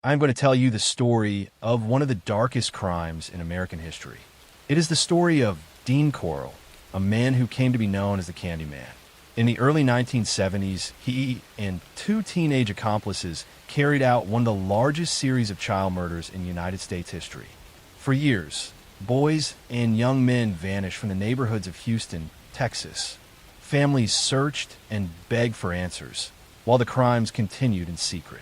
I'm going to tell you the story of one of the darkest crimes in American history. It is the story of Dean Corll, a man who came to be known as the Candyman. In the early 1970s, he and two teenage accomplices carried out one of the largest series of child murders in United States history. For years, boys and young men vanished from the neighborhoods of Houston, Texas. Families searched and begged for answers, while the crimes continued in secret.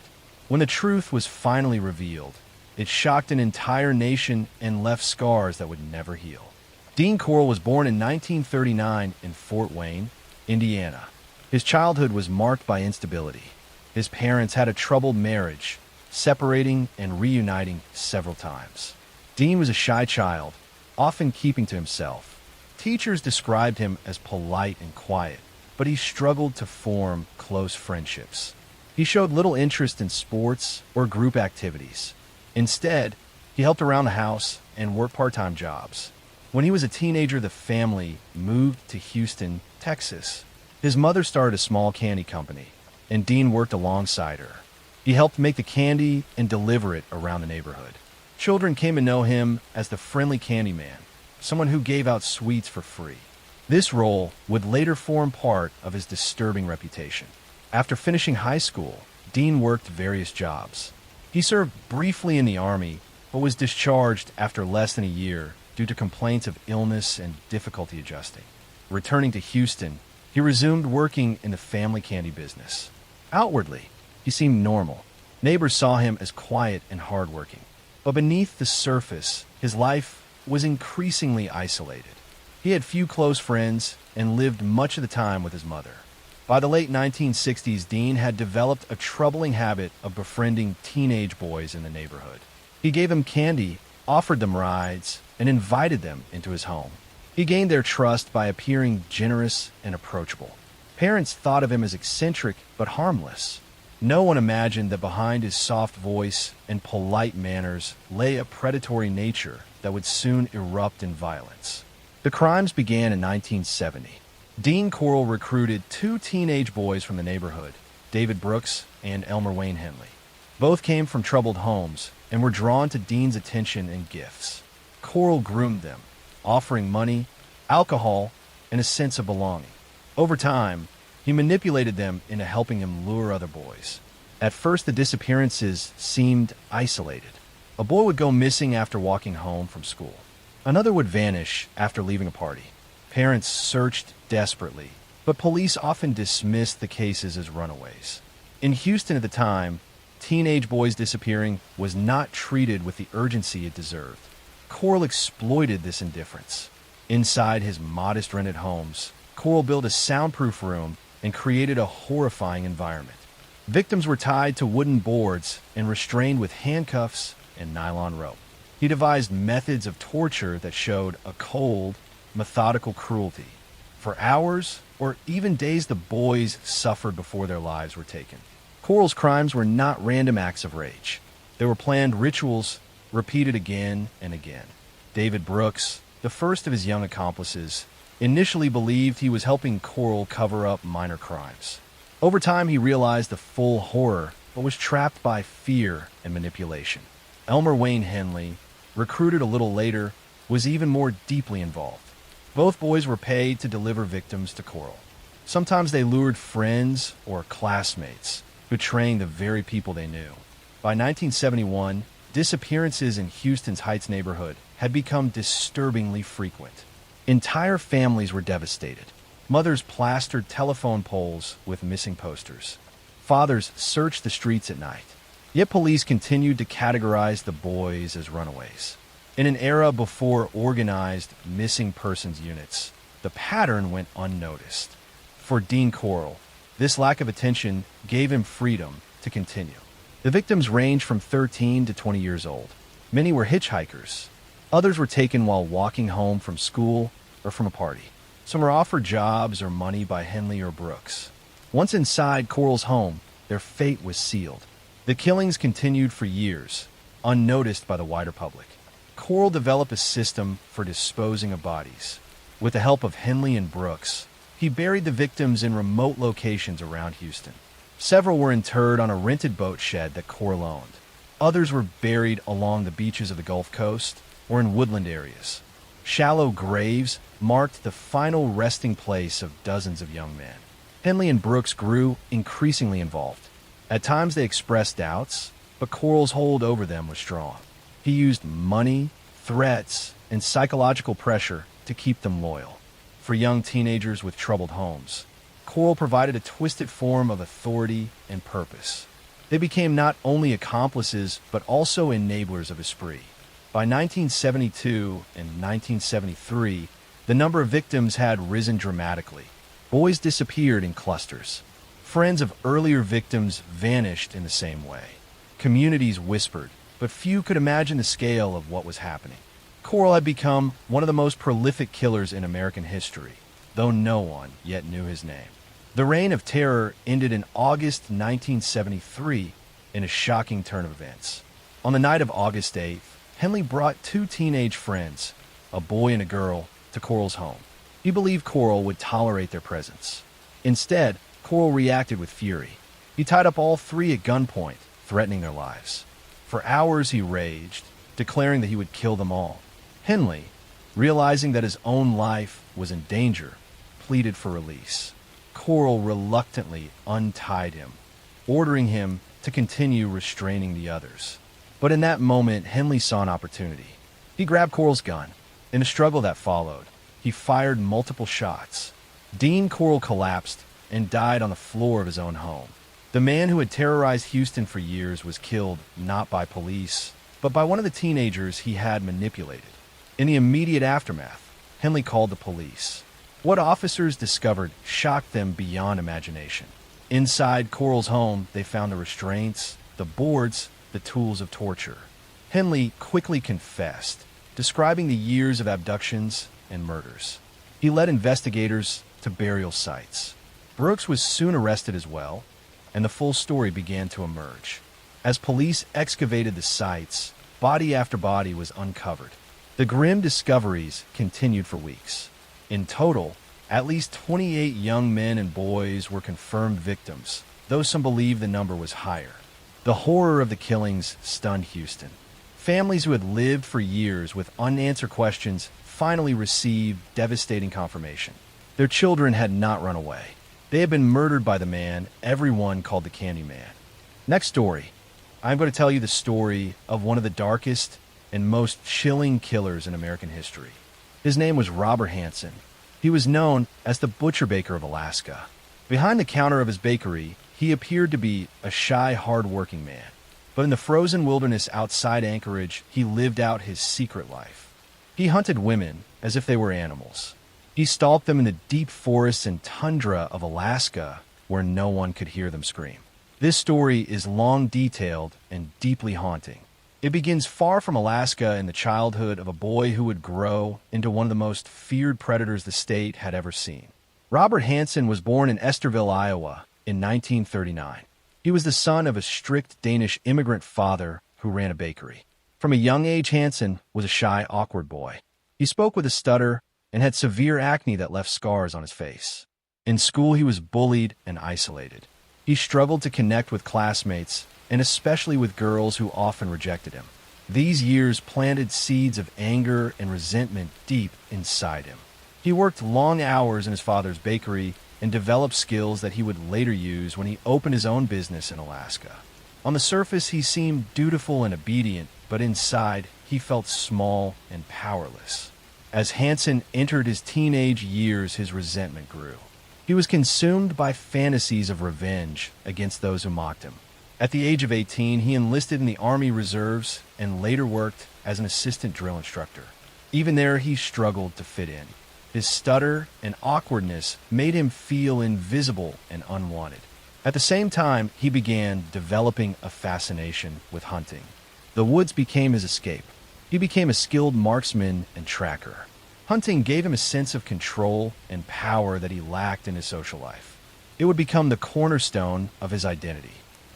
When the truth was finally revealed, it shocked an entire nation and left scars that would never heal. Dean Corll was born in 1939 in Fort Wayne, Indiana. His childhood was marked by instability. His parents had a troubled marriage, separating and reuniting several times. Dean was a shy child, often keeping to himself. Teachers described him as polite and quiet, but he struggled to form close friendships. He showed little interest in sports or group activities. Instead, he helped around the house and worked part-time jobs. When he was a teenager, the family moved to Houston, Texas. His mother started a small candy company, and Dean worked alongside her. He helped make the candy and deliver it around the neighborhood. Children came to know him as the friendly candy man, someone who gave out sweets for free. This role would later form part of his disturbing reputation. After finishing high school, Dean worked various jobs. He served briefly in the Army, but was discharged after less than a year due to complaints of illness and difficulty adjusting. Returning to Houston, he resumed working in the family candy business. Outwardly, he seemed normal. Neighbors saw him as quiet and hardworking. But beneath the surface, his life was increasingly isolated. He had few close friends and lived much of the time with his mother. By the late 1960s, Dean had developed a troubling habit of befriending teenage boys in the neighborhood. He gave them candy, offered them rides, and invited them into his home. He gained their trust by appearing generous and approachable. Parents thought of him as eccentric but harmless. No one imagined that behind his soft voice and polite manners lay a predatory nature that would soon erupt in violence. The crimes began in 1970. Dean Corll recruited two teenage boys from the neighborhood, David Brooks and Elmer Wayne Henley. Both came from troubled homes and were drawn to Dean's attention and gifts. Corll groomed them, offering money, alcohol, and a sense of belonging. Over time, he manipulated them into helping him lure other boys. At first, the disappearances seemed isolated. A boy would go missing after walking home from school. Another would vanish after leaving a party. Parents searched desperately, but police often dismissed the cases as runaways. In Houston at the time, teenage boys disappearing was not treated with the urgency it deserved. Corll exploited this indifference. Inside his modest rented homes, Corll built a soundproof room and created a horrifying environment. Victims were tied to wooden boards and restrained with handcuffs and nylon rope. He devised methods of torture that showed a cold, methodical cruelty. For hours or even days, the boys suffered before their lives were taken. Corll's crimes were not random acts of rage. They were planned rituals repeated again and again. David Brooks, the first of his young accomplices, initially believed he was helping Corll cover up minor crimes. Over time, he realized the full horror, but was trapped by fear and manipulation. Elmer Wayne Henley, recruited a little later, was even more deeply involved. Both boys were paid to deliver victims to Corll. Sometimes they lured friends or classmates, betraying the very people they knew. By 1971, disappearances in Houston's Heights neighborhood had become disturbingly frequent. Entire families were devastated. Mothers plastered telephone poles with missing posters. Fathers searched the streets at night. Yet police continued to categorize the boys as runaways. In an era before organized missing persons units, the pattern went unnoticed. For Dean Corll, this lack of attention gave him freedom to continue. The victims ranged from 13 to 20 years old. Many were hitchhikers. Others were taken while walking home from school or from a party. Some were offered jobs or money by Henley or Brooks. Once inside Corll's home, their fate was sealed. The killings continued for years, unnoticed by the wider public. Corll developed a system for disposing of bodies. With the help of Henley and Brooks, he buried the victims in remote locations around Houston. Several were interred on a rented boat shed that Corll owned. Others were buried along the beaches of the Gulf Coast or in woodland areas. Shallow graves marked the final resting place of dozens of young men. Henley and Brooks grew increasingly involved. At times they expressed doubts, but Coral's hold over them was strong. He used money, threats, and psychological pressure to keep them loyal. For young teenagers with troubled homes, Coral provided a twisted form of authority and purpose. They became not only accomplices, but also enablers of his spree. By 1972 and 1973, the number of victims had risen dramatically. Boys disappeared in clusters. Friends of earlier victims vanished in the same way. Communities whispered, but few could imagine the scale of what was happening. Coral had become one of the most prolific killers in American history, though no one yet knew his name. The reign of terror ended in August 1973 in a shocking turn of events. On the night of August 8th, Henley brought two teenage friends, a boy and a girl, to Coral's home. He believed Coral would tolerate their presence. Instead, Coral reacted with fury. He tied up all three at gunpoint, threatening their lives. For hours he raged, declaring that he would kill them all. Henley, realizing that his own life was in danger, pleaded for release. Coral reluctantly untied him, ordering him to continue restraining the others. But in that moment, Henley saw an opportunity. He grabbed Coral's gun. In a struggle that followed, he fired multiple shots. Dean Coral collapsed and died on the floor of his own home. The man who had terrorized Houston for years was killed not by police, but by one of the teenagers he had manipulated. In the immediate aftermath, Henley called the police. What officers discovered shocked them beyond imagination. Inside Coral's home, they found the restraints, the boards, the tools of torture. Henley quickly confessed, describing the years of abductions and murders. He led investigators to burial sites. Brooks was soon arrested as well, and the full story began to emerge. As police excavated the sites, body after body was uncovered. The grim discoveries continued for weeks. In total, at least 28 young men and boys were confirmed victims, though some believe the number was higher. The horror of the killings stunned Houston. Families who had lived for years with unanswered questions finally received devastating confirmation. Their children had not run away. They had been murdered by the man everyone called the Candyman. Next story. I'm going to tell you the story of one of the darkest and most chilling killers in American history. His name was Robert Hansen. He was known as the Butcher Baker of Alaska. Behind the counter of his bakery, he appeared to be a shy, hard-working man. But in the frozen wilderness outside Anchorage, he lived out his secret life. He hunted women as if they were animals. He stalked them in the deep forests and tundra of Alaska where no one could hear them scream. This story is long detailed and deeply haunting. It begins far from Alaska in the childhood of a boy who would grow into one of the most feared predators the state had ever seen. Robert Hansen was born in Esterville, Iowa in 1939. He was the son of a strict Danish immigrant father who ran a bakery. From a young age, Hansen was a shy, awkward boy. He spoke with a stutter and had severe acne that left scars on his face. In school, he was bullied and isolated. He struggled to connect with classmates, and especially with girls who often rejected him. These years planted seeds of anger and resentment deep inside him. He worked long hours in his father's bakery and developed skills that he would later use when he opened his own business in Alaska. On the surface, he seemed dutiful and obedient, but inside, he felt small and powerless. As Hansen entered his teenage years, his resentment grew. He was consumed by fantasies of revenge against those who mocked him. At the age of 18, he enlisted in the Army Reserves and later worked as an assistant drill instructor. Even there, he struggled to fit in. His stutter and awkwardness made him feel invisible and unwanted. At the same time, he began developing a fascination with hunting. The woods became his escape. He became a skilled marksman and tracker. Hunting gave him a sense of control and power that he lacked in his social life. It would become the cornerstone of his identity.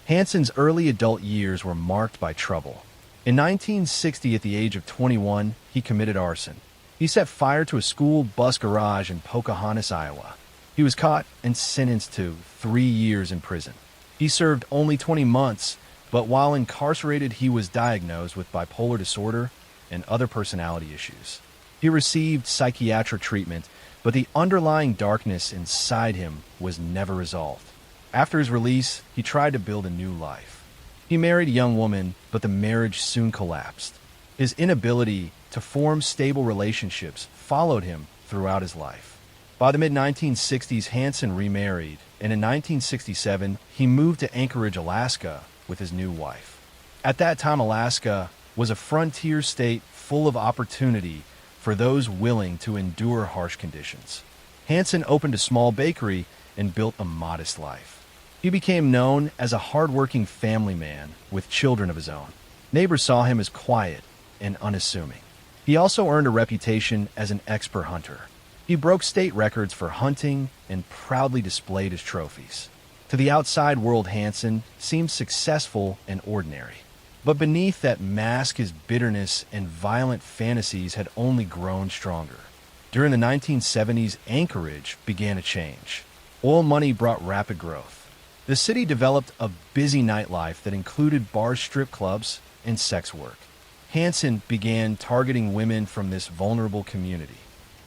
Hansen's early adult years were marked by trouble. In 1960, at the age of 21, he committed arson. He set fire to a school bus garage in Pocahontas, Iowa. He was caught and sentenced to 3 years in prison. He served only 20 months, But while incarcerated, he was diagnosed with bipolar disorder and other personality issues. He received psychiatric treatment, but the underlying darkness inside him was never resolved. After his release, he tried to build a new life. He married a young woman, but the marriage soon collapsed. His inability to form stable relationships followed him throughout his life. By the mid-1960s, Hansen remarried, and in 1967, he moved to Anchorage, Alaska, with his new wife. At that time, Alaska was a frontier state full of opportunity for those willing to endure harsh conditions. Hansen opened a small bakery and built a modest life. He became known as a hardworking family man with children of his own. Neighbors saw him as quiet and unassuming. He also earned a reputation as an expert hunter. He broke state records for hunting and proudly displayed his trophies. To the outside world, Hansen seemed successful and ordinary. But beneath that mask, his bitterness and violent fantasies had only grown stronger. During the 1970s, Anchorage began to change. Oil money brought rapid growth. The city developed a busy nightlife that included bars, strip clubs, and sex work. Hansen began targeting women from this vulnerable community.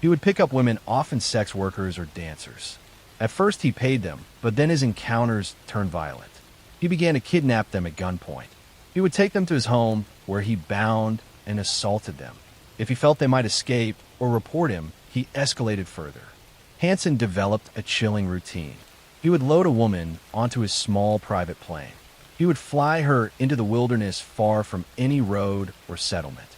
He would pick up women, often sex workers or dancers. At first he paid them, but then his encounters turned violent. He began to kidnap them at gunpoint. He would take them to his home, where he bound and assaulted them. If he felt they might escape or report him, he escalated further. Hansen developed a chilling routine. He would load a woman onto his small private plane. He would fly her into the wilderness far from any road or settlement.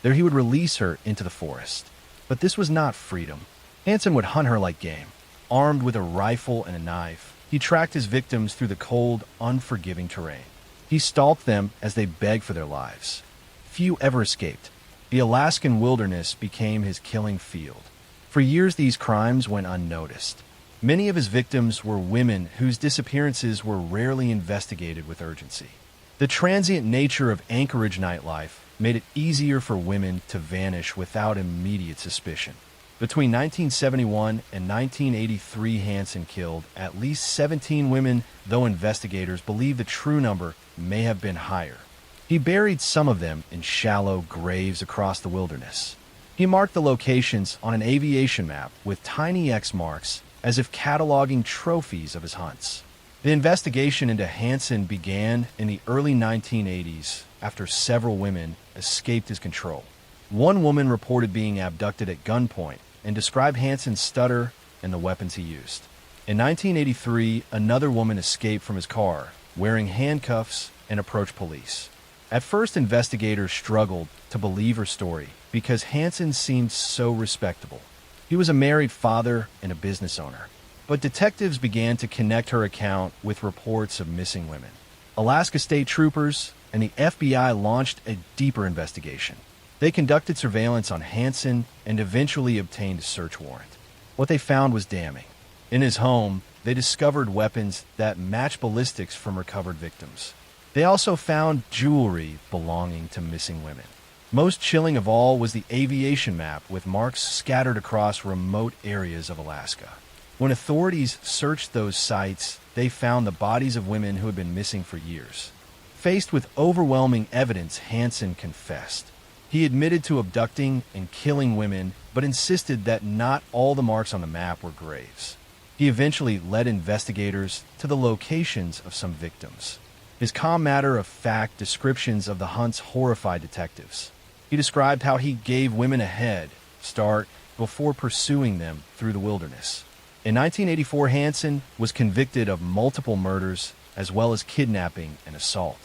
There he would release her into the forest. But this was not freedom. Hansen would hunt her like game. Armed with a rifle and a knife, he tracked his victims through the cold, unforgiving terrain. He stalked them as they begged for their lives. Few ever escaped. The Alaskan wilderness became his killing field. For years, these crimes went unnoticed. Many of his victims were women whose disappearances were rarely investigated with urgency. The transient nature of Anchorage nightlife made it easier for women to vanish without immediate suspicion. Between 1971 and 1983, Hansen killed at least 17 women, though investigators believe the true number may have been higher. He buried some of them in shallow graves across the wilderness. He marked the locations on an aviation map with tiny X marks, as if cataloging trophies of his hunts. The investigation into Hansen began in the early 1980s after several women escaped his control. One woman reported being abducted at gunpoint and described Hansen's stutter and the weapons he used. In 1983, another woman escaped from his car, wearing handcuffs, and approached police. At first, investigators struggled to believe her story because Hansen seemed so respectable. He was a married father and a business owner. But detectives began to connect her account with reports of missing women. Alaska State Troopers and the FBI launched a deeper investigation. They conducted surveillance on Hansen and eventually obtained a search warrant. What they found was damning. In his home, they discovered weapons that matched ballistics from recovered victims. They also found jewelry belonging to missing women. Most chilling of all was the aviation map with marks scattered across remote areas of Alaska. When authorities searched those sites, they found the bodies of women who had been missing for years. Faced with overwhelming evidence, Hansen confessed. He admitted to abducting and killing women, but insisted that not all the marks on the map were graves. He eventually led investigators to the locations of some victims. His calm matter-of-fact descriptions of the hunts horrified detectives. He described how he gave women a head start before pursuing them through the wilderness. In 1984, Hansen was convicted of multiple murders as well as kidnapping and assault.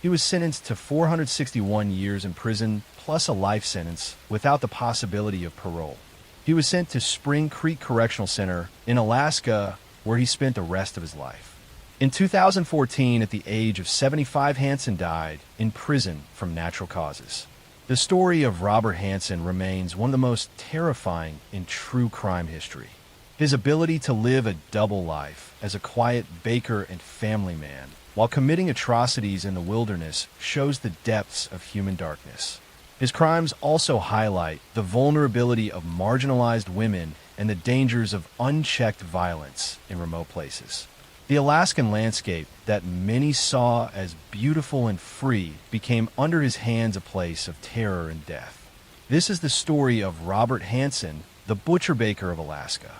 He was sentenced to 461 years in prison plus a life sentence without the possibility of parole. He was sent to Spring Creek Correctional Center in Alaska, where he spent the rest of his life. In 2014, at the age of 75, Hansen died in prison from natural causes. The story of Robert Hansen remains one of the most terrifying in true crime history. His ability to live a double life as a quiet baker and family man while committing atrocities in the wilderness shows the depths of human darkness. His crimes also highlight the vulnerability of marginalized women and the dangers of unchecked violence in remote places. The Alaskan landscape that many saw as beautiful and free became under his hands a place of terror and death. This is the story of Robert Hansen, the butcher baker of Alaska,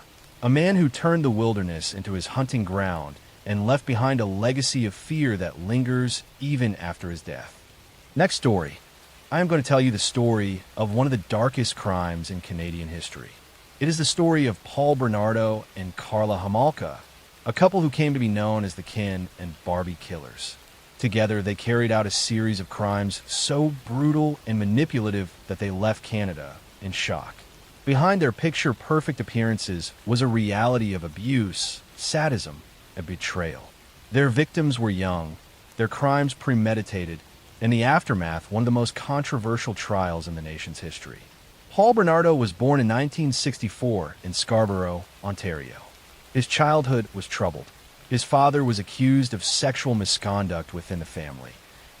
a man who turned the wilderness into his hunting ground and left behind a legacy of fear that lingers even after his death. Next story. I am going to tell you the story of one of the darkest crimes in Canadian history. It is the story of Paul Bernardo and Karla Homolka, a couple who came to be known as the Ken and Barbie Killers. Together, they carried out a series of crimes so brutal and manipulative that they left Canada in shock. Behind their picture-perfect appearances was a reality of abuse, sadism, and betrayal. Their victims were young, their crimes premeditated, and the aftermath one of the most controversial trials in the nation's history. Paul Bernardo was born in 1964 in Scarborough, Ontario. His childhood was troubled. His father was accused of sexual misconduct within the family,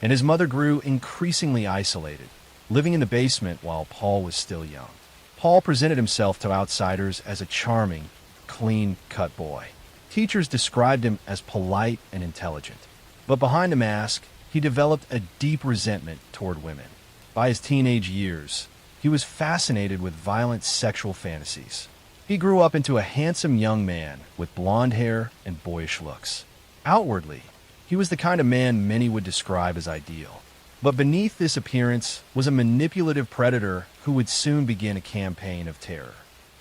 and his mother grew increasingly isolated, living in the basement while Paul was still young. Paul presented himself to outsiders as a charming, clean-cut boy. Teachers described him as polite and intelligent, but behind the mask, he developed a deep resentment toward women. By his teenage years, he was fascinated with violent sexual fantasies. He grew up into a handsome young man with blonde hair and boyish looks. Outwardly, he was the kind of man many would describe as ideal. But beneath this appearance was a manipulative predator who would soon begin a campaign of terror.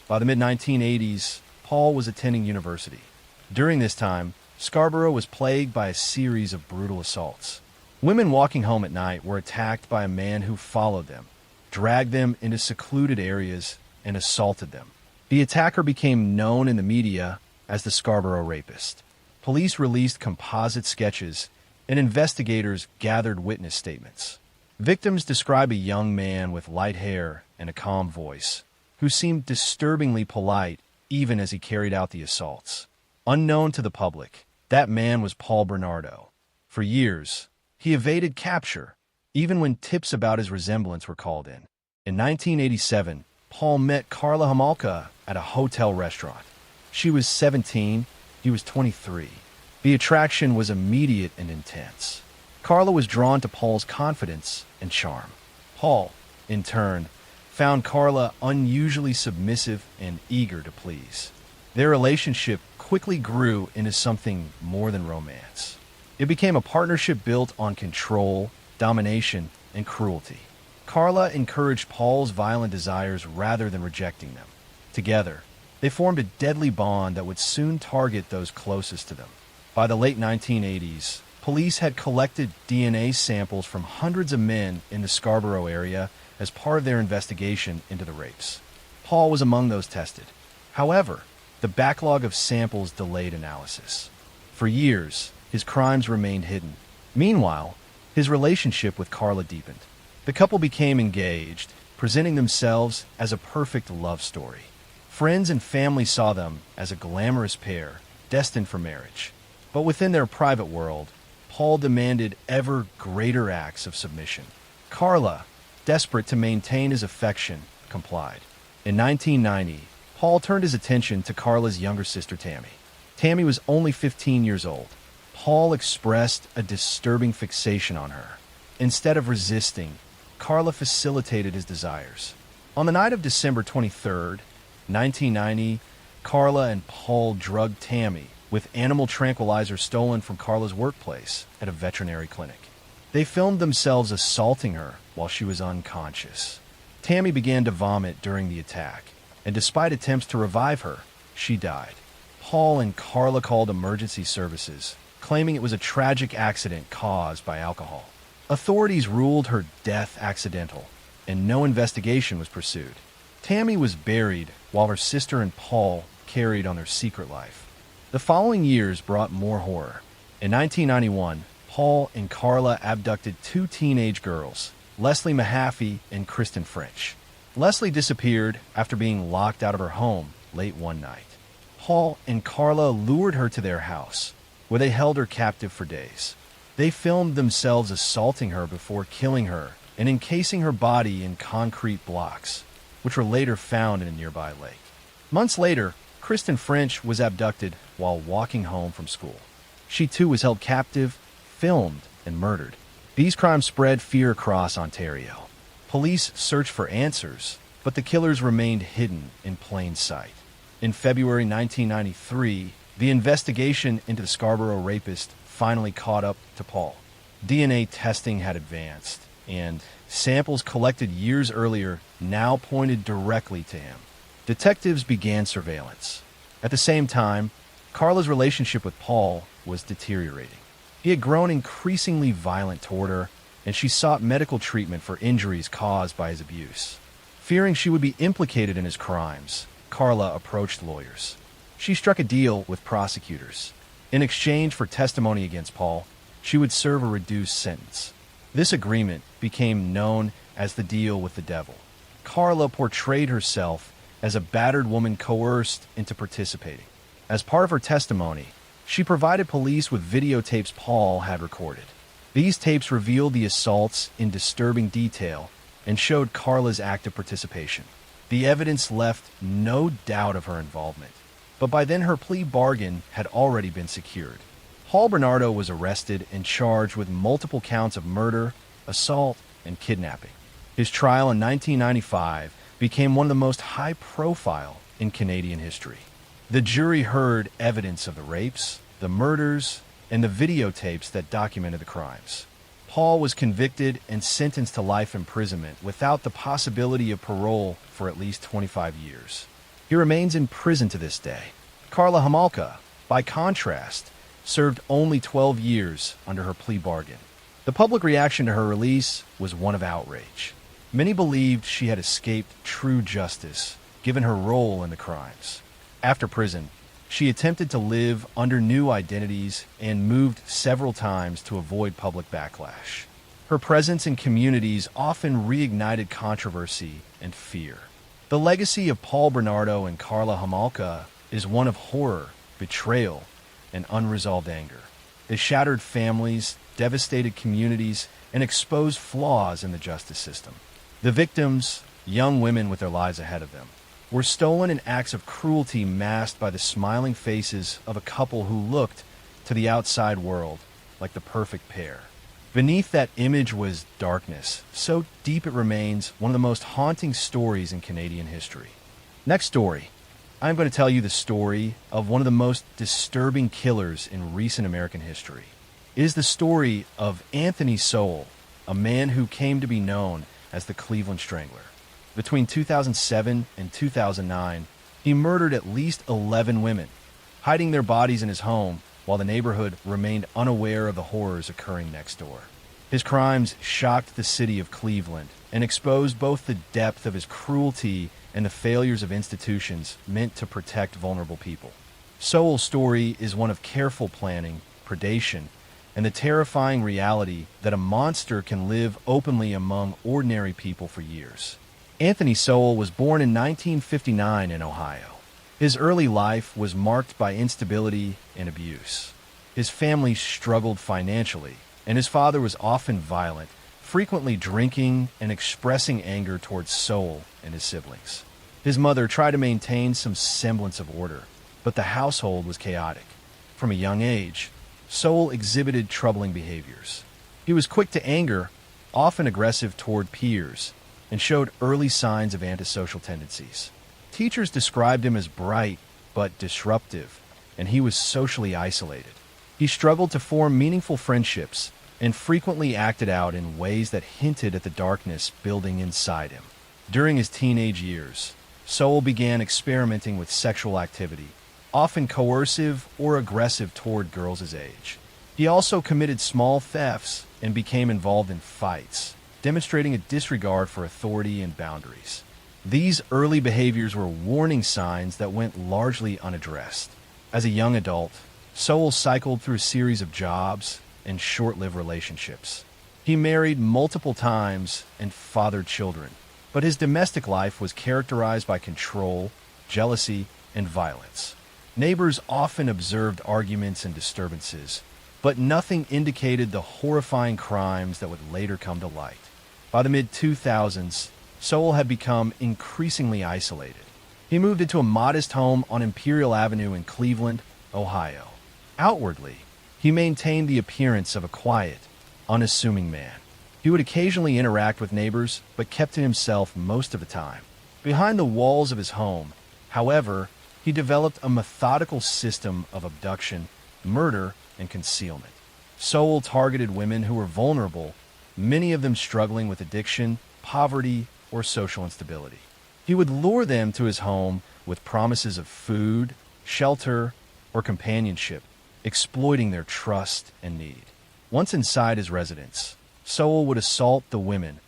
By the mid-1980s, Paul was attending university. During this time, Scarborough was plagued by a series of brutal assaults. Women walking home at night were attacked by a man who followed them, dragged them into secluded areas, and assaulted them. The attacker became known in the media as the Scarborough Rapist. Police released composite sketches, and investigators gathered witness statements. Victims describe a young man with light hair and a calm voice, who seemed disturbingly polite even as he carried out the assaults. Unknown to the public, that man was Paul Bernardo. For years, he evaded capture, even when tips about his resemblance were called in. In 1987, Paul met Karla Homolka at a hotel restaurant. She was 17, he was 23. The attraction was immediate and intense. Karla was drawn to Paul's confidence and charm. Paul, in turn, found Karla unusually submissive and eager to please. Their relationship quickly grew into something more than romance. It became a partnership built on control, domination, and cruelty. Karla encouraged Paul's violent desires rather than rejecting them. Together, they formed a deadly bond that would soon target those closest to them. By the late 1980s, police had collected DNA samples from hundreds of men in the Scarborough area as part of their investigation into the rapes. Paul was among those tested. However, the backlog of samples delayed analysis. For years, his crimes remained hidden. Meanwhile, his relationship with Karla deepened. The couple became engaged, presenting themselves as a perfect love story. Friends and family saw them as a glamorous pair, destined for marriage. But within their private world, Paul demanded ever greater acts of submission. Karla, desperate to maintain his affection, complied. In 1990, Paul turned his attention to Karla's younger sister, Tammy. Tammy was only 15 years old. Paul expressed a disturbing fixation on her. Instead of resisting, Karla facilitated his desires. On the night of December 23rd, 1990, Karla and Paul drugged Tammy with animal tranquilizers stolen from Karla's workplace at a veterinary clinic. They filmed themselves assaulting her while she was unconscious. Tammy began to vomit during the attack, and despite attempts to revive her, she died. Paul and Karla called emergency services, claiming it was a tragic accident caused by alcohol. Authorities ruled her death accidental, and no investigation was pursued. Tammy was buried while her sister and Paul carried on their secret life. The following years brought more horror. In 1991, Paul and Karla abducted two teenage girls, Leslie Mahaffey and Kristen French. Leslie disappeared after being locked out of her home late one night. Paul and Karla lured her to their house, where they held her captive for days. They filmed themselves assaulting her before killing her and encasing her body in concrete blocks, which were later found in a nearby lake. Months later, Kristen French was abducted while walking home from school. She too was held captive, filmed, and murdered. These crimes spread fear across Ontario. Police searched for answers, but the killers remained hidden in plain sight. In February 1993, the investigation into the Scarborough rapist finally caught up to Paul. DNA testing had advanced, and samples collected years earlier now pointed directly to him. Detectives began surveillance. At the same time, Carla's relationship with Paul was deteriorating. He had grown increasingly violent toward her, and she sought medical treatment for injuries caused by his abuse. Fearing she would be implicated in his crimes, Carla approached lawyers. She struck a deal with prosecutors. In exchange for testimony against Paul, she would serve a reduced sentence. This agreement became known as the deal with the devil. Carla portrayed herself as a battered woman coerced into participating. As part of her testimony, she provided police with videotapes Paul had recorded. These tapes revealed the assaults in disturbing detail and showed Carla's active participation. The evidence left no doubt of her involvement, but by then her plea bargain had already been secured. Paul Bernardo was arrested and charged with multiple counts of murder, assault, and kidnapping. His trial in 1995 became one of the most high-profile in Canadian history. The jury heard evidence of the rapes, the murders, and the videotapes that documented the crimes. Paul was convicted and sentenced to life imprisonment without the possibility of parole for at least 25 years. He remains in prison to this day. Carla Homolka, by contrast, served only 12 years under her plea bargain. The public reaction to her release was one of outrage. Many believed she had escaped true justice, given her role in the crimes. After prison, she attempted to live under new identities and moved several times to avoid public backlash. Her presence in communities often reignited controversy and fear. The legacy of Paul Bernardo and Carla Homolka is one of horror, betrayal, and unresolved anger. They shattered families, devastated communities, and exposed flaws in the justice system. The victims, young women with their lives ahead of them, were stolen in acts of cruelty masked by the smiling faces of a couple who looked to the outside world like the perfect pair. Beneath that image was darkness, so deep it remains one of the most haunting stories in Canadian history. Next story. I'm going to tell you the story of one of the most disturbing killers in recent American history. It is the story of Anthony Sowell, a man who came to be known as the Cleveland Strangler. Between 2007 and 2009, he murdered at least 11 women, hiding their bodies in his home while the neighborhood remained unaware of the horrors occurring next door. His crimes shocked the city of Cleveland and exposed both the depth of his cruelty and the failures of institutions meant to protect vulnerable people. Sowell's story is one of careful planning, predation, and the terrifying reality that a monster can live openly among ordinary people for years. Anthony Sowell was born in 1959 in Ohio. His early life was marked by instability and abuse. His family struggled financially, and his father was often violent, frequently drinking and expressing anger towards Sowell and his siblings. His mother tried to maintain some semblance of order, but the household was chaotic. From a young age, Sowell exhibited troubling behaviors. He was quick to anger, often aggressive toward peers, and showed early signs of antisocial tendencies. Teachers described him as bright but disruptive, and he was socially isolated. He struggled to form meaningful friendships and frequently acted out in ways that hinted at the darkness building inside him. During his teenage years, Sowell began experimenting with sexual activity, often coercive or aggressive toward girls his age. He also committed small thefts and became involved in fights, demonstrating a disregard for authority and boundaries. These early behaviors were warning signs that went largely unaddressed. As a young adult, Sowell cycled through a series of jobs and short-lived relationships. He married multiple times and fathered children, but his domestic life was characterized by control, jealousy, and violence. Neighbors often observed arguments and disturbances, but nothing indicated the horrifying crimes that would later come to light. By the mid-2000s, Sowell had become increasingly isolated. He moved into a modest home on Imperial Avenue in Cleveland, Ohio. Outwardly, He maintained the appearance of a quiet, unassuming man. He would occasionally interact with neighbors, but kept to himself most of the time. Behind the walls of his home, however, he developed a methodical system of abduction, murder, and concealment. Sowell targeted women who were vulnerable, many of them struggling with addiction, poverty, or social instability. He would lure them to his home with promises of food, shelter, or companionship, exploiting their trust and need. Once inside his residence, Sowell would assault the women,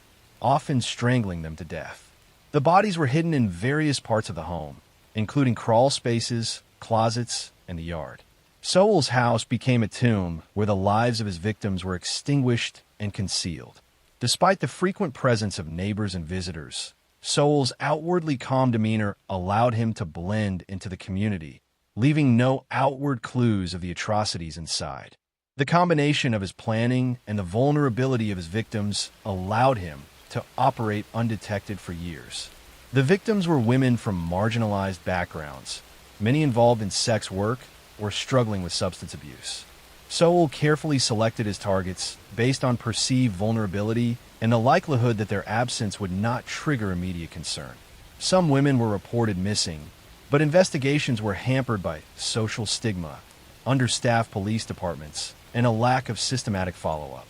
often strangling them to death. The bodies were hidden in various parts of the home, including crawl spaces, closets, and the yard. Sowell's house became a tomb where the lives of his victims were extinguished and concealed. Despite the frequent presence of neighbors and visitors, Sowell's outwardly calm demeanor allowed him to blend into the community, leaving no outward clues of the atrocities inside. The combination of his planning and the vulnerability of his victims allowed him to operate undetected for years. The victims were women from marginalized backgrounds, many involved in sex work or struggling with substance abuse. Sowell carefully selected his targets based on perceived vulnerability and the likelihood that their absence would not trigger immediate concern. Some women were reported missing, but investigations were hampered by social stigma, understaffed police departments, and a lack of systematic follow-up.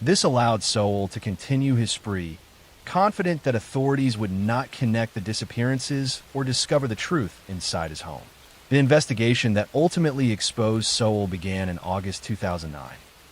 This allowed Sowell to continue his spree, confident that authorities would not connect the disappearances or discover the truth inside his home. The investigation that ultimately exposed Sowell began in August 2009.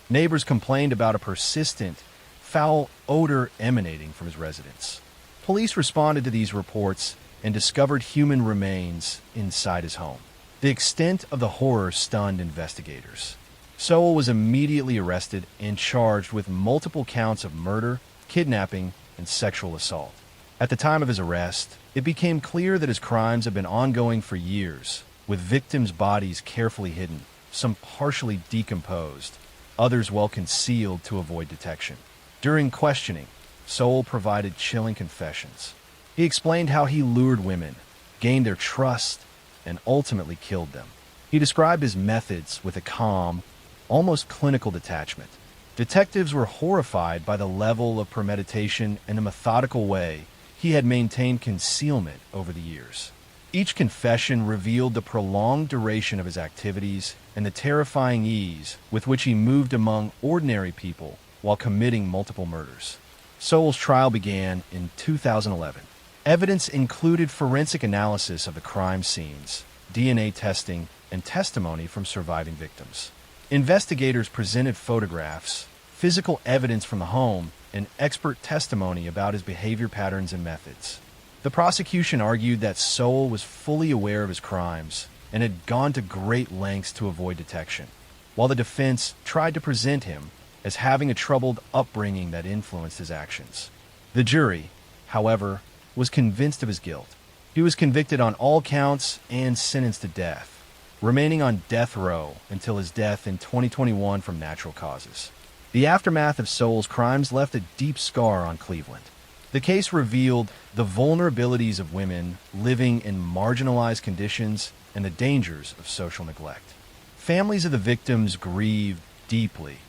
Neighbors complained about a persistent, foul odor emanating from his residence. Police responded to these reports and discovered human remains inside his home. The extent of the horror stunned investigators. Sowell was immediately arrested and charged with multiple counts of murder, kidnapping, and sexual assault. At the time of his arrest, it became clear that his crimes had been ongoing for years, with victims' bodies carefully hidden, some partially decomposed, others well concealed to avoid detection. During questioning, Sowell provided chilling confessions. He explained how he lured women, gained their trust, and ultimately killed them. He described his methods with a calm, almost clinical detachment. Detectives were horrified by the level of premeditation and the methodical way he had maintained concealment over the years. Each confession revealed the prolonged duration of his activities and the terrifying ease with which he moved among ordinary people while committing multiple murders. Sowell's trial began in 2011. Evidence included forensic analysis of the crime scenes, DNA testing, and testimony from surviving victims. Investigators presented photographs, physical evidence from the home, and expert testimony about his behavior patterns and methods. The prosecution argued that Sowell was fully aware of his crimes and had gone to great lengths to avoid detection, while the defense tried to present him as having a troubled upbringing that influenced his actions. The jury, however, was convinced of his guilt. He was convicted on all counts and sentenced to death, remaining on death row until his death in 2021 from natural causes. The aftermath of Sowell's crimes left a deep scar on Cleveland. The case revealed the vulnerabilities of women living in marginalized conditions and the dangers of social neglect. Families of the victims grieved deeply,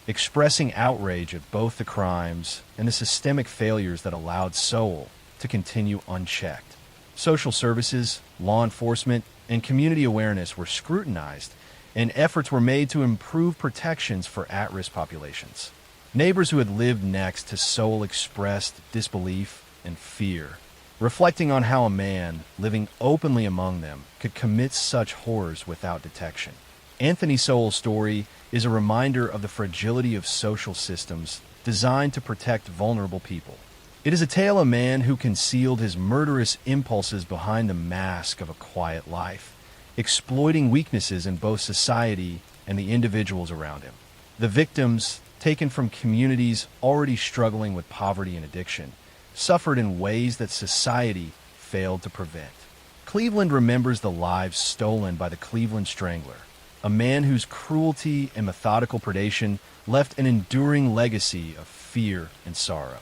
expressing outrage at both the crimes and the systemic failures that allowed Sowell to continue unchecked. Social services, law enforcement, and community awareness were scrutinized, and efforts were made to improve protections for at-risk populations. Neighbors who had lived next to Sowell expressed disbelief and fear, reflecting on how a man living openly among them could commit such horrors without detection. Anthony Sowell's story is a reminder of the fragility of social systems designed to protect vulnerable people. It is a tale of a man who concealed his murderous impulses behind the mask of a quiet life, exploiting weaknesses in both society and the individuals around him. The victims, taken from communities already struggling with poverty and addiction, suffered in ways that society failed to prevent. Cleveland remembers the lives stolen by the Cleveland Strangler, a man whose cruelty and methodical predation left an enduring legacy of fear and sorrow.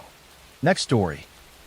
Next story.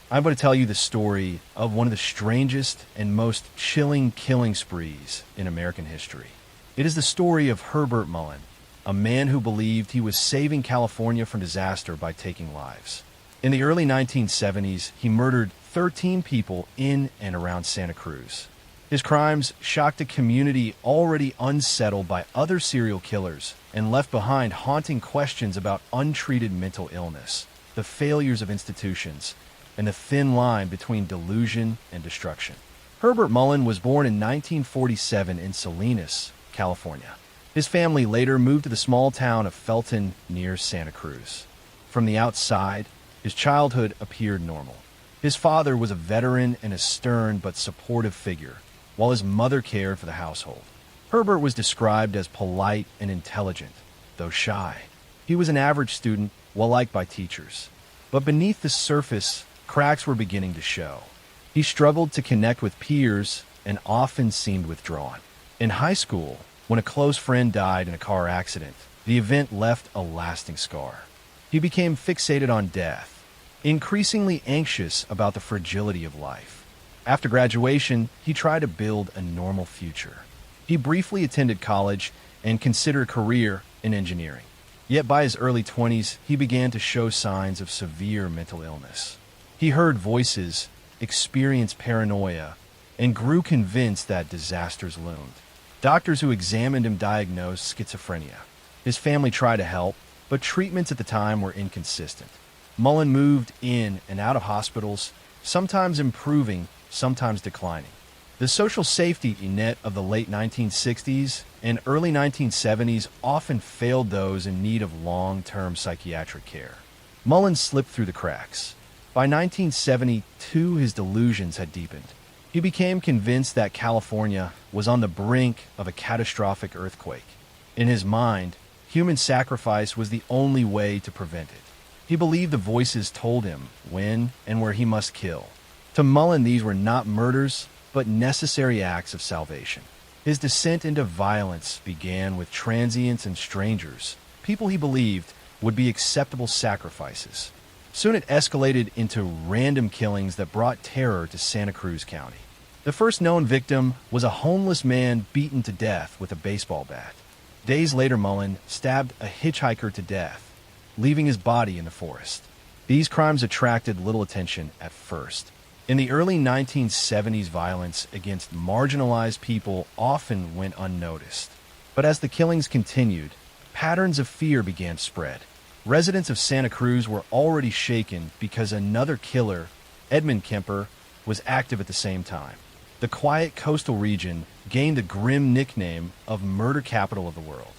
I'm going to tell you the story of one of the strangest and most chilling killing sprees in American history. It is the story of Herbert Mullen, a man who believed he was saving California from disaster by taking lives. In the early 1970s, he murdered 13 people in and around Santa Cruz. His crimes shocked a community already unsettled by other serial killers and left behind haunting questions about untreated mental illness, the failures of institutions, and the thin line between delusion and destruction. Herbert Mullen was born in 1947 in Salinas, California. His family later moved to the small town of Felton near Santa Cruz. From the outside, his childhood appeared normal. His father was a veteran and a stern but supportive figure, while his mother cared for the household. Herbert was described as polite and intelligent, though shy. He was an average student, well-liked by teachers. But beneath the surface, cracks were beginning to show. He struggled to connect with peers and often seemed withdrawn. In high school, when a close friend died in a car accident, the event left a lasting scar. He became fixated on death, increasingly anxious about the fragility of life. After graduation, he tried to build a normal future. He briefly attended college and considered a career in engineering. Yet by his early 20s, he began to show signs of severe mental illness. He heard voices, experienced paranoia, and grew convinced that disasters loomed. Doctors who examined him diagnosed schizophrenia. His family tried to help, but treatments at the time were inconsistent. Mullen moved in and out of hospitals, sometimes improving, sometimes declining. The social safety net of the late 1960s and early 1970s often failed those in need of long-term psychiatric care. Mullen slipped through the cracks. By 1972, his delusions had deepened. He became convinced that California was on the brink of a catastrophic earthquake. In his mind, human sacrifice was the only way to prevent it. He believed the voices told him when and where he must kill. To Mullen, these were not murders, but necessary acts of salvation. His descent into violence began with transients and strangers, people he believed would be acceptable sacrifices. Soon it escalated into random killings that brought terror to Santa Cruz County. The first known victim was a homeless man beaten to death with a baseball bat. Days later, Mullen stabbed a hitchhiker to death, leaving his body in the forest. These crimes attracted little attention at first. In the early 1970s, violence against marginalized people often went unnoticed. But as the killings continued, patterns of fear began to spread. Residents of Santa Cruz were already shaken because another killer, Edmund Kemper, was active at the same time. The quiet coastal region gained the grim nickname of murder capital of the world.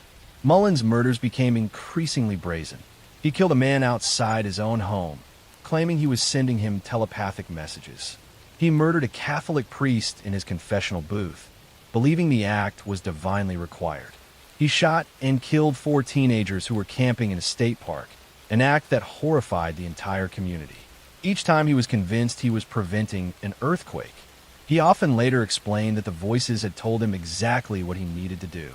Mullen's murders became increasingly brazen. He killed a man outside his own home, claiming he was sending him telepathic messages. He murdered a Catholic priest in his confessional booth, believing the act was divinely required. He shot and killed 4 teenagers who were camping in a state park, an act that horrified the entire community. Each time he was convinced he was preventing an earthquake. He often later explained that the voices had told him exactly what he needed to do.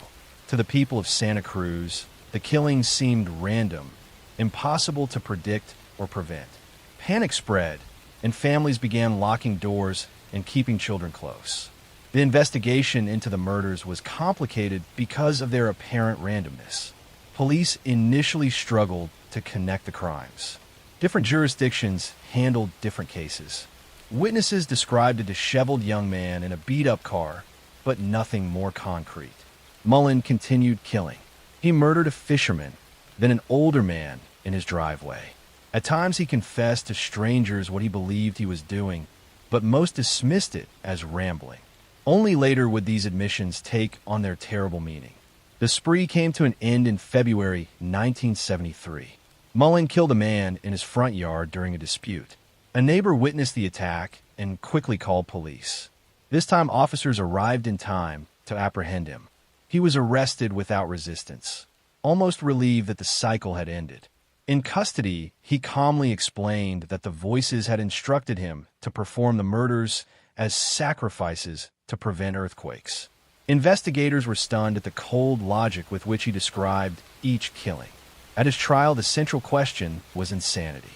To the people of Santa Cruz, the killings seemed random, impossible to predict or prevent. Panic spread, and families began locking doors and keeping children close. The investigation into the murders was complicated because of their apparent randomness. Police initially struggled to connect the crimes. Different jurisdictions handled different cases. Witnesses described a disheveled young man in a beat-up car, but nothing more concrete. Mullen continued killing. He murdered a fisherman, then an older man in his driveway. At times he confessed to strangers what he believed he was doing, but most dismissed it as rambling. Only later would these admissions take on their terrible meaning. The spree came to an end in February 1973. Mullen killed a man in his front yard during a dispute. A neighbor witnessed the attack and quickly called police. This time, officers arrived in time to apprehend him. He was arrested without resistance, almost relieved that the cycle had ended. In custody, he calmly explained that the voices had instructed him to perform the murders as sacrifices to prevent earthquakes. Investigators were stunned at the cold logic with which he described each killing. At his trial, the central question was insanity.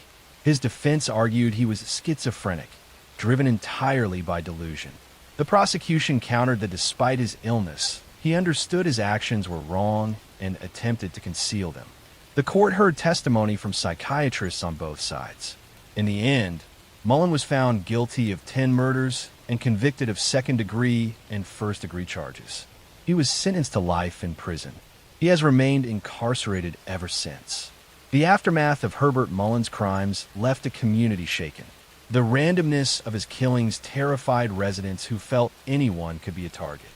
His defense argued he was schizophrenic, driven entirely by delusion. The prosecution countered that despite his illness, he understood his actions were wrong and attempted to conceal them. The court heard testimony from psychiatrists on both sides. In the end, Mullen was found guilty of 10 murders and convicted of second-degree and first-degree charges. He was sentenced to life in prison. He has remained incarcerated ever since. The aftermath of Herbert Mullen's crimes left a community shaken. The randomness of his killings terrified residents who felt anyone could be a target.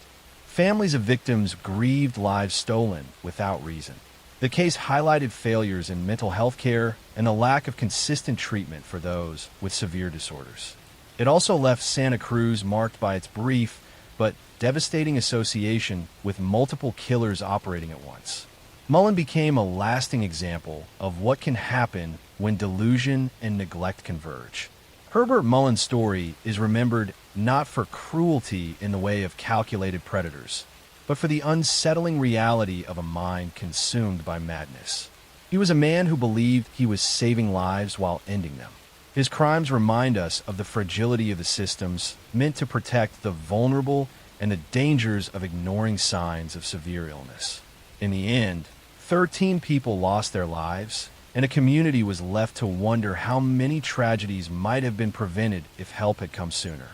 Families of victims grieved lives stolen without reason. The case highlighted failures in mental health care and the lack of consistent treatment for those with severe disorders. It also left Santa Cruz marked by its brief but devastating association with multiple killers operating at once. Mullen became a lasting example of what can happen when delusion and neglect converge. Herbert Mullen's story is remembered not for cruelty in the way of calculated predators, but for the unsettling reality of a mind consumed by madness. He was a man who believed he was saving lives while ending them. His crimes remind us of the fragility of the systems meant to protect the vulnerable and the dangers of ignoring signs of severe illness. In the end, 13 people lost their lives, and a community was left to wonder how many tragedies might have been prevented if help had come sooner.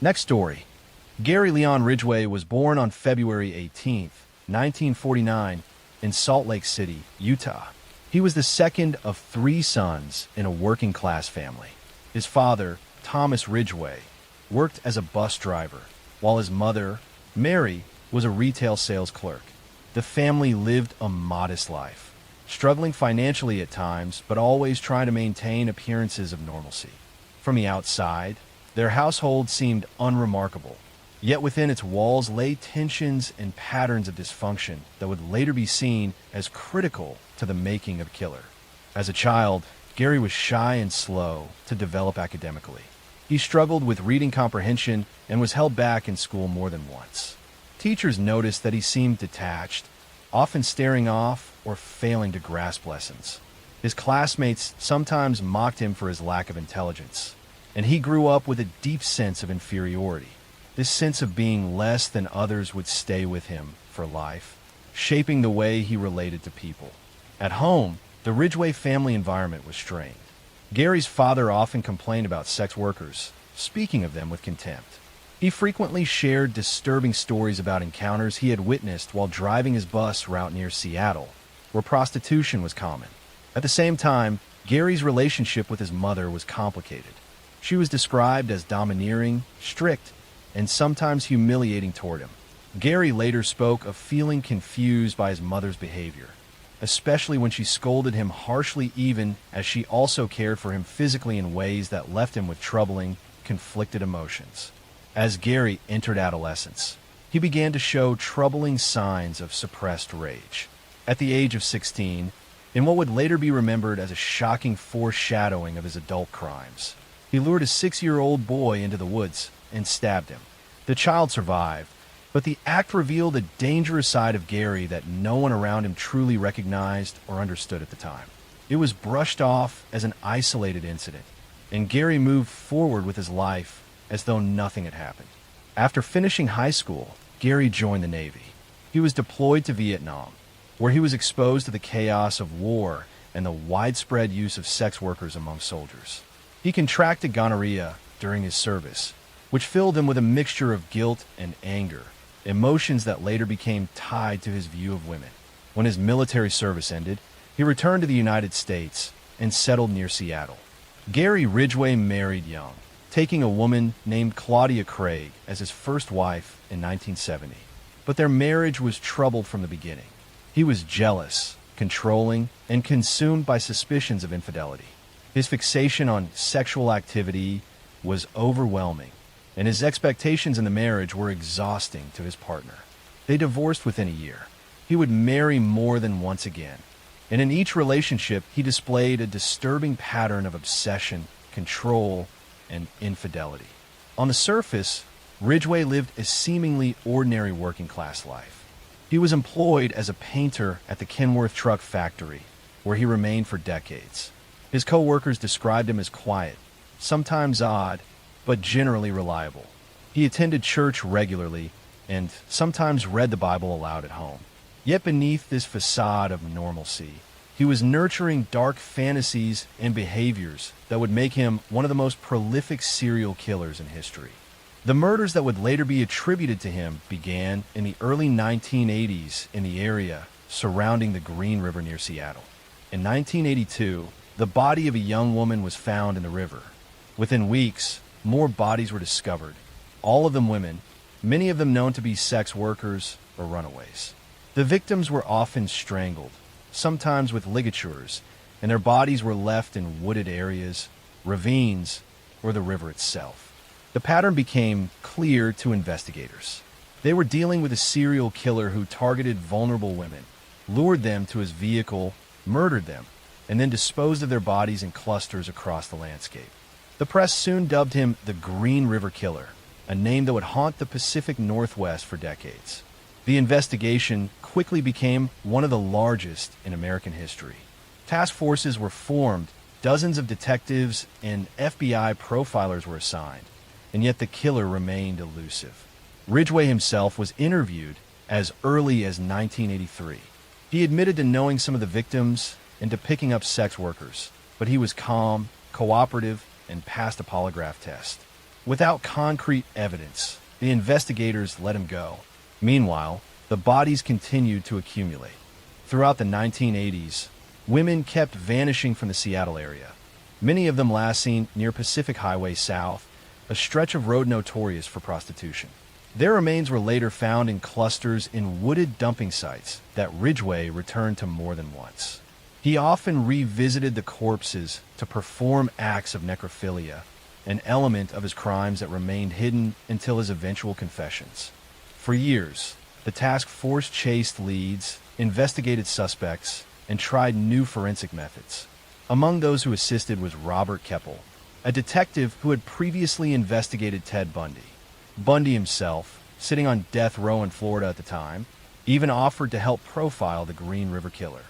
Next story. Gary Leon Ridgway was born on February 18, 1949, in Salt Lake City, Utah. He was the second of 3 sons in a working-class family. His father, Thomas Ridgway, worked as a bus driver, while his mother, Mary, was a retail sales clerk. The family lived a modest life, struggling financially at times, but always trying to maintain appearances of normalcy. From the outside, their household seemed unremarkable, yet within its walls lay tensions and patterns of dysfunction that would later be seen as critical to the making of a killer. As a child, Gary was shy and slow to develop academically. He struggled with reading comprehension and was held back in school more than once. Teachers noticed that he seemed detached, often staring off or failing to grasp lessons. His classmates sometimes mocked him for his lack of intelligence, and he grew up with a deep sense of inferiority. This sense of being less than others would stay with him for life, shaping the way he related to people. At home, the Ridgway family environment was strained. Gary's father often complained about sex workers, speaking of them with contempt. He frequently shared disturbing stories about encounters he had witnessed while driving his bus route near Seattle, where prostitution was common. At the same time, Gary's relationship with his mother was complicated. She was described as domineering, strict, and sometimes humiliating toward him. Gary later spoke of feeling confused by his mother's behavior, especially when she scolded him harshly even as she also cared for him physically in ways that left him with troubling, conflicted emotions. As Gary entered adolescence, he began to show troubling signs of suppressed rage. At the age of 16, in what would later be remembered as a shocking foreshadowing of his adult crimes, he lured a 6-year-old boy into the woods and stabbed him. The child survived, but the act revealed a dangerous side of Gary that no one around him truly recognized or understood at the time. It was brushed off as an isolated incident, and Gary moved forward with his life as though nothing had happened. After finishing high school, Gary joined the Navy. He was deployed to Vietnam, where he was exposed to the chaos of war and the widespread use of sex workers among soldiers. He contracted gonorrhea during his service, which filled him with a mixture of guilt and anger, emotions that later became tied to his view of women. When his military service ended, he returned to the United States and settled near Seattle. Gary Ridgway married young, taking a woman named Claudia Craig as his first wife in 1970. But their marriage was troubled from the beginning. He was jealous, controlling, and consumed by suspicions of infidelity. His fixation on sexual activity was overwhelming, and his expectations in the marriage were exhausting to his partner. They divorced within a year. He would marry more than once again, and in each relationship he displayed a disturbing pattern of obsession, control, and infidelity. On the surface, Ridgway lived a seemingly ordinary working-class life. He was employed as a painter at the Kenworth Truck Factory, where he remained for decades. His co-workers described him as quiet, sometimes odd, but generally reliable. He attended church regularly and sometimes read the Bible aloud at home. Yet beneath this facade of normalcy, he was nurturing dark fantasies and behaviors that would make him one of the most prolific serial killers in history. The murders that would later be attributed to him began in the early 1980s in the area surrounding the Green River near Seattle. In 1982, the body of a young woman was found in the river. Within weeks, more bodies were discovered, all of them women, many of them known to be sex workers or runaways. The victims were often strangled, sometimes with ligatures, and their bodies were left in wooded areas, ravines, or the river itself. The pattern became clear to investigators. They were dealing with a serial killer who targeted vulnerable women, lured them to his vehicle, murdered them, and then disposed of their bodies in clusters across the landscape. The press soon dubbed him the Green River Killer, a name that would haunt the Pacific Northwest for decades. The investigation quickly became one of the largest in American history. Task forces were formed, dozens of detectives and FBI profilers were assigned, and yet the killer remained elusive. Ridgway himself was interviewed as early as 1983. He admitted to knowing some of the victims and to picking up sex workers, but he was calm, cooperative, and passed a polygraph test. Without concrete evidence, the investigators let him go. Meanwhile, the bodies continued to accumulate. Throughout the 1980s, women kept vanishing from the Seattle area, many of them last seen near Pacific Highway South, a stretch of road notorious for prostitution. Their remains were later found in clusters in wooded dumping sites that Ridgway returned to more than once. He often revisited the corpses to perform acts of necrophilia, an element of his crimes that remained hidden until his eventual confessions. For years, the task force chased leads, investigated suspects, and tried new forensic methods. Among those who assisted was Robert Keppel, a detective who had previously investigated Ted Bundy. Bundy himself, sitting on death row in Florida at the time, even offered to help profile the Green River Killer.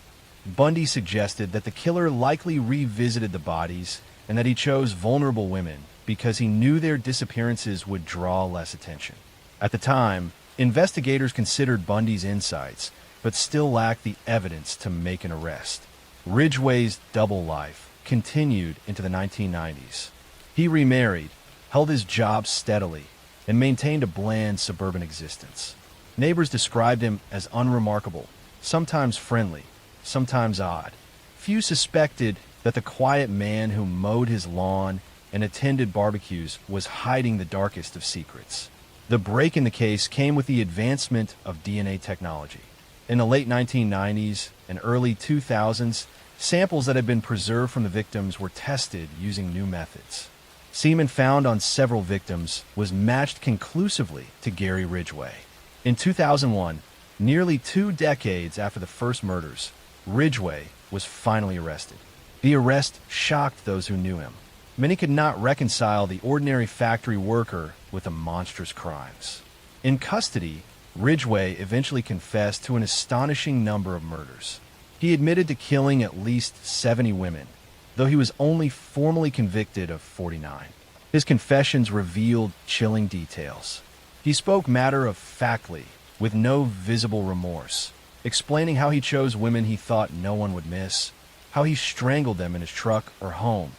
Bundy suggested that the killer likely revisited the bodies and that he chose vulnerable women because he knew their disappearances would draw less attention. At the time, investigators considered Bundy's insights, but still lacked the evidence to make an arrest. Ridgway's double life continued into the 1990s. He remarried, held his job steadily, and maintained a bland suburban existence. Neighbors described him as unremarkable, sometimes friendly, sometimes odd. Few suspected that the quiet man who mowed his lawn and attended barbecues was hiding the darkest of secrets. The break in the case came with the advancement of DNA technology. In the late 1990s and early 2000s, samples that had been preserved from the victims were tested using new methods. Semen found on several victims was matched conclusively to Gary Ridgway. In 2001, nearly 2 decades after the first murders, Ridgway was finally arrested. The arrest shocked those who knew him. Many could not reconcile the ordinary factory worker with the monstrous crimes. In custody, Ridgway eventually confessed to an astonishing number of murders. He admitted to killing at least 70 women, though he was only formally convicted of 49. His confessions revealed chilling details. He spoke matter-of-factly, with no visible remorse, explaining how he chose women he thought no one would miss, how he strangled them in his truck or home,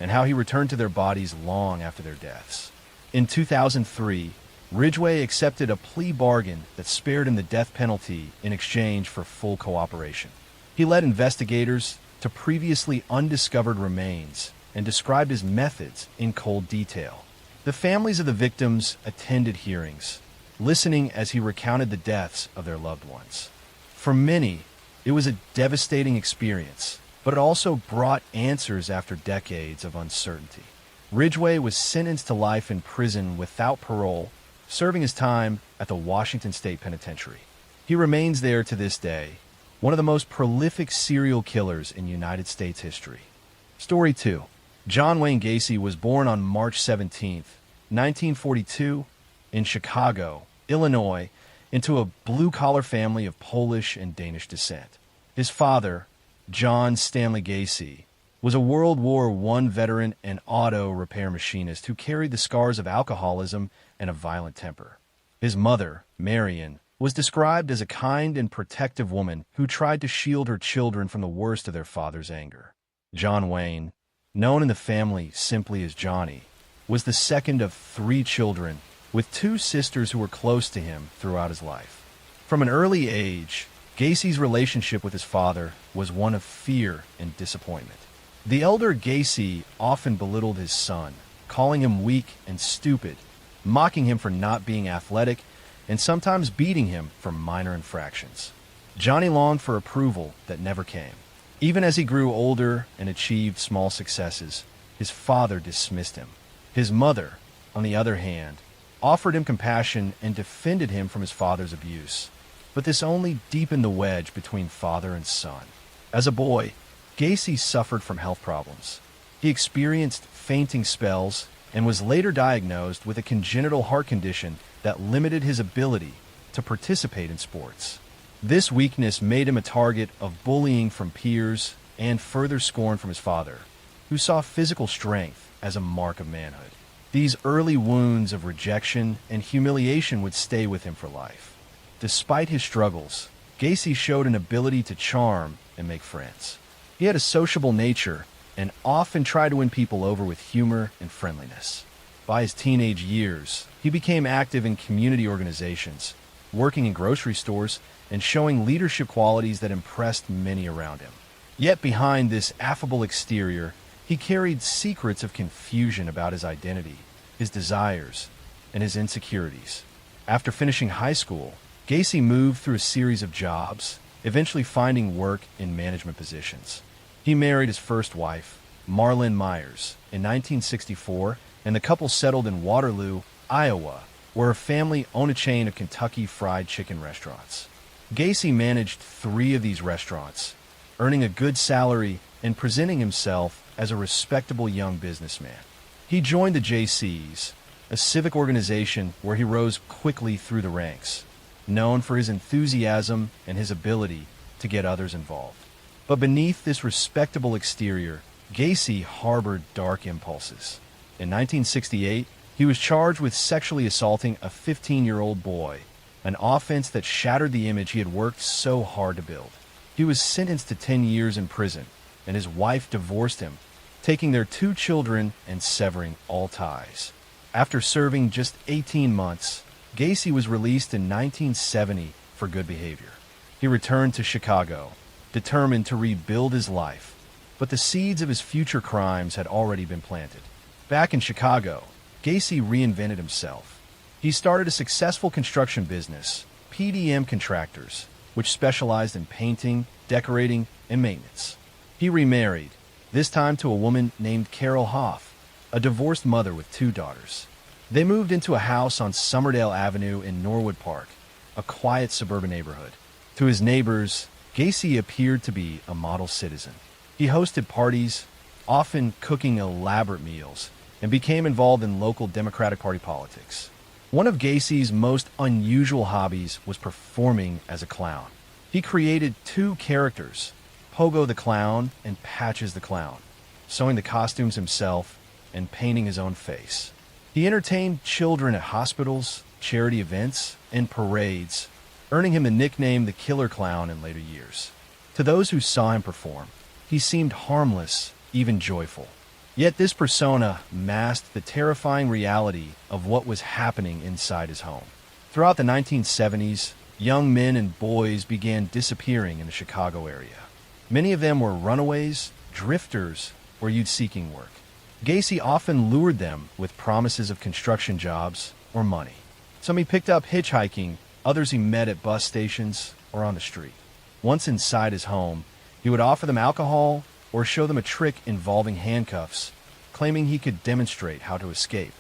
and how he returned to their bodies long after their deaths. In 2003, Ridgway accepted a plea bargain that spared him the death penalty in exchange for full cooperation. He led investigators to previously undiscovered remains and described his methods in cold detail. The families of the victims attended hearings, listening as he recounted the deaths of their loved ones. For many, it was a devastating experience, but it also brought answers after decades of uncertainty. Ridgway was sentenced to life in prison without parole, serving his time at the Washington State Penitentiary. He remains there to this day, one of the most prolific serial killers in United States history. Story 2. John Wayne Gacy was born on March 17, 1942, in Chicago, Illinois, into a blue-collar family of Polish and Danish descent. His father, John Stanley Gacy, was a World War I veteran and auto repair machinist who carried the scars of alcoholism and a violent temper. His mother, Marion, was described as a kind and protective woman who tried to shield her children from the worst of their father's anger. John Wayne, known in the family simply as Johnny, was the second of three children, with two sisters who were close to him throughout his life. From an early age, Gacy's relationship with his father was one of fear and disappointment. The elder Gacy often belittled his son, calling him weak and stupid, mocking him for not being athletic, and sometimes beating him for minor infractions. Johnny longed for approval that never came. Even as he grew older and achieved small successes, his father dismissed him. His mother, on the other hand, offered him compassion and defended him from his father's abuse. But this only deepened the wedge between father and son. As a boy, Gacy suffered from health problems. He experienced fainting spells and was later diagnosed with a congenital heart condition that limited his ability to participate in sports. This weakness made him a target of bullying from peers and further scorn from his father, who saw physical strength as a mark of manhood. These early wounds of rejection and humiliation would stay with him for life. Despite his struggles, Gacy showed an ability to charm and make friends. He had a sociable nature and often tried to win people over with humor and friendliness. By his teenage years, he became active in community organizations, working in grocery stores, and showing leadership qualities that impressed many around him. Yet behind this affable exterior, he carried secrets of confusion about his identity, his desires, and his insecurities. After finishing high school, Gacy moved through a series of jobs, eventually finding work in management positions. He married his first wife, Marlyn Myers, in 1964, and the couple settled in Waterloo, Iowa, where her family owned a chain of Kentucky Fried Chicken restaurants. Gacy managed 3 of these restaurants, earning a good salary and presenting himself as a respectable young businessman. He joined the JCs, a civic organization where he rose quickly through the ranks, known for his enthusiasm and his ability to get others involved. But beneath this respectable exterior, Gacy harbored dark impulses. In 1968, he was charged with sexually assaulting a 15-year-old boy, an offense that shattered the image he had worked so hard to build. He was sentenced to 10 years in prison, and his wife divorced him, taking their 2 children and severing all ties. After serving just 18 months, Gacy was released in 1970 for good behavior. He returned to Chicago, determined to rebuild his life, but the seeds of his future crimes had already been planted. Back in Chicago, Gacy reinvented himself. He started a successful construction business, PDM Contractors, which specialized in painting, decorating, and maintenance. He remarried, this time to a woman named Carol Hoff, a divorced mother with 2 daughters. They moved into a house on Somerdale Avenue in Norwood Park, a quiet suburban neighborhood. To his neighbors, Gacy appeared to be a model citizen. He hosted parties, often cooking elaborate meals, and became involved in local Democratic Party politics. One of Gacy's most unusual hobbies was performing as a clown. He created 2 characters, Pogo the Clown and Patches the Clown, sewing the costumes himself and painting his own face. He entertained children at hospitals, charity events, and parades, earning him the nickname the Killer Clown in later years. To those who saw him perform, he seemed harmless, even joyful. Yet this persona masked the terrifying reality of what was happening inside his home. Throughout the 1970s, young men and boys began disappearing in the Chicago area. Many of them were runaways, drifters, or youth seeking work. Gacy often lured them with promises of construction jobs or money. Some he picked up hitchhiking, others he met at bus stations or on the street. Once inside his home, he would offer them alcohol or show them a trick involving handcuffs, claiming he could demonstrate how to escape.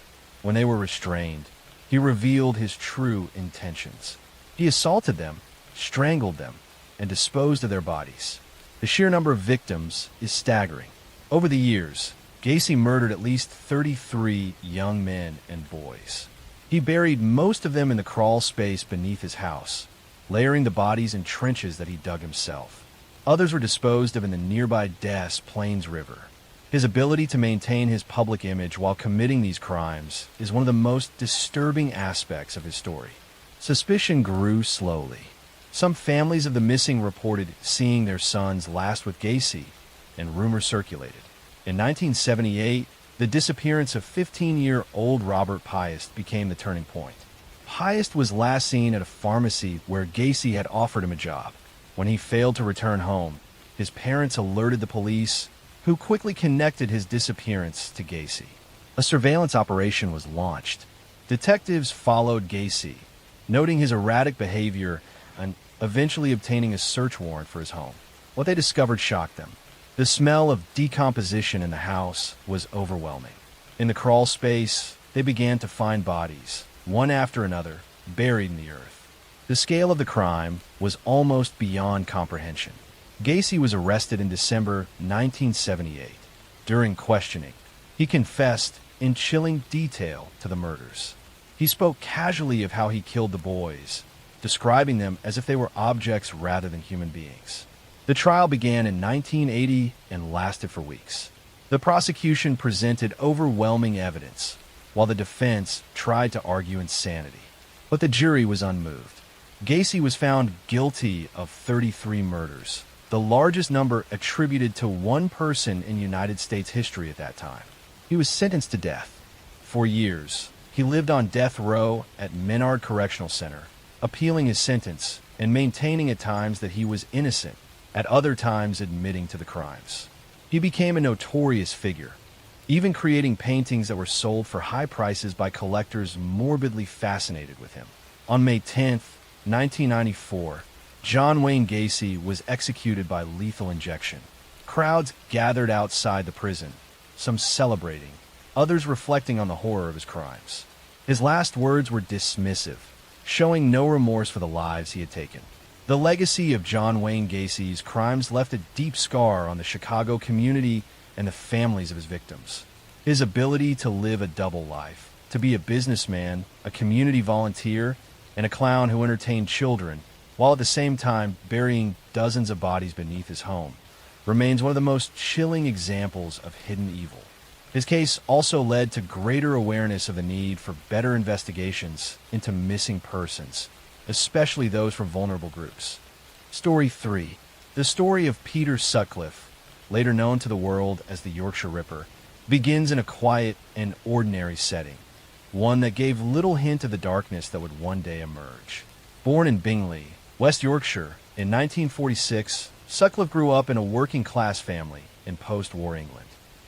When they were restrained, he revealed his true intentions. He assaulted them, strangled them, and disposed of their bodies. The sheer number of victims is staggering. Over the years, Gacy murdered at least 33 young men and boys. He buried most of them in the crawl space beneath his house, layering the bodies in trenches that he dug himself. Others were disposed of in the nearby Des Plaines River. His ability to maintain his public image while committing these crimes is one of the most disturbing aspects of his story. Suspicion grew slowly. Some families of the missing reported seeing their sons last with Gacy, and rumors circulated. In 1978, the disappearance of 15-year-old Robert Piest became the turning point. Piest was last seen at a pharmacy where Gacy had offered him a job. When he failed to return home, his parents alerted the police, who quickly connected his disappearance to Gacy. A surveillance operation was launched. Detectives followed Gacy, noting his erratic behavior and eventually obtaining a search warrant for his home. What they discovered shocked them. The smell of decomposition in the house was overwhelming. In the crawl space, they began to find bodies, one after another, buried in the earth. The scale of the crime was almost beyond comprehension. Gacy was arrested in December 1978. During questioning, he confessed in chilling detail to the murders. He spoke casually of how he killed the boys, describing them as if they were objects rather than human beings. The trial began in 1980 and lasted for weeks. The prosecution presented overwhelming evidence, while the defense tried to argue insanity. But the jury was unmoved. Gacy was found guilty of 33 murders, the largest number attributed to one person in United States history at that time. He was sentenced to death. For years, he lived on death row at Menard Correctional Center, appealing his sentence and maintaining at times that he was innocent, at other times admitting to the crimes. He became a notorious figure, even creating paintings that were sold for high prices by collectors morbidly fascinated with him. On May 10, 1994, John Wayne Gacy was executed by lethal injection. Crowds gathered outside the prison, some celebrating, others reflecting on the horror of his crimes. His last words were dismissive, showing no remorse for the lives he had taken. The legacy of John Wayne Gacy's crimes left a deep scar on the Chicago community and the families of his victims. His ability to live a double life, to be a businessman, a community volunteer, and a clown who entertained children, while at the same time burying dozens of bodies beneath his home, remains one of the most chilling examples of hidden evil. His case also led to greater awareness of the need for better investigations into missing persons, especially those from vulnerable groups. Story 3. The story of Peter Sutcliffe, later known to the world as the Yorkshire Ripper, begins in a quiet and ordinary setting, one that gave little hint of the darkness that would one day emerge. Born in Bingley, West Yorkshire, in 1946, Sutcliffe grew up in a working-class family in post-war England.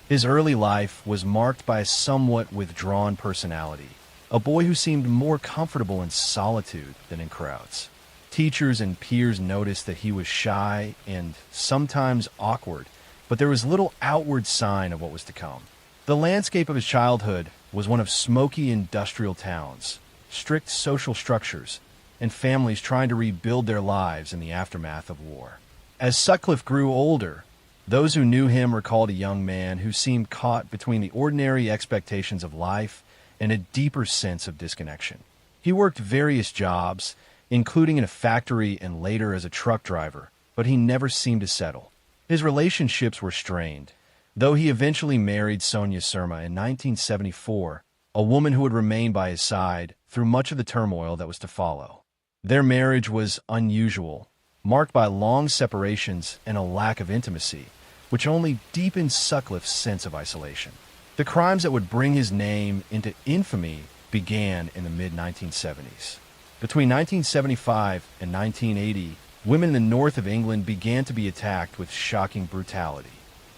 His early life was marked by a somewhat withdrawn personality, a boy who seemed more comfortable in solitude than in crowds. Teachers and peers noticed that he was shy and sometimes awkward, but there was little outward sign of what was to come. The landscape of his childhood was one of smoky industrial towns, strict social structures, and families trying to rebuild their lives in the aftermath of war. As Sutcliffe grew older, those who knew him recalled a young man who seemed caught between the ordinary expectations of life and a deeper sense of disconnection. He worked various jobs, including in a factory and later as a truck driver, but he never seemed to settle. His relationships were strained, though he eventually married Sonia Surma in 1974, a woman who would remain by his side through much of the turmoil that was to follow. Their marriage was unusual, marked by long separations and a lack of intimacy, which only deepened Sutcliffe's sense of isolation. The crimes that would bring his name into infamy began in the mid-1970s. Between 1975 and 1980, women in the north of England began to be attacked with shocking brutality.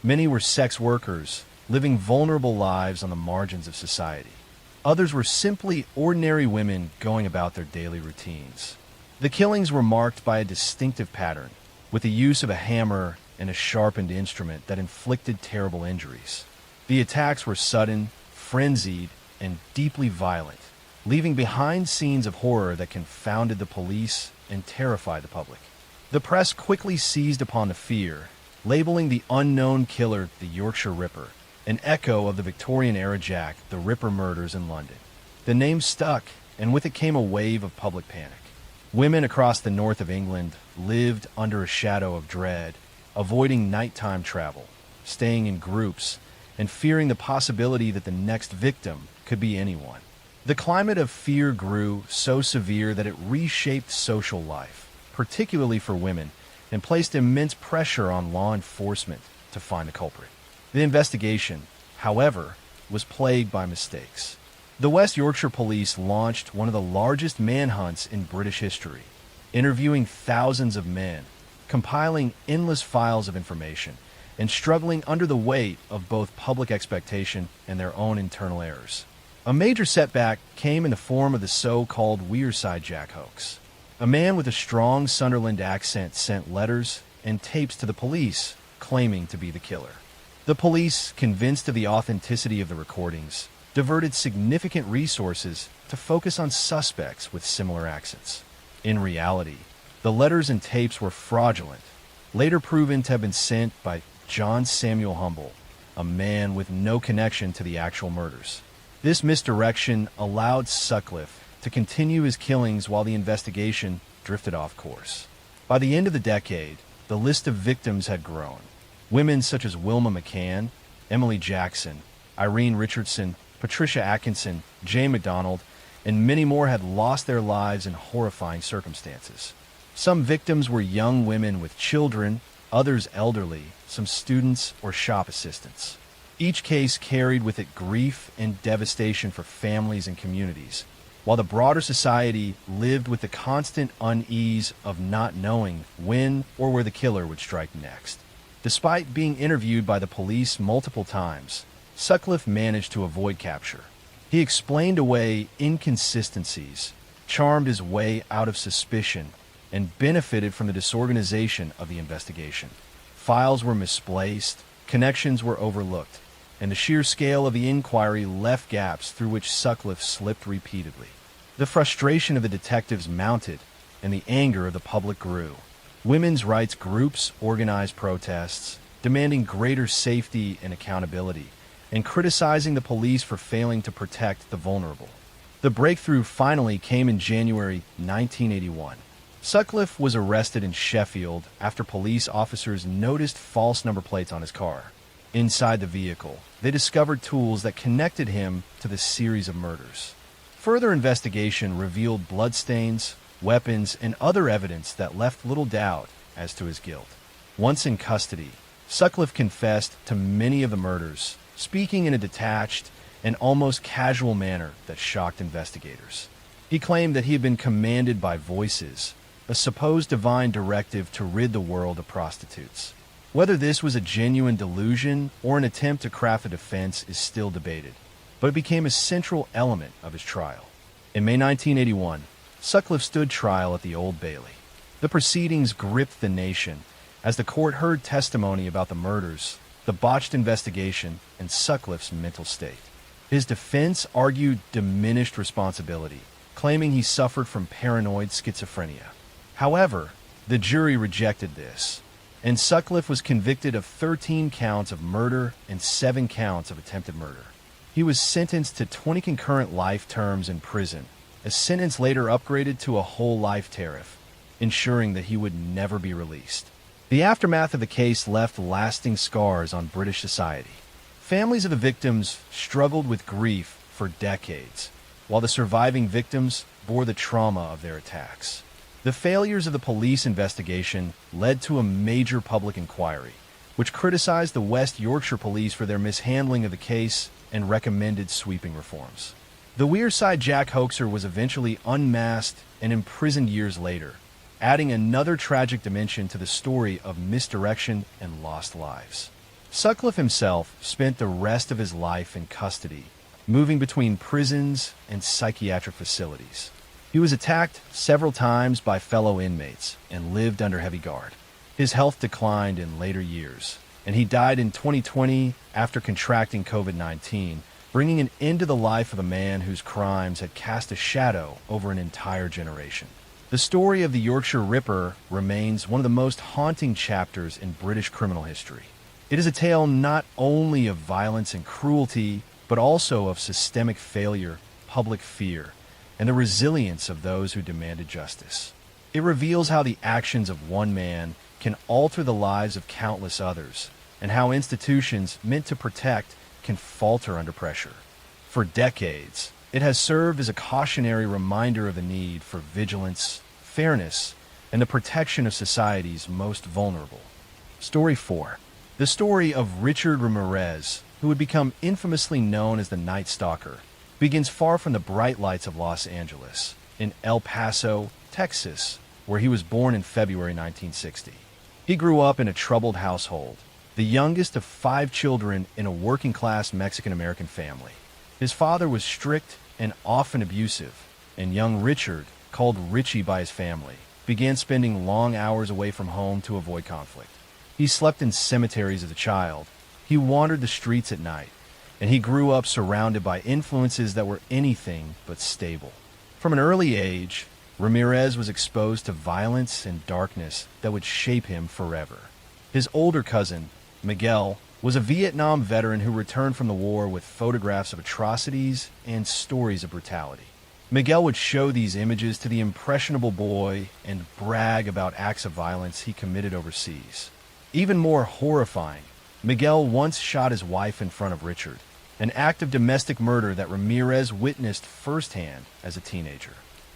Many were sex workers, living vulnerable lives on the margins of society. Others were simply ordinary women going about their daily routines. The killings were marked by a distinctive pattern, with the use of a hammer and a sharpened instrument that inflicted terrible injuries. The attacks were sudden, frenzied, and deeply violent, leaving behind scenes of horror that confounded the police and terrified the public. The press quickly seized upon the fear, labeling the unknown killer the Yorkshire Ripper, an echo of the Victorian-era Jack the Ripper murders in London. The name stuck, and with it came a wave of public panic. Women across the north of England lived under a shadow of dread, avoiding nighttime travel, staying in groups, and fearing the possibility that the next victim could be anyone. The climate of fear grew so severe that it reshaped social life, particularly for women, and placed immense pressure on law enforcement to find the culprit. The investigation, however, was plagued by mistakes. The West Yorkshire Police launched one of the largest manhunts in British history, interviewing thousands of men, compiling endless files of information, and struggling under the weight of both public expectation and their own internal errors. A major setback came in the form of the so-called Wearside Jack hoax. A man with a strong Sunderland accent sent letters and tapes to the police claiming to be the killer. The police, convinced of the authenticity of the recordings, diverted significant resources to focus on suspects with similar accents. In reality, the letters and tapes were fraudulent, later proven to have been sent by John Samuel Humble, a man with no connection to the actual murders. This misdirection allowed Sutcliffe to continue his killings while the investigation drifted off course. By the end of the decade, the list of victims had grown. Women such as Wilma McCann, Emily Jackson, Irene Richardson, Patricia Atkinson, Jane MacDonald, and many more had lost their lives in horrifying circumstances. Some victims were young women with children, others elderly, some students or shop assistants. Each case carried with it grief and devastation for families and communities, while the broader society lived with the constant unease of not knowing when or where the killer would strike next. Despite being interviewed by the police multiple times, Sutcliffe managed to avoid capture. He explained away inconsistencies, charmed his way out of suspicion, and benefited from the disorganization of the investigation. Files were misplaced, connections were overlooked, and the sheer scale of the inquiry left gaps through which Sutcliffe slipped repeatedly. The frustration of the detectives mounted, and the anger of the public grew. Women's rights groups organized protests, demanding greater safety and accountability, and criticizing the police for failing to protect the vulnerable. The breakthrough finally came in January 1981. Sutcliffe was arrested in Sheffield after police officers noticed false number plates on his car. Inside the vehicle, they discovered tools that connected him to the series of murders. Further investigation revealed bloodstains, weapons, and other evidence that left little doubt as to his guilt. Once in custody, Sutcliffe confessed to many of the murders, speaking in a detached and almost casual manner that shocked investigators. He claimed that he had been commanded by voices, a supposed divine directive to rid the world of prostitutes. Whether this was a genuine delusion or an attempt to craft a defense is still debated, but it became a central element of his trial. In May 1981, Sutcliffe stood trial at the Old Bailey. The proceedings gripped the nation as the court heard testimony about the murders, the botched investigation, and Sutcliffe's mental state. His defense argued diminished responsibility, claiming he suffered from paranoid schizophrenia. However, the jury rejected this, and Sutcliffe was convicted of 13 counts of murder and 7 counts of attempted murder. He was sentenced to 20 concurrent life terms in prison, a sentence later upgraded to a whole life tariff, ensuring that he would never be released. The aftermath of the case left lasting scars on British society. Families of the victims struggled with grief for decades, while the surviving victims bore the trauma of their attacks. The failures of the police investigation led to a major public inquiry, which criticized the West Yorkshire Police for their mishandling of the case and recommended sweeping reforms. The Wearside Jack hoaxer was eventually unmasked and imprisoned years later, adding another tragic dimension to the story of misdirection and lost lives. Sutcliffe himself spent the rest of his life in custody, moving between prisons and psychiatric facilities. He was attacked several times by fellow inmates and lived under heavy guard. His health declined in later years, and he died in 2020 after contracting COVID-19, bringing an end to the life of a man whose crimes had cast a shadow over an entire generation. The story of the Yorkshire Ripper remains one of the most haunting chapters in British criminal history. It is a tale not only of violence and cruelty, but also of systemic failure, public fear, and the resilience of those who demanded justice. It reveals how the actions of one man can alter the lives of countless others, and how institutions meant to protect can falter under pressure. For decades, It has served as a cautionary reminder of the need for vigilance, fairness, and the protection of society's most vulnerable. Story 4. The story of Richard Ramirez, who would become infamously known as the Night Stalker, begins far from the bright lights of Los Angeles, in El Paso, Texas, where he was born in February 1960. He grew up in a troubled household, the youngest of 5 children in a working-class Mexican-American family. His father was strict and often abusive, and young Richard, called Richie by his family, began spending long hours away from home to avoid conflict. He slept in cemeteries as a child, he wandered the streets at night, and he grew up surrounded by influences that were anything but stable. From an early age, Ramirez was exposed to violence and darkness that would shape him forever. His older cousin, Miguel, was a Vietnam veteran who returned from the war with photographs of atrocities and stories of brutality. Miguel would show these images to the impressionable boy and brag about acts of violence he committed overseas. Even more horrifying, Miguel once shot his wife in front of Richard, an act of domestic murder that Ramirez witnessed firsthand as a teenager.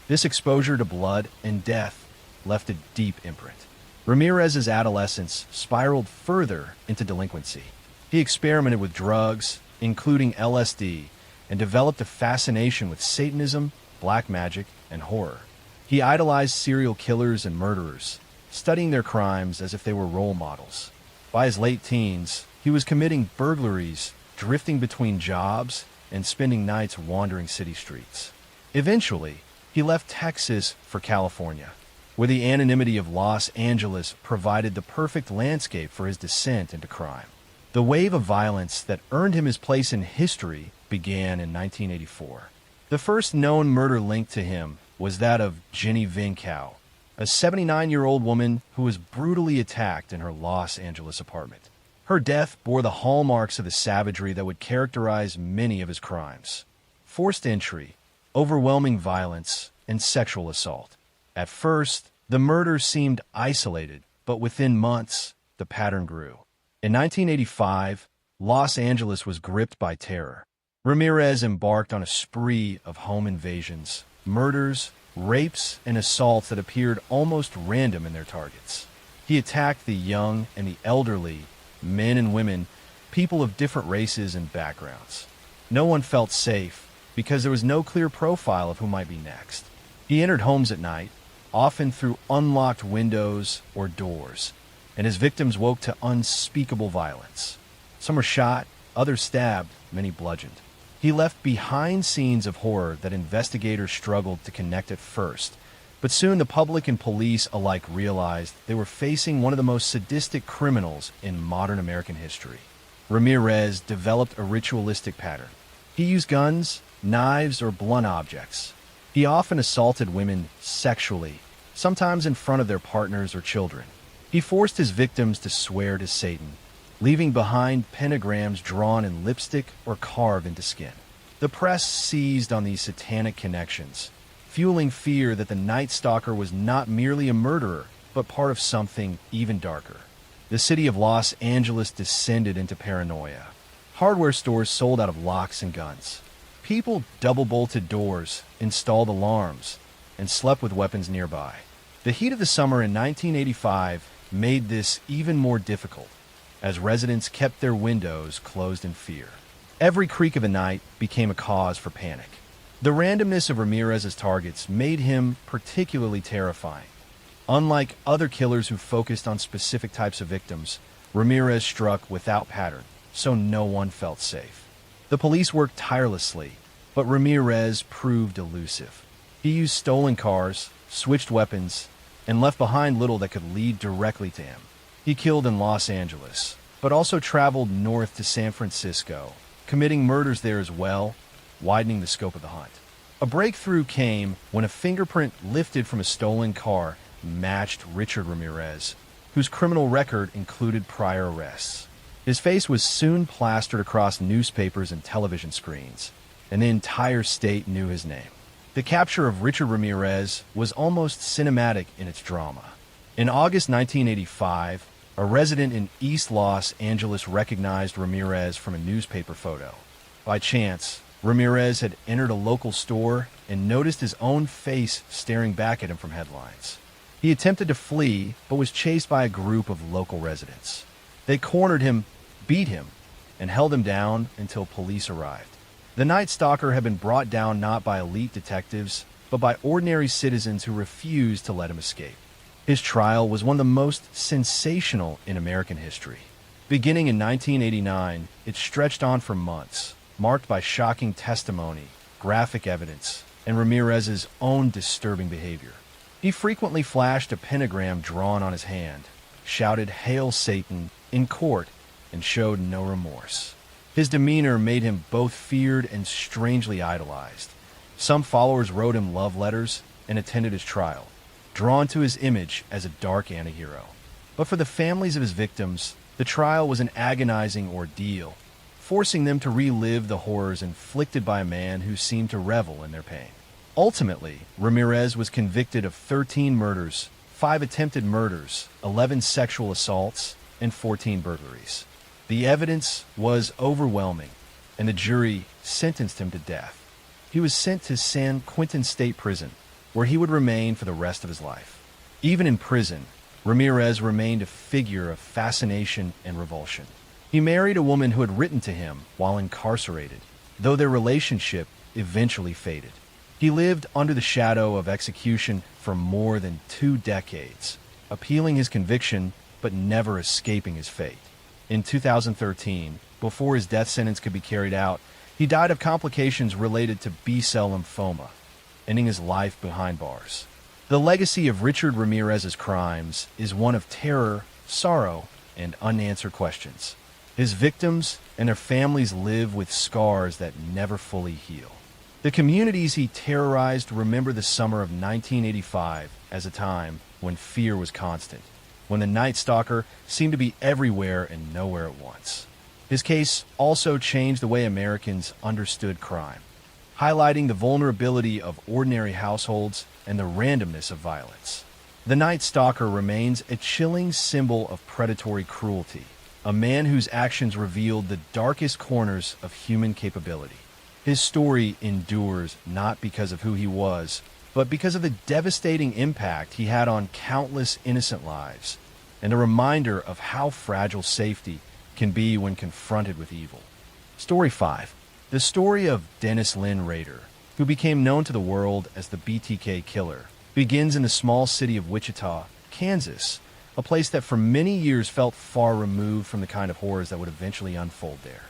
This exposure to blood and death left a deep imprint. Ramirez's adolescence spiraled further into delinquency. He experimented with drugs, including LSD, and developed a fascination with Satanism, black magic, and horror. He idolized serial killers and murderers, studying their crimes as if they were role models. By his late teens, he was committing burglaries, drifting between jobs, and spending nights wandering city streets. Eventually, he left Texas for California, where the anonymity of Los Angeles provided the perfect landscape for his descent into crime. The wave of violence that earned him his place in history began in 1984. The first known murder linked to him was that of Jenny Vincow, a 79-year-old woman who was brutally attacked in her Los Angeles apartment. Her death bore the hallmarks of the savagery that would characterize many of his crimes: forced entry, overwhelming violence, and sexual assault. At first, the murder seemed isolated, but within months, the pattern grew. In 1985, Los Angeles was gripped by terror. Ramirez embarked on a spree of home invasions, murders, rapes, and assaults that appeared almost random in their targets. He attacked the young and the elderly, men and women, people of different races and backgrounds. No one felt safe because there was no clear profile of who might be next. He entered homes at night, often through unlocked windows or doors, and his victims woke to unspeakable violence. Some were shot, others stabbed, many bludgeoned. He left behind scenes of horror that investigators struggled to connect at first, but soon the public and police alike realized they were facing one of the most sadistic criminals in modern American history. Ramirez developed a ritualistic pattern. He used guns, knives, or blunt objects. He often assaulted women sexually, sometimes in front of their partners or children. He forced his victims to swear to Satan, leaving behind pentagrams drawn in lipstick or carved into skin. The press seized on these satanic connections, fueling fear that the Night Stalker was not merely a murderer, but part of something even darker. The city of Los Angeles descended into paranoia. Hardware stores sold out of locks and guns. People double-bolted doors, installed alarms, and slept with weapons nearby. The heat of the summer in 1985 made this even more difficult, as residents kept their windows closed in fear. Every creak of the night became a cause for panic. The randomness of Ramirez's targets made him particularly terrifying. Unlike other killers who focused on specific types of victims, Ramirez struck without pattern, so no one felt safe. The police worked tirelessly, but Ramirez proved elusive. He used stolen cars, switched weapons, and left behind little that could lead directly to him. He killed in Los Angeles, but also traveled north to San Francisco, committing murders there as well, widening the scope of the hunt. A breakthrough came when a fingerprint lifted from a stolen car matched Richard Ramirez, whose criminal record included prior arrests. His face was soon plastered across newspapers and television screens, and the entire state knew his name. The capture of Richard Ramirez was almost cinematic in its drama. In August 1985, a resident in East Los Angeles recognized Ramirez from a newspaper photo. By chance, Ramirez had entered a local store and noticed his own face staring back at him from headlines. He attempted to flee, but was chased by a group of local residents. They cornered him, beat him, and held him down until police arrived. The Night Stalker had been brought down not by elite detectives, but by ordinary citizens who refused to let him escape. His trial was one of the most sensational in American history. Beginning in 1989, it stretched on for months, marked by shocking testimony, graphic evidence, and Ramirez's own disturbing behavior. He frequently flashed a pentagram drawn on his hand, shouted "Hail Satan" in court, and showed no remorse. His demeanor made him both feared and strangely idolized. Some followers wrote him love letters and attended his trial, drawn to his image as a dark antihero. But for the families of his victims, the trial was an agonizing ordeal, forcing them to relive the horrors inflicted by a man who seemed to revel in their pain. Ultimately, Ramirez was convicted of 13 murders, 5 attempted murders, 11 sexual assaults, and 14 burglaries. The evidence was overwhelming, and the jury sentenced him to death. He was sent to San Quentin State Prison, where he would remain for the rest of his life. Even in prison, Ramirez remained a figure of fascination and revulsion. He married a woman who had written to him while incarcerated, though their relationship eventually faded. He lived under the shadow of execution for more than 2 decades, appealing his conviction but never escaping his fate. In 2013, before his death sentence could be carried out, he died of complications related to B-cell lymphoma, ending his life behind bars. The legacy of Richard Ramirez's crimes is one of terror, sorrow, and unanswered questions. His victims and their families live with scars that never fully heal. The communities he terrorized remember the summer of 1985 as a time when fear was constant, when the Night Stalker seemed to be everywhere and nowhere at once. His case also changed the way Americans understood crime, highlighting the vulnerability of ordinary households and the randomness of violence. The Night Stalker remains a chilling symbol of predatory cruelty, a man whose actions revealed the darkest corners of human capability. His story endures not because of who he was, but because of the devastating impact he had on countless innocent lives, and a reminder of how fragile safety can be when confronted with evil. Story 5. The story of Dennis Lynn Rader, who became known to the world as the BTK Killer, begins in the small city of Wichita, Kansas, a place that for many years felt far removed from the kind of horrors that would eventually unfold there.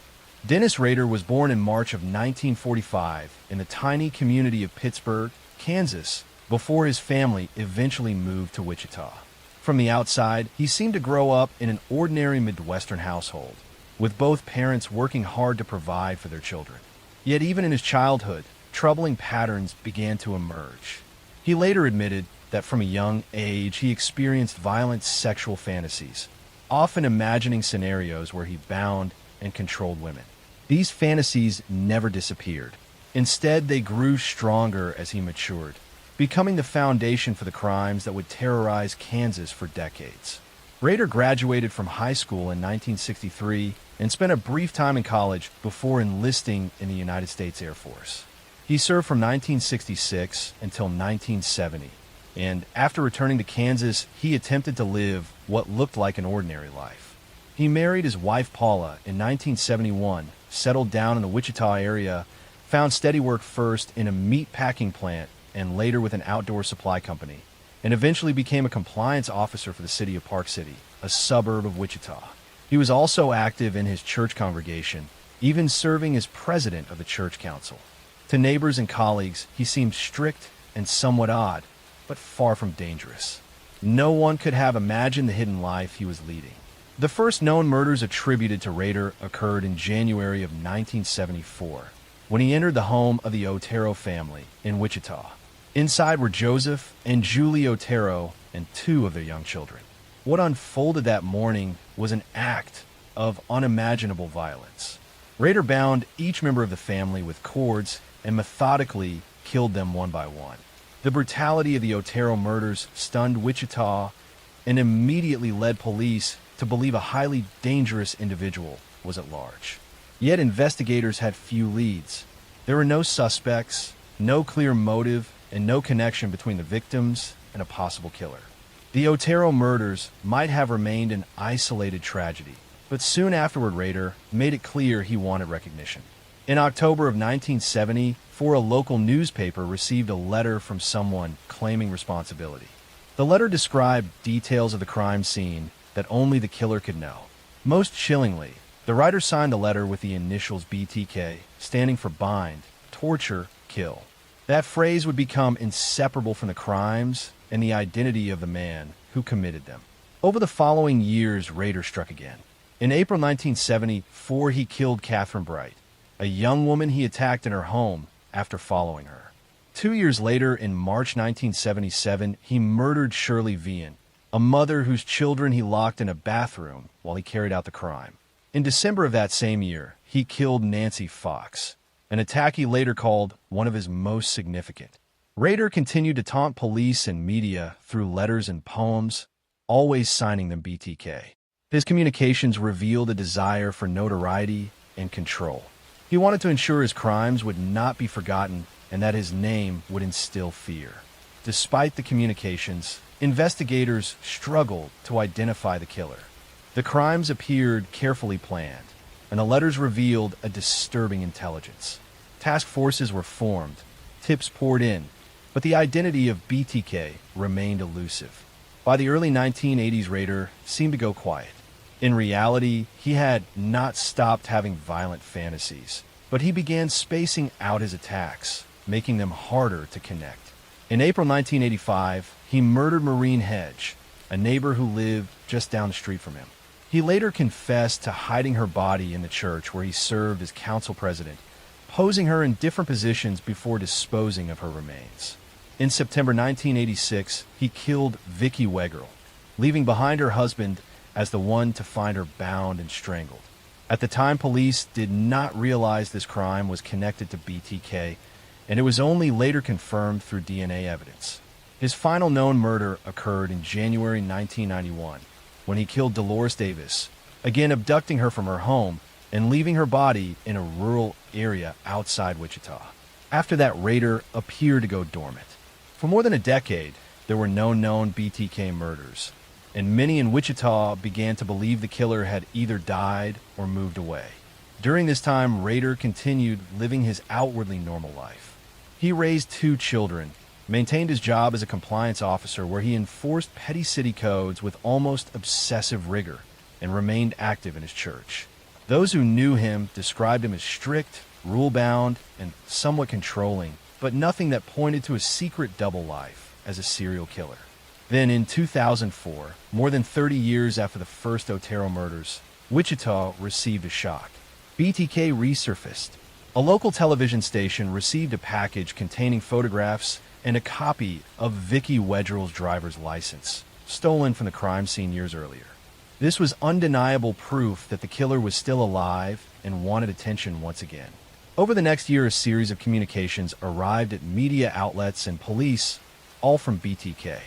Dennis Rader was born in March of 1945 in the tiny community of Pittsburgh, Kansas, before his family eventually moved to Wichita. From the outside, he seemed to grow up in an ordinary Midwestern household, with both parents working hard to provide for their children. Yet even in his childhood, troubling patterns began to emerge. He later admitted that from a young age he experienced violent sexual fantasies, often imagining scenarios where he bound and controlled women. These fantasies never disappeared. Instead, they grew stronger as he matured, becoming the foundation for the crimes that would terrorize Kansas for decades. Rader graduated from high school in 1963 and spent a brief time in college before enlisting in the United States Air Force. He served from 1966 until 1970, and after returning to Kansas, he attempted to live what looked like an ordinary life. He married his wife Paula in 1971, settled down in the Wichita area, found steady work first in a meat packing plant and later with an outdoor supply company, and eventually became a compliance officer for the city of Park City, a suburb of Wichita. He was also active in his church congregation, even serving as president of the church council. To neighbors and colleagues, he seemed strict and somewhat odd, but far from dangerous. No one could have imagined the hidden life he was leading. The first known murders attributed to Rader occurred in January of 1974, when he entered the home of the Otero family in Wichita. Inside were Joseph and Julie Otero and 2 of their young children. What unfolded that morning was an act of unimaginable violence. Rader bound each member of the family with cords and methodically killed them one by one. The brutality of the Otero murders stunned Wichita and immediately led police to believe a highly dangerous individual was at large. Yet investigators had few leads. There were no suspects, no clear motive, and no connection between the victims and a possible killer. The Otero murders might have remained an isolated tragedy, but soon afterward Rader made it clear he wanted recognition. In October of 1970, a local newspaper received a letter from someone claiming responsibility. The letter described details of the crime scene that only the killer could know. Most chillingly, the writer signed the letter with the initials BTK, standing for bind, torture, kill. That phrase would become inseparable from the crimes and the identity of the man who committed them. Over the following years, Rader struck again. In April 1974, he killed Catherine Bright, a young woman he attacked in her home after following her. 2 years later, in March 1977, he murdered Shirley Vian, a mother whose children he locked in a bathroom while he carried out the crime. In December of that same year, he killed Nancy Fox, an attack he later called one of his most significant. Rader continued to taunt police and media through letters and poems, always signing them BTK. His communications revealed a desire for notoriety and control. He wanted to ensure his crimes would not be forgotten and that his name would instill fear. Despite the communications, investigators struggled to identify the killer. The crimes appeared carefully planned, and the letters revealed a disturbing intelligence. Task forces were formed, tips poured in, but the identity of BTK remained elusive. By the early 1980s, Rader seemed to go quiet. In reality, he had not stopped having violent fantasies, but he began spacing out his attacks, making them harder to connect. In April 1985, he murdered Maureen Hedge, a neighbor who lived just down the street from him. He later confessed to hiding her body in the church where he served as council president, posing her in different positions before disposing of her remains. In September 1986, he killed Vicki Weggerl, leaving behind her husband as the one to find her bound and strangled. At the time, police did not realize this crime was connected to BTK, and it was only later confirmed through DNA evidence. His final known murder occurred in January 1991, when he killed Dolores Davis, again abducting her from her home and leaving her body in a rural area outside Wichita. After that, Rader appeared to go dormant. For more than a decade, there were no known BTK murders, and many in Wichita began to believe the killer had either died or moved away. During this time, Rader continued living his outwardly normal life. He raised 2 children, maintained his job as a compliance officer where he enforced petty city codes with almost obsessive rigor, and remained active in his church. Those who knew him described him as strict, rule-bound, and somewhat controlling, but nothing that pointed to a secret double life as a serial killer. Then in 2004, more than 30 years after the first Otero murders, Wichita received a shock. BTK resurfaced. A local television station received a package containing photographs and a copy of Vicki Weggerl's driver's license, stolen from the crime scene years earlier. This was undeniable proof that the killer was still alive and wanted attention once again. Over the next year, a series of communications arrived at media outlets and police, all from BTK.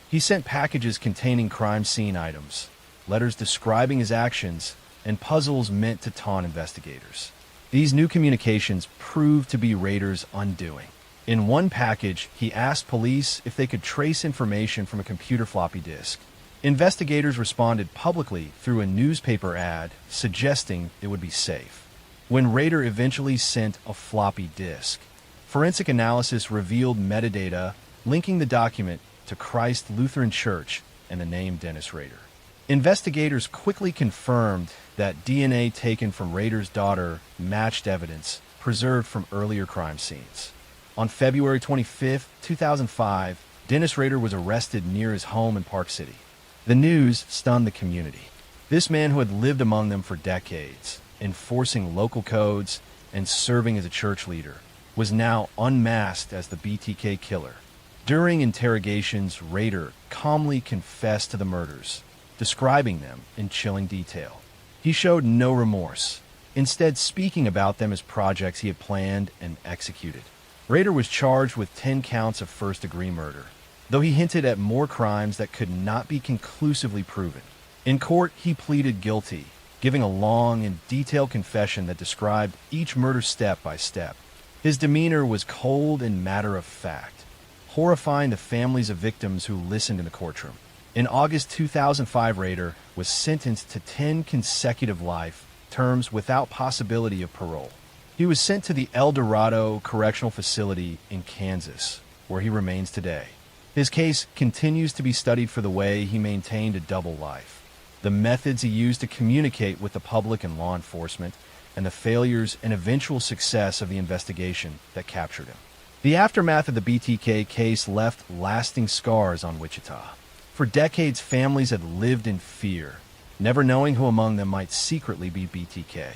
He sent packages containing crime scene items, letters describing his actions, and puzzles meant to taunt investigators. These new communications proved to be Rader's undoing. In one package, he asked police if they could trace information from a computer floppy disk. Investigators responded publicly through a newspaper ad suggesting it would be safe. When Rader eventually sent a floppy disk, forensic analysis revealed metadata linking the document to Christ Lutheran Church and the name Dennis Rader. Investigators quickly confirmed that DNA taken from Rader's daughter matched evidence preserved from earlier crime scenes. On February 25, 2005, Dennis Rader was arrested near his home in Park City. The news stunned the community. This man who had lived among them for decades, enforcing local codes and serving as a church leader, was now unmasked as the BTK killer. During interrogations, Rader calmly confessed to the murders, describing them in chilling detail. He showed no remorse, instead speaking about them as projects he had planned and executed. Rader was charged with 10 counts of first-degree murder, though he hinted at more crimes that could not be conclusively proven. In court, he pleaded guilty, giving a long and detailed confession that described each murder step by step. His demeanor was cold and matter-of-fact, horrifying the families of victims who listened in the courtroom. In August 2005, Rader was sentenced to 10 consecutive life terms without possibility of parole. He was sent to the El Dorado Correctional Facility in Kansas, where he remains today. His case continues to be studied for the way he maintained a double life, the methods he used to communicate with the public and law enforcement, and the failures and eventual success of the investigation that captured him. The aftermath of the BTK case left lasting scars on Wichita. For decades, families had lived in fear, never knowing who among them might secretly be BTK.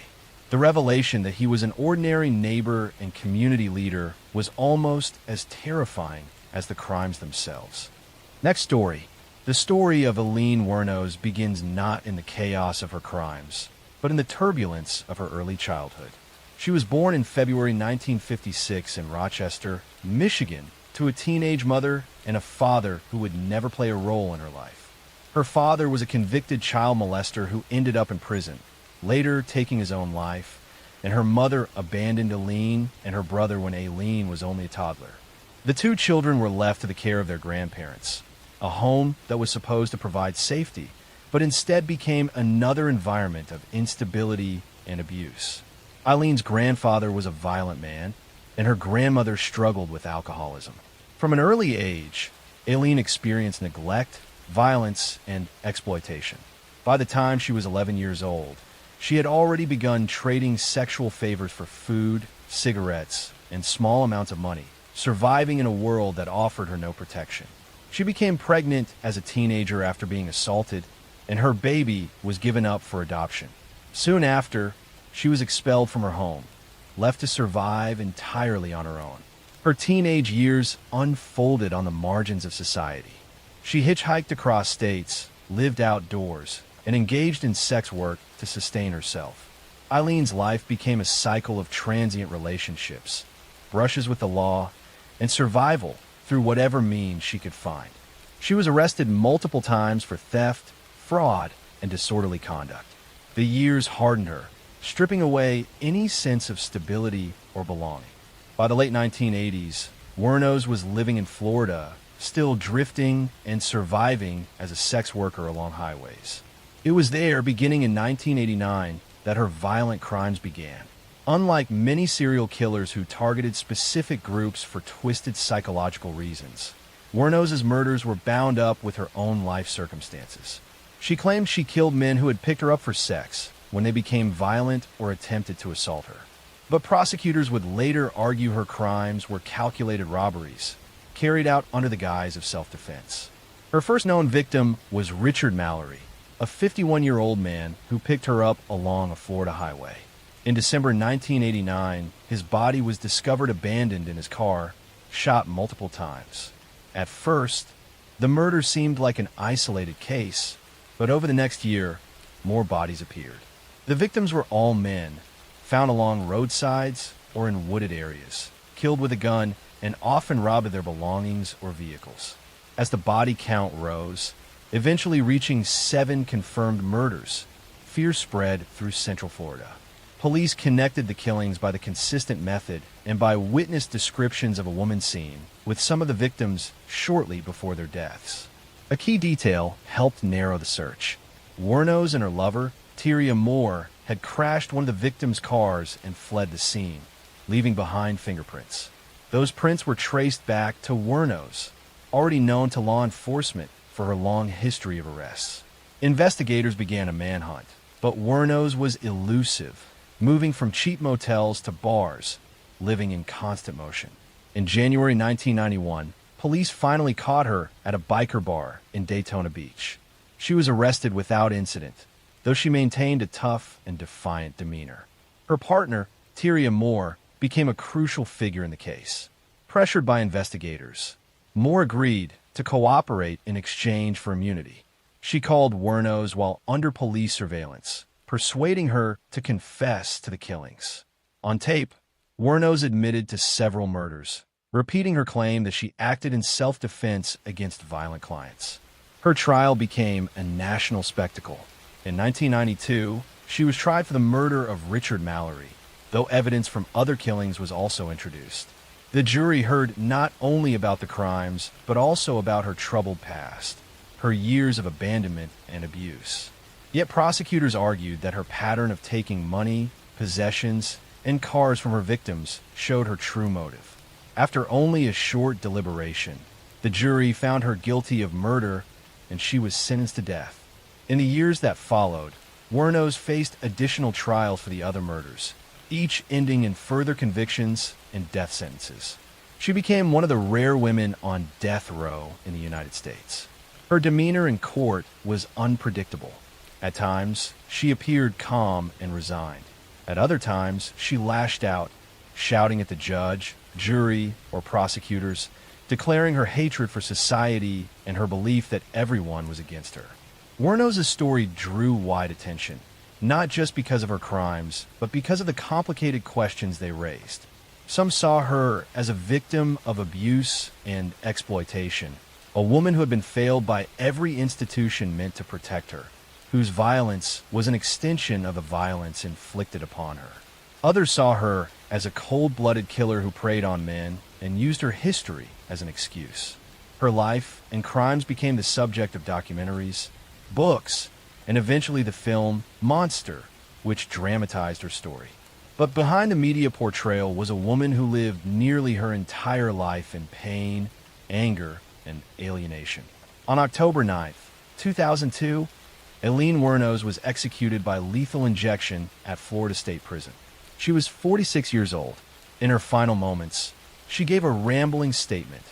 The revelation that he was an ordinary neighbor and community leader was almost as terrifying as the crimes themselves. Next story. The story of Aileen Wuornos begins not in the chaos of her crimes, but in the turbulence of her early childhood. She was born in February 1956 in Rochester, Michigan, to a teenage mother and a father who would never play a role in her life. Her father was a convicted child molester who ended up in prison, later taking his own life, and her mother abandoned Aileen and her brother when Aileen was only a toddler. The two children were left to the care of their grandparents, a home that was supposed to provide safety, but instead became another environment of instability and abuse. Eileen's grandfather was a violent man, and her grandmother struggled with alcoholism. From an early age, Aileen experienced neglect, violence, and exploitation. By the time she was 11 years old, she had already begun trading sexual favors for food, cigarettes, and small amounts of money, surviving in a world that offered her no protection. She became pregnant as a teenager after being assaulted, and her baby was given up for adoption. Soon after, she was expelled from her home, left to survive entirely on her own. Her teenage years unfolded on the margins of society. She hitchhiked across states, lived outdoors, and engaged in sex work to sustain herself. Eileen's life became a cycle of transient relationships, brushes with the law, and survival through whatever means she could find. She was arrested multiple times for theft, fraud, and disorderly conduct. The years hardened her, stripping away any sense of stability or belonging. By the late 1980s, Wuornos was living in Florida, still drifting and surviving as a sex worker along highways. It was there, beginning in 1989, that her violent crimes began. Unlike many serial killers who targeted specific groups for twisted psychological reasons, Wuornos' murders were bound up with her own life circumstances. She claimed she killed men who had picked her up for sex when they became violent or attempted to assault her. But prosecutors would later argue her crimes were calculated robberies, carried out under the guise of self-defense. Her first known victim was Richard Mallory, a 51-year-old man who picked her up along a Florida highway. In December 1989, his body was discovered abandoned in his car, shot multiple times. At first, the murder seemed like an isolated case, but over the next year, more bodies appeared. The victims were all men, found along roadsides or in wooded areas, killed with a gun, and often robbed of their belongings or vehicles. As the body count rose, eventually reaching 7 confirmed murders, fear spread through Central Florida. Police connected the killings by the consistent method and by witness descriptions of a woman seen with some of the victims shortly before their deaths. A key detail helped narrow the search. Wuornos and her lover, Tyria Moore, had crashed one of the victims' cars and fled the scene, leaving behind fingerprints. Those prints were traced back to Wuornos, already known to law enforcement for her long history of arrests. Investigators began a manhunt, but Wuornos was elusive, moving from cheap motels to bars, living in constant motion. In January 1991, police finally caught her at a biker bar in Daytona Beach. She was arrested without incident, though she maintained a tough and defiant demeanor. Her partner, Tyria Moore, became a crucial figure in the case. Pressured by investigators, Moore agreed to cooperate in exchange for immunity. She called Wuornos while under police surveillance, persuading her to confess to the killings. On tape, Wuornos admitted to several murders, repeating her claim that she acted in self-defense against violent clients. Her trial became a national spectacle. In 1992, she was tried for the murder of Richard Mallory, though evidence from other killings was also introduced. The jury heard not only about the crimes, but also about her troubled past, her years of abandonment and abuse. Yet prosecutors argued that her pattern of taking money, possessions, and cars from her victims showed her true motive. After only a short deliberation, the jury found her guilty of murder and she was sentenced to death. In the years that followed, Wuornos faced additional trials for the other murders, each ending in further convictions and death sentences. She became one of the rare women on death row in the United States. Her demeanor in court was unpredictable. At times, she appeared calm and resigned. At other times, she lashed out, shouting at the judge, jury, or prosecutors, declaring her hatred for society and her belief that everyone was against her. Wuornos' story drew wide attention, not just because of her crimes, but because of the complicated questions they raised. Some saw her as a victim of abuse and exploitation, a woman who had been failed by every institution meant to protect her, whose violence was an extension of the violence inflicted upon her. Others saw her as a cold-blooded killer who preyed on men and used her history as an excuse. Her life and crimes became the subject of documentaries, books, and eventually the film Monster, which dramatized her story. But behind the media portrayal was a woman who lived nearly her entire life in pain, anger, and alienation. On October 9th, 2002, Aileen Wuornos was executed by lethal injection at Florida State Prison. She was 46 years old. In her final moments, she gave a rambling statement,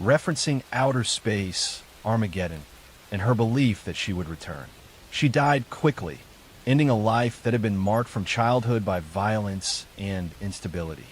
referencing outer space, Armageddon, and her belief that she would return. She died quickly, ending a life that had been marked from childhood by violence and instability.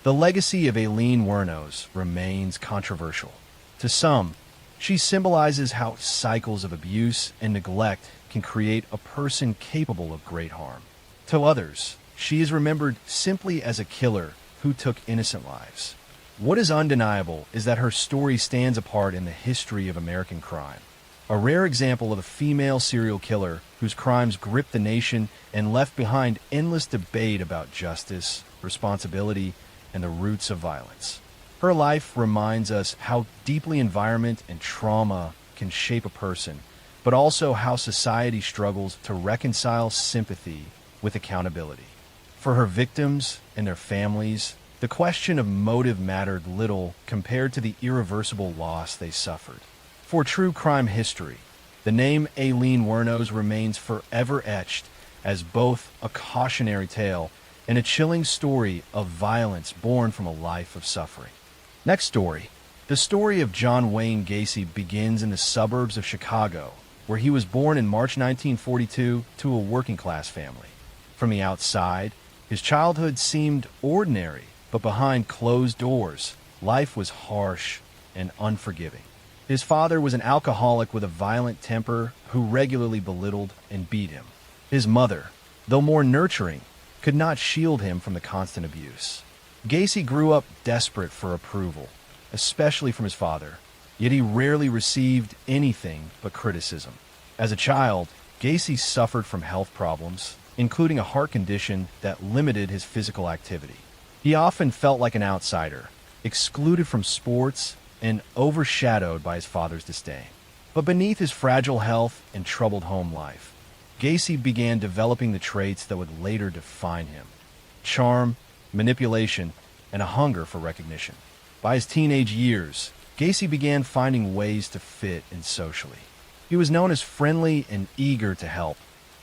The legacy of Aileen Wuornos remains controversial. To some, she symbolizes how cycles of abuse and neglect can create a person capable of great harm. To others, she is remembered simply as a killer who took innocent lives. What is undeniable is that her story stands apart in the history of American crime. A rare example of a female serial killer whose crimes gripped the nation and left behind endless debate about justice, responsibility, and the roots of violence. Her life reminds us how deeply environment and trauma can shape a person, but also how society struggles to reconcile sympathy with accountability. For her victims and their families, the question of motive mattered little compared to the irreversible loss they suffered. For true crime history, the name Aileen Wuornos remains forever etched as both a cautionary tale and a chilling story of violence born from a life of suffering. Next story. The story of John Wayne Gacy begins in the suburbs of Chicago, where he was born in March 1942 to a working-class family. From the outside, his childhood seemed ordinary, but behind closed doors, life was harsh and unforgiving. His father was an alcoholic with a violent temper who regularly belittled and beat him. His mother, though more nurturing, could not shield him from the constant abuse. Gacy grew up desperate for approval, especially from his father, yet he rarely received anything but criticism. As a child, Gacy suffered from health problems, including a heart condition that limited his physical activity. He often felt like an outsider, excluded from sports, and overshadowed by his father's disdain. But beneath his fragile health and troubled home life, Gacy began developing the traits that would later define him: charm, manipulation, and a hunger for recognition. By his teenage years, Gacy began finding ways to fit in socially. He was known as friendly and eager to help,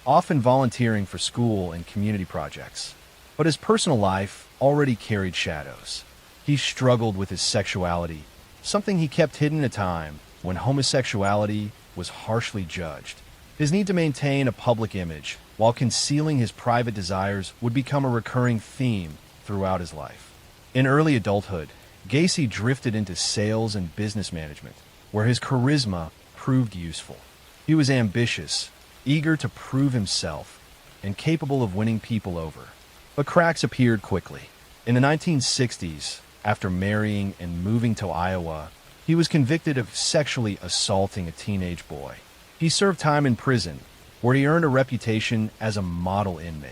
often volunteering for school and community projects. But his personal life already carried shadows. He struggled with his sexuality, something he kept hidden at a time when homosexuality was harshly judged. His need to maintain a public image while concealing his private desires would become a recurring theme throughout his life. In early adulthood, Gacy drifted into sales and business management, where his charisma proved useful. He was ambitious, eager to prove himself, and capable of winning people over. But cracks appeared quickly. In the 1960s, after marrying and moving to Iowa, he was convicted of sexually assaulting a teenage boy. He served time in prison, where he earned a reputation as a model inmate.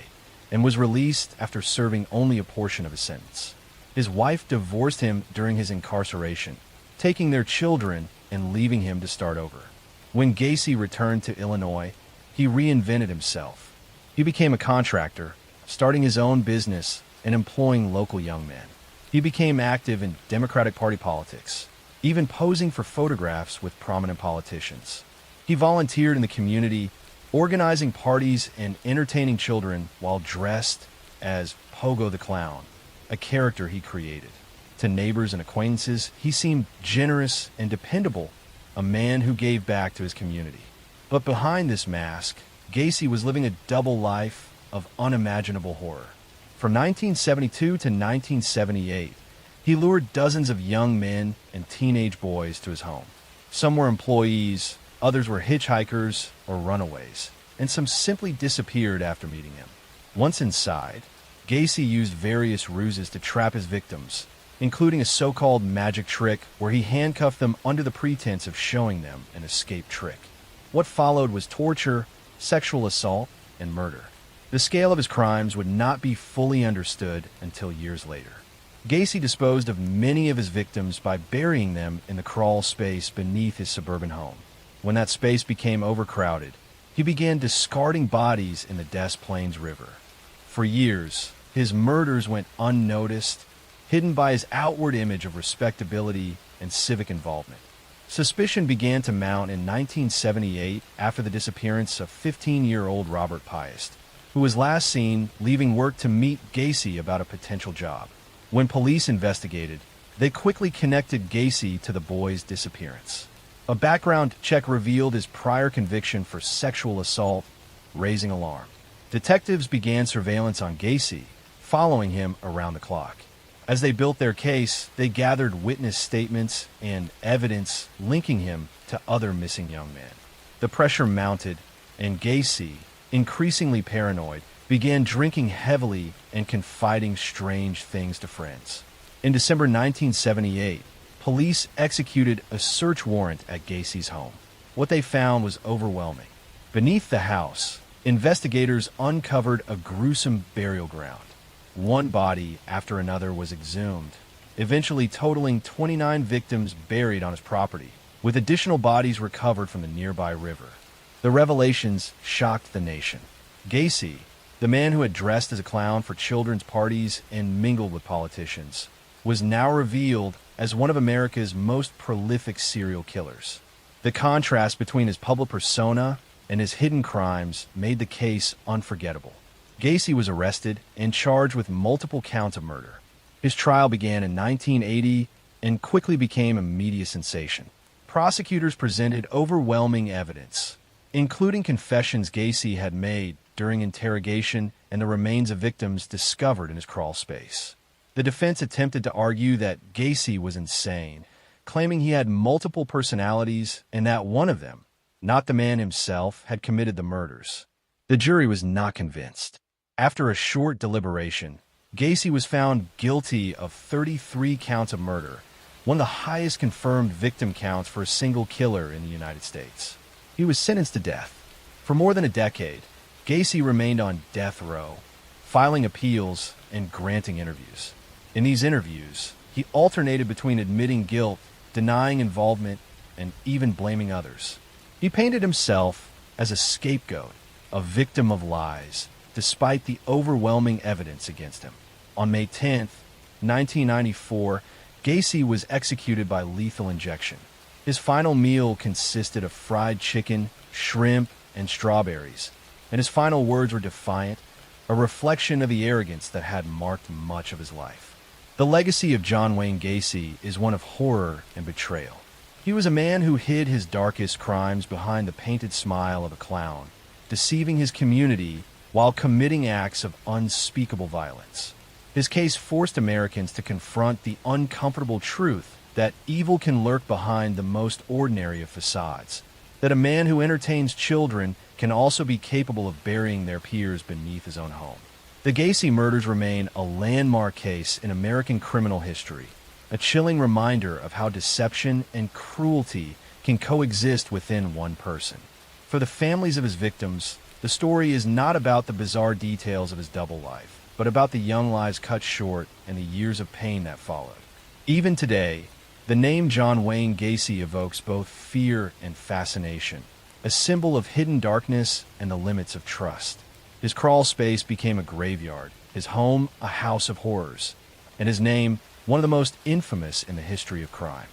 and was released after serving only a portion of his sentence. His wife divorced him during his incarceration, taking their children and leaving him to start over. When Gacy returned to Illinois, he reinvented himself. He became a contractor, starting his own business and employing local young men. He became active in Democratic Party politics, even posing for photographs with prominent politicians. He volunteered in the community, organizing parties and entertaining children while dressed as Pogo the Clown, a character he created. To neighbors and acquaintances, he seemed generous and dependable, a man who gave back to his community. But behind this mask, Gacy was living a double life of unimaginable horror. From 1972 to 1978, he lured dozens of young men and teenage boys to his home. Some were employees, others were hitchhikers or runaways, and some simply disappeared after meeting him. Once inside, Gacy used various ruses to trap his victims, including a so-called magic trick where he handcuffed them under the pretense of showing them an escape trick. What followed was torture, sexual assault, and murder. The scale of his crimes would not be fully understood until years later. Gacy disposed of many of his victims by burying them in the crawl space beneath his suburban home. When that space became overcrowded, he began discarding bodies in the Des Plaines River. For years, his murders went unnoticed, hidden by his outward image of respectability and civic involvement. Suspicion began to mount in 1978 after the disappearance of 15-year-old Robert Piest, who was last seen leaving work to meet Gacy about a potential job. When police investigated, they quickly connected Gacy to the boy's disappearance. A background check revealed his prior conviction for sexual assault, raising alarm. Detectives began surveillance on Gacy, following him around the clock. As they built their case, they gathered witness statements and evidence linking him to other missing young men. The pressure mounted, and Gacy, increasingly paranoid, began drinking heavily and confiding strange things to friends. In December 1978, police executed a search warrant at Gacy's home. What they found was overwhelming. Beneath the house, investigators uncovered a gruesome burial ground. One body after another was exhumed, eventually totaling 29 victims buried on his property, with additional bodies recovered from the nearby river. The revelations shocked the nation. Gacy, the man who had dressed as a clown for children's parties and mingled with politicians, was now revealed as one of America's most prolific serial killers. The contrast between his public persona and his hidden crimes made the case unforgettable. Gacy was arrested and charged with multiple counts of murder. His trial began in 1980 and quickly became a media sensation. Prosecutors presented overwhelming evidence, including confessions Gacy had made during interrogation and the remains of victims discovered in his crawl space. The defense attempted to argue that Gacy was insane, claiming he had multiple personalities and that one of them, not the man himself, had committed the murders. The jury was not convinced. After a short deliberation, Gacy was found guilty of 33 counts of murder, one of the highest confirmed victim counts for a single killer in the United States. He was sentenced to death. For more than a decade, Gacy remained on death row, filing appeals and granting interviews. In these interviews, he alternated between admitting guilt, denying involvement, and even blaming others. He painted himself as a scapegoat, a victim of lies, despite the overwhelming evidence against him. On May 10, 1994, Gacy was executed by lethal injection. His final meal consisted of fried chicken, shrimp, and strawberries, and his final words were defiant, a reflection of the arrogance that had marked much of his life. The legacy of John Wayne Gacy is one of horror and betrayal. He was a man who hid his darkest crimes behind the painted smile of a clown, deceiving his community while committing acts of unspeakable violence. His case forced Americans to confront the uncomfortable truth that evil can lurk behind the most ordinary of facades, that a man who entertains children can also be capable of burying their peers beneath his own home. The Gacy murders remain a landmark case in American criminal history, a chilling reminder of how deception and cruelty can coexist within one person. For the families of his victims, The story is not about the bizarre details of his double life, but about the young lives cut short and the years of pain that followed. Even today, the name John Wayne Gacy evokes both fear and fascination, a symbol of hidden darkness and the limits of trust. His crawl space became a graveyard, his home a house of horrors, and his name one of the most infamous in the history of crime.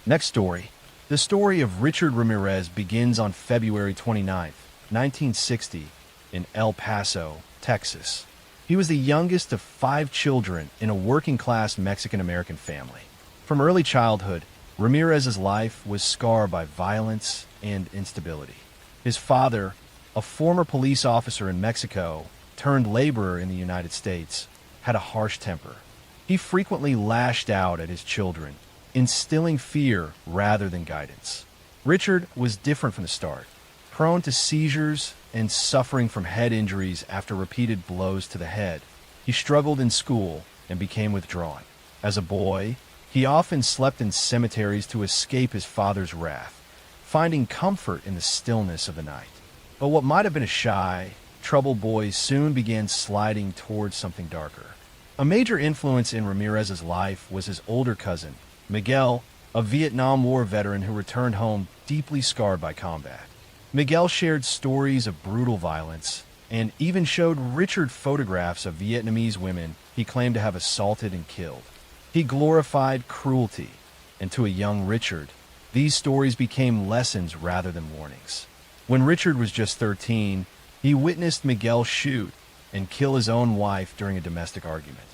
Next story. The story of Richard Ramirez begins on February 29, 1960, in El Paso, Texas. He was the youngest of 5 children in a working-class Mexican-American family. From early childhood, Ramirez's life was scarred by violence and instability. His father, a former police officer in Mexico turned laborer in the United States, had a harsh temper. He frequently lashed out at his children, instilling fear rather than guidance. Richard was different from the start, prone to seizures and suffering from head injuries after repeated blows to the head. He struggled in school and became withdrawn. As a boy, he often slept in cemeteries to escape his father's wrath, finding comfort in the stillness of the night. But what might have been a shy, troubled boy soon began sliding towards something darker. A major influence in Ramirez's life was his older cousin, Miguel, a Vietnam War veteran who returned home deeply scarred by combat. Miguel shared stories of brutal violence and even showed Richard photographs of Vietnamese women he claimed to have assaulted and killed. He glorified cruelty, and to a young Richard, these stories became lessons rather than warnings. When Richard was just 13, he witnessed Miguel shoot and kill his own wife during a domestic argument.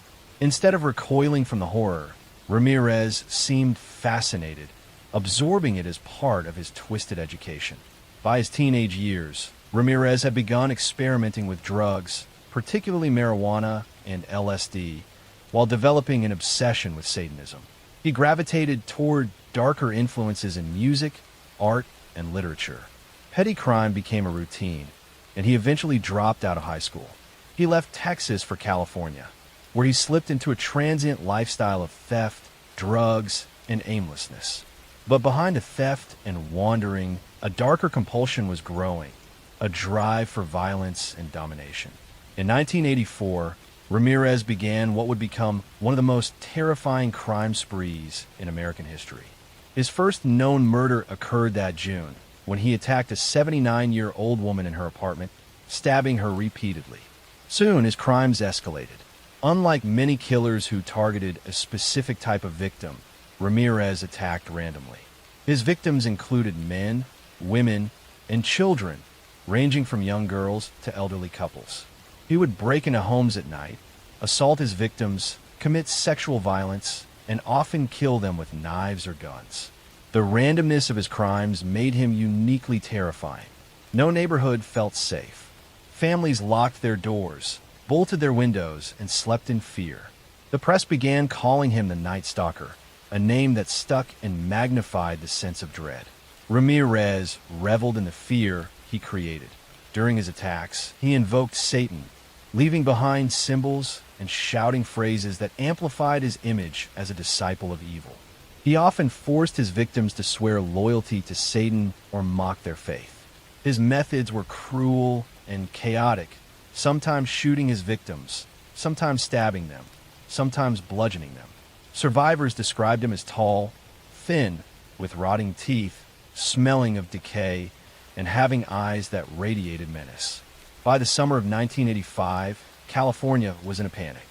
Instead of recoiling from the horror, Ramirez seemed fascinated, absorbing it as part of his twisted education. By his teenage years, Ramirez had begun experimenting with drugs, particularly marijuana and LSD, while developing an obsession with Satanism. He gravitated toward darker influences in music, art, and literature. Petty crime became a routine, and he eventually dropped out of high school. He left Texas for California, where he slipped into a transient lifestyle of theft, drugs, and aimlessness. But behind the theft and wandering, a darker compulsion was growing, a drive for violence and domination. In 1984, Ramirez began what would become one of the most terrifying crime sprees in American history. His first known murder occurred that June, when he attacked a 79-year-old woman in her apartment, stabbing her repeatedly. Soon, his crimes escalated. Unlike many killers who targeted a specific type of victim, Ramirez attacked randomly. His victims included men, women, and children, ranging from young girls to elderly couples. He would break into homes at night, assault his victims, commit sexual violence, and often kill them with knives or guns. The randomness of his crimes made him uniquely terrifying. No neighborhood felt safe. Families locked their doors, bolted their windows, and slept in fear. The press began calling him the Night Stalker, a name that stuck and magnified the sense of dread. Ramirez reveled in the fear he created. During his attacks, he invoked Satan, leaving behind symbols and shouting phrases that amplified his image as a disciple of evil. He often forced his victims to swear loyalty to Satan or mock their faith. His methods were cruel and chaotic, sometimes shooting his victims, sometimes stabbing them, sometimes bludgeoning them. Survivors described him as tall, thin, with rotting teeth, smelling of decay, and having eyes that radiated menace. By the summer of 1985, California was in a panic.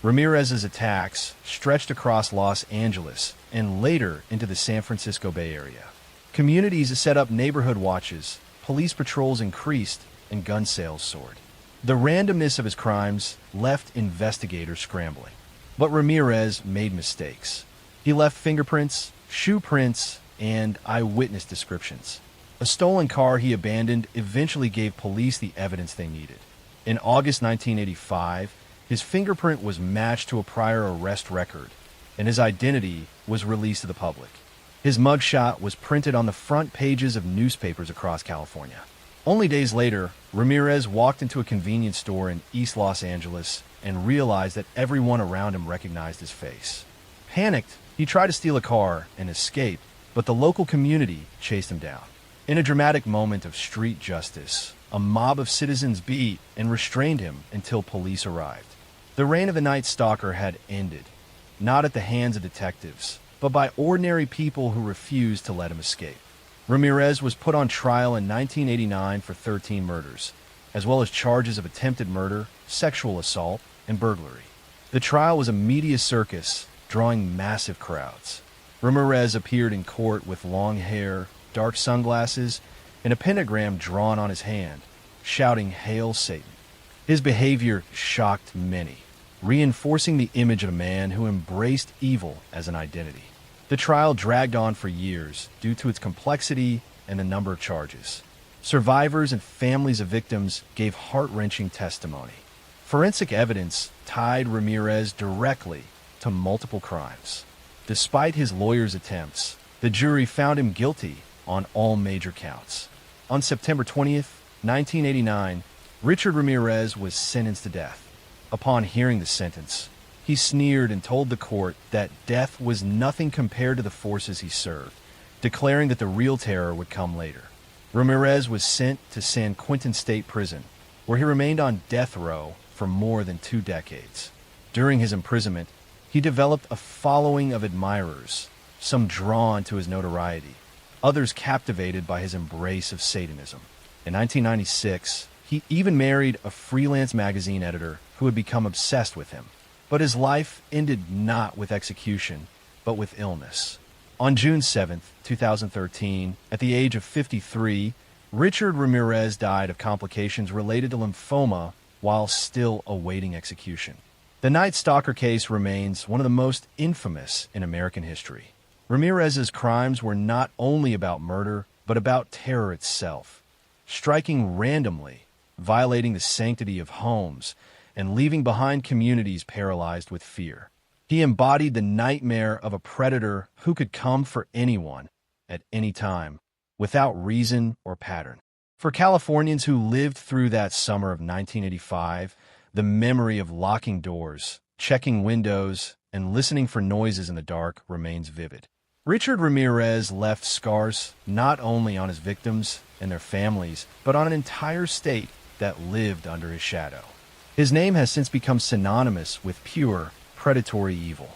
Ramirez's attacks stretched across Los Angeles and later into the San Francisco Bay Area. Communities set up neighborhood watches, police patrols increased, and gun sales soared. The randomness of his crimes left investigators scrambling. But Ramirez made mistakes. He left fingerprints, shoe prints, and eyewitness descriptions. A stolen car he abandoned eventually gave police the evidence they needed. In August 1985, his fingerprint was matched to a prior arrest record, and his identity was released to the public. His mugshot was printed on the front pages of newspapers across California. Only days later, Ramirez walked into a convenience store in East Los Angeles and realized that everyone around him recognized his face. Panicked, he tried to steal a car and escape, but the local community chased him down. In a dramatic moment of street justice, a mob of citizens beat and restrained him until police arrived. The reign of the Night Stalker had ended, not at the hands of detectives, but by ordinary people who refused to let him escape. Ramirez was put on trial in 1989 for 13 murders, as well as charges of attempted murder, sexual assault, and burglary. The trial was a media circus, drawing massive crowds. Ramirez appeared in court with long hair, dark sunglasses, and a pentagram drawn on his hand, shouting, "Hail Satan." His behavior shocked many, reinforcing the image of a man who embraced evil as an identity. The trial dragged on for years due to its complexity and the number of charges. Survivors and families of victims gave heart-wrenching testimony. Forensic evidence tied Ramirez directly to multiple crimes. Despite his lawyer's attempts, the jury found him guilty on all major counts. On September 20th, 1989, Richard Ramirez was sentenced to death. Upon hearing the sentence, he sneered and told the court that death was nothing compared to the forces he served, declaring that the real terror would come later. Ramirez was sent to San Quentin State Prison, where he remained on death row for more than 2 decades. During his imprisonment, he developed a following of admirers, some drawn to his notoriety, others captivated by his embrace of Satanism. In 1996, he even married a freelance magazine editor who had become obsessed with him. But his life ended not with execution, but with illness. On June 7th, 2013, at the age of 53, Richard Ramirez died of complications related to lymphoma while still awaiting execution. The Night Stalker case remains one of the most infamous in American history. Ramirez's crimes were not only about murder, but about terror itself, striking randomly, violating the sanctity of homes, and leaving behind communities paralyzed with fear. He embodied the nightmare of a predator who could come for anyone, at any time, without reason or pattern. For Californians who lived through that summer of 1985, the memory of locking doors, checking windows, and listening for noises in the dark remains vivid. Richard Ramirez left scars not only on his victims and their families, but on an entire state that lived under his shadow. His name has since become synonymous with pure, predatory evil.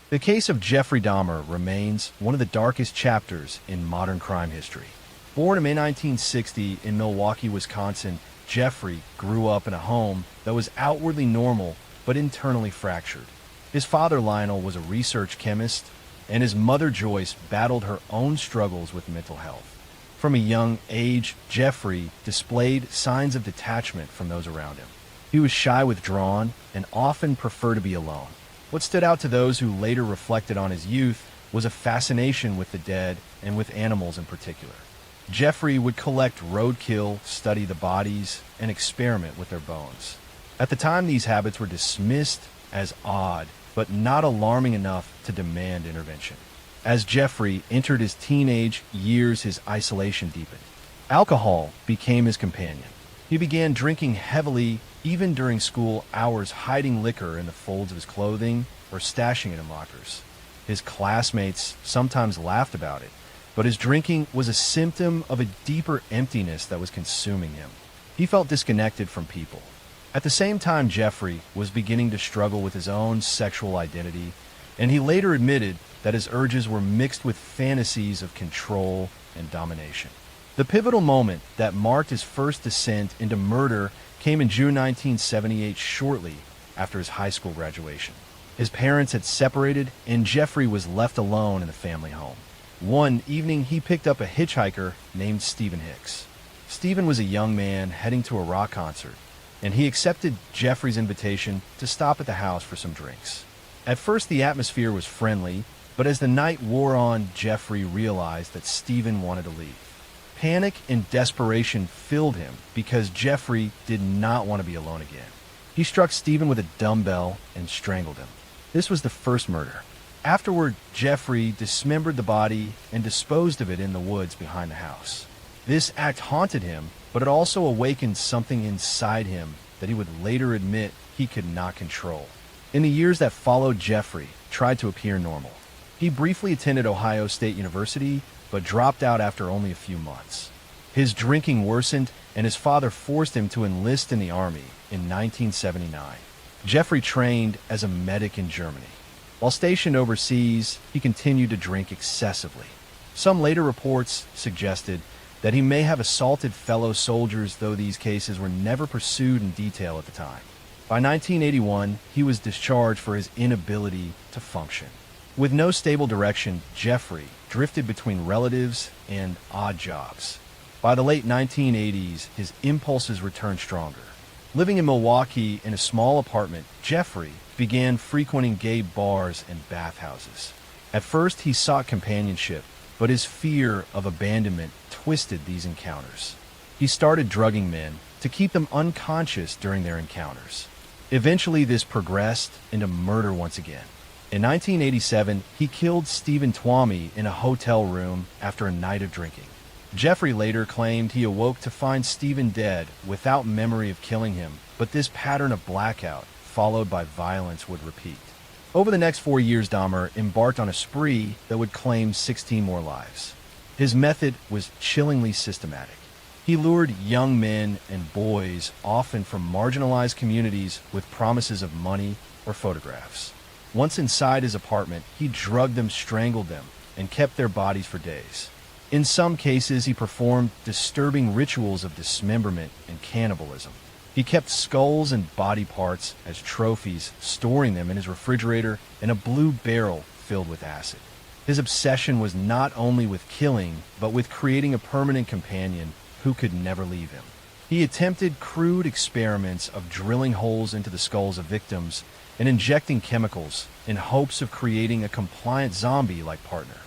The case of Jeffrey Dahmer remains one of the darkest chapters in modern crime history. Born in May 1960 in Milwaukee, Wisconsin, Jeffrey grew up in a home that was outwardly normal but internally fractured. His father, Lionel, was a research chemist, and his mother, Joyce, battled her own struggles with mental health. From a young age, Jeffrey displayed signs of detachment from those around him. He was shy, withdrawn, and often preferred to be alone. What stood out to those who later reflected on his youth was a fascination with the dead and with animals in particular. Jeffrey would collect roadkill, study the bodies, and experiment with their bones. At the time, these habits were dismissed as odd, but not alarming enough to demand intervention. As Jeffrey entered his teenage years, his isolation deepened. Alcohol became his companion. He began drinking heavily, even during school hours, hiding liquor in the folds of his clothing or stashing it in lockers. His classmates sometimes laughed about it, but his drinking was a symptom of a deeper emptiness that was consuming him. He felt disconnected from people. At the same time, Jeffrey was beginning to struggle with his own sexual identity, and he later admitted that his urges were mixed with fantasies of control and domination. The pivotal moment that marked his first descent into murder came in June 1978, shortly after his high school graduation. His parents had separated, and Jeffrey was left alone in the family home. One evening, he picked up a hitchhiker named Stephen Hicks. Stephen was a young man heading to a rock concert, and he accepted Jeffrey's invitation to stop at the house for some drinks. At first, the atmosphere was friendly, but as the night wore on, Jeffrey realized that Stephen wanted to leave. Panic and desperation filled him because Jeffrey did not want to be alone again. He struck Stephen with a dumbbell and strangled him. This was the first murder. Afterward, Jeffrey dismembered the body and disposed of it in the woods behind the house. This act haunted him, but it also awakened something inside him that he would later admit he could not control. In the years that followed, Jeffrey tried to appear normal. He briefly attended Ohio State University, but dropped out after only a few months. His drinking worsened, and his father forced him to enlist in the army in 1979. Jeffrey trained as a medic in Germany. While stationed overseas, he continued to drink excessively. Some later reports suggested that he may have assaulted fellow soldiers, though these cases were never pursued in detail at the time. By 1981, he was discharged for his inability to function. With no stable direction, Jeffrey drifted between relatives and odd jobs. By the late 1980s, his impulses returned stronger. Living in Milwaukee in a small apartment, Jeffrey began frequenting gay bars and bathhouses. At first, he sought companionship, but his fear of abandonment twisted these encounters. He started drugging men to keep them unconscious during their encounters. Eventually, this progressed into murder once again. In 1987, he killed Stephen Twomey in a hotel room after a night of drinking. Jeffrey later claimed he awoke to find Stephen dead without memory of killing him, but this pattern of blackout, followed by violence, would repeat. Over the next 4 years, Dahmer embarked on a spree that would claim 16 more lives. His method was chillingly systematic. He lured young men and boys, often from marginalized communities, with promises of money or photographs. Once inside his apartment, he drugged them, strangled them, and kept their bodies for days. In some cases, he performed disturbing rituals of dismemberment and cannibalism. He kept skulls and body parts as trophies, storing them in his refrigerator in a blue barrel filled with acid. His obsession was not only with killing, but with creating a permanent companion who could never leave him. He attempted crude experiments of drilling holes into the skulls of victims and injecting chemicals in hopes of creating a compliant zombie-like partner.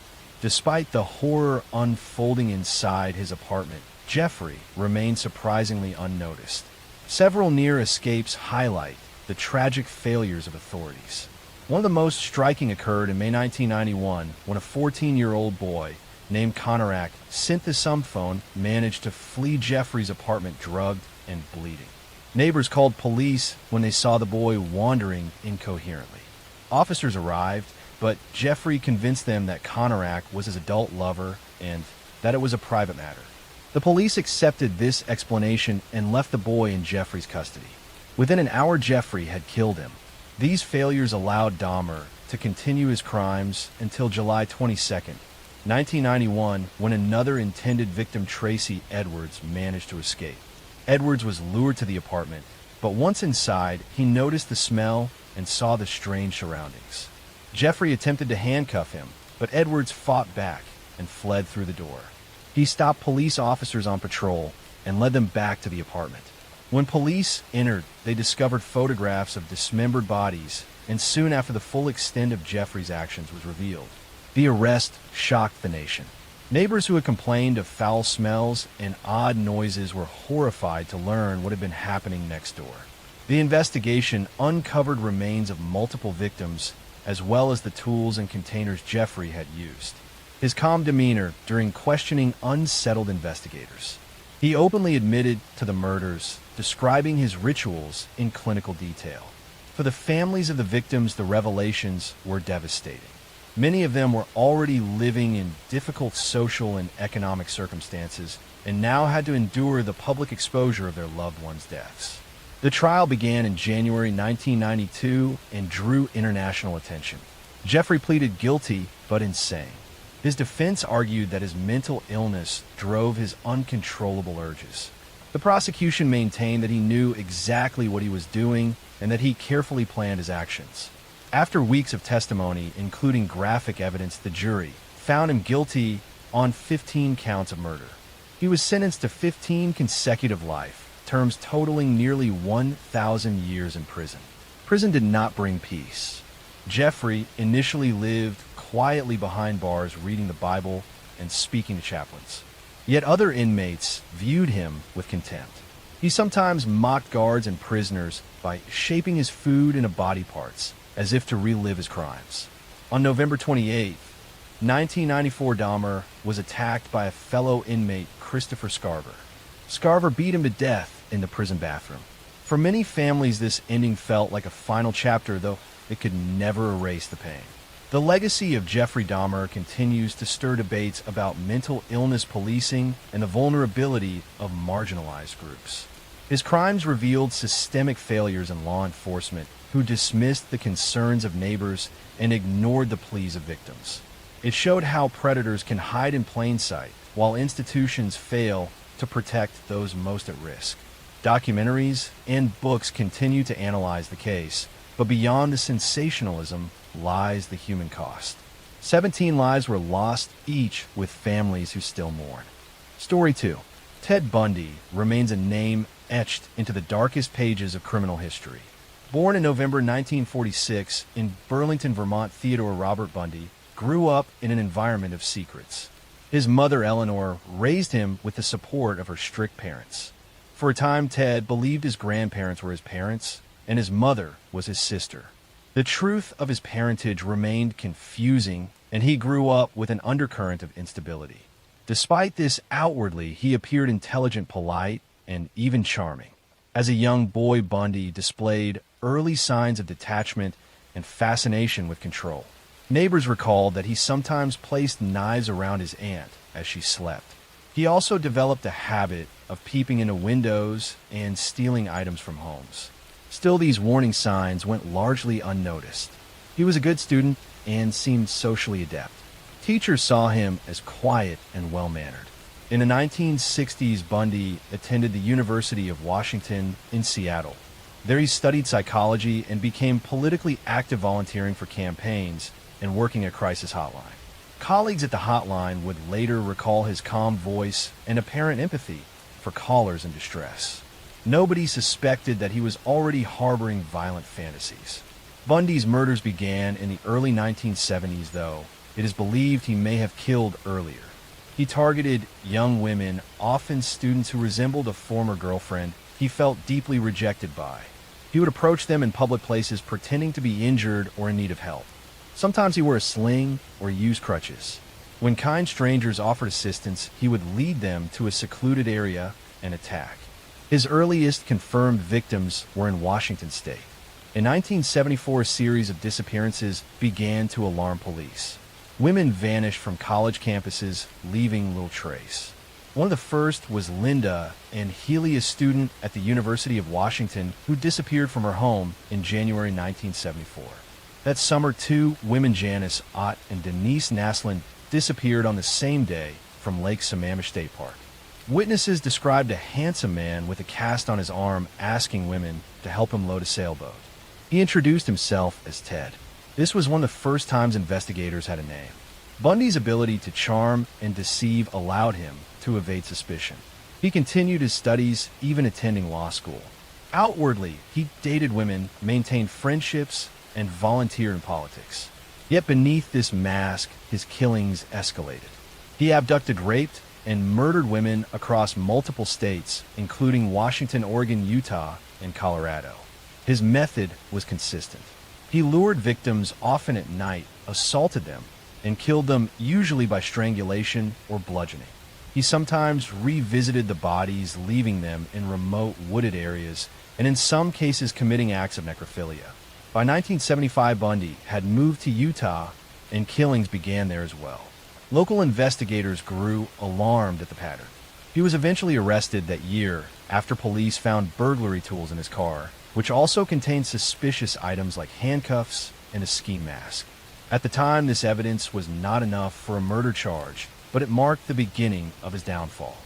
Despite the horror unfolding inside his apartment, Jeffrey remained surprisingly unnoticed. Several near escapes highlight the tragic failures of authorities. One of the most striking occurred in May 1991 when a 14-year-old boy named Konarak, sent the sum phone, managed to flee Jeffrey's apartment drugged and bleeding. Neighbors called police when they saw the boy wandering incoherently. Officers arrived, but Jeffrey convinced them that Konarak was his adult lover and that it was a private matter. The police accepted this explanation and left the boy in Jeffrey's custody. Within an hour, Jeffrey had killed him. These failures allowed Dahmer to continue his crimes until July 22nd, 1991, when another intended victim, Tracy Edwards, managed to escape. Edwards was lured to the apartment, but once inside, he noticed the smell and saw the strange surroundings. Jeffrey attempted to handcuff him, but Edwards fought back and fled through the door. He stopped police officers on patrol and led them back to the apartment. When police entered, they discovered photographs of dismembered bodies, and soon after, the full extent of Jeffrey's actions was revealed. The arrest shocked the nation. Neighbors who had complained of foul smells and odd noises were horrified to learn what had been happening next door. The investigation uncovered remains of multiple victims, as well as the tools and containers Jeffrey had used. His calm demeanor during questioning unsettled investigators. He openly admitted to the murders, describing his rituals in clinical detail. For the families of the victims, the revelations were devastating. Many of them were already living in difficult social and economic circumstances and now had to endure the public exposure of their loved ones' deaths. The trial began in January 1992 and drew international attention. Jeffrey pleaded guilty but insane. His defense argued that his mental illness drove his uncontrollable urges. The prosecution maintained that he knew exactly what he was doing and that he carefully planned his actions. After weeks of testimony, including graphic evidence, the jury found him guilty on 15 counts of murder. He was sentenced to 15 consecutive life terms, totaling nearly 1,000 years in prison. Prison did not bring peace. Jeffrey initially lived quietly behind bars, reading the Bible and speaking to chaplains. Yet other inmates viewed him with contempt. He sometimes mocked guards and prisoners by shaping his food into body parts, as if to relive his crimes. On November 28, 1994, Dahmer was attacked by a fellow inmate, Christopher Scarver. Scarver beat him to death in the prison bathroom. For many families, this ending felt like a final chapter, though it could never erase the pain. The legacy of Jeffrey Dahmer continues to stir debates about mental illness policing and the vulnerability of marginalized groups. His crimes revealed systemic failures in law enforcement, who dismissed the concerns of neighbors and ignored the pleas of victims. It showed how predators can hide in plain sight, while institutions fail to protect those most at risk. Documentaries and books continue to analyze the case, but beyond the sensationalism lies the human cost. 17 lives were lost, each with families who still mourn. Story 2. Ted Bundy remains a name etched into the darkest pages of criminal history. Born in November 1946 in Burlington, Vermont, Theodore Robert Bundy grew up in an environment of secrets. His mother, Eleanor, raised him with the support of her strict parents. For a time, Ted believed his grandparents were his parents, and his mother was his sister. The truth of his parentage remained confusing, and he grew up with an undercurrent of instability. Despite this, outwardly, he appeared intelligent, polite, and even charming. As a young boy, Bundy displayed early signs of detachment and fascination with control. Neighbors recalled that he sometimes placed knives around his aunt as she slept. He also developed a habit of peeping into windows and stealing items from homes. Still, these warning signs went largely unnoticed. He was a good student and seemed socially adept. Teachers saw him as quiet and well-mannered. In the 1960s, Bundy attended the University of Washington in Seattle. There he studied psychology and became politically active, volunteering for campaigns and working a crisis hotline. Colleagues at the hotline would later recall his calm voice and apparent empathy for callers in distress. Nobody suspected that he was already harboring violent fantasies. Bundy's murders began in the early 1970s, though it is believed he may have killed earlier. He targeted young women, often students who resembled a former girlfriend he felt deeply rejected by. He would approach them in public places pretending to be injured or in need of help. Sometimes he wore a sling or used crutches. When kind strangers offered assistance, he would lead them to a secluded area and attack. His earliest confirmed victims were in Washington state. In 1974, a series of disappearances began to alarm police. Women vanished from college campuses, leaving little trace. One of the first was Linda, an Healy, a student at the University of Washington, who disappeared from her home in January 1974. That summer, two women, Janice Ott and Denise Naslund, disappeared on the same day from Lake Sammamish State Park. Witnesses described a handsome man with a cast on his arm asking women to help him load a sailboat. He introduced himself as Ted. This was one of the first times investigators had a name. Bundy's ability to charm and deceive allowed him to evade suspicion. He continued his studies, even attending law school. Outwardly, he dated women, maintained friendships, and volunteered in politics. Yet beneath this mask, his killings escalated. He abducted, raped, and murdered women across multiple states, including Washington, Oregon, Utah, and Colorado. His method was consistent. He lured victims, often at night, assaulted them, and killed them usually by strangulation or bludgeoning. He sometimes revisited the bodies, leaving them in remote wooded areas, and in some cases committing acts of necrophilia. By 1975, Bundy had moved to Utah, and killings began there as well. Local investigators grew alarmed at the pattern. He was eventually arrested that year after police found burglary tools in his car, which also contained suspicious items like handcuffs and a ski mask. At the time, this evidence was not enough for a murder charge, but it marked the beginning of his downfall.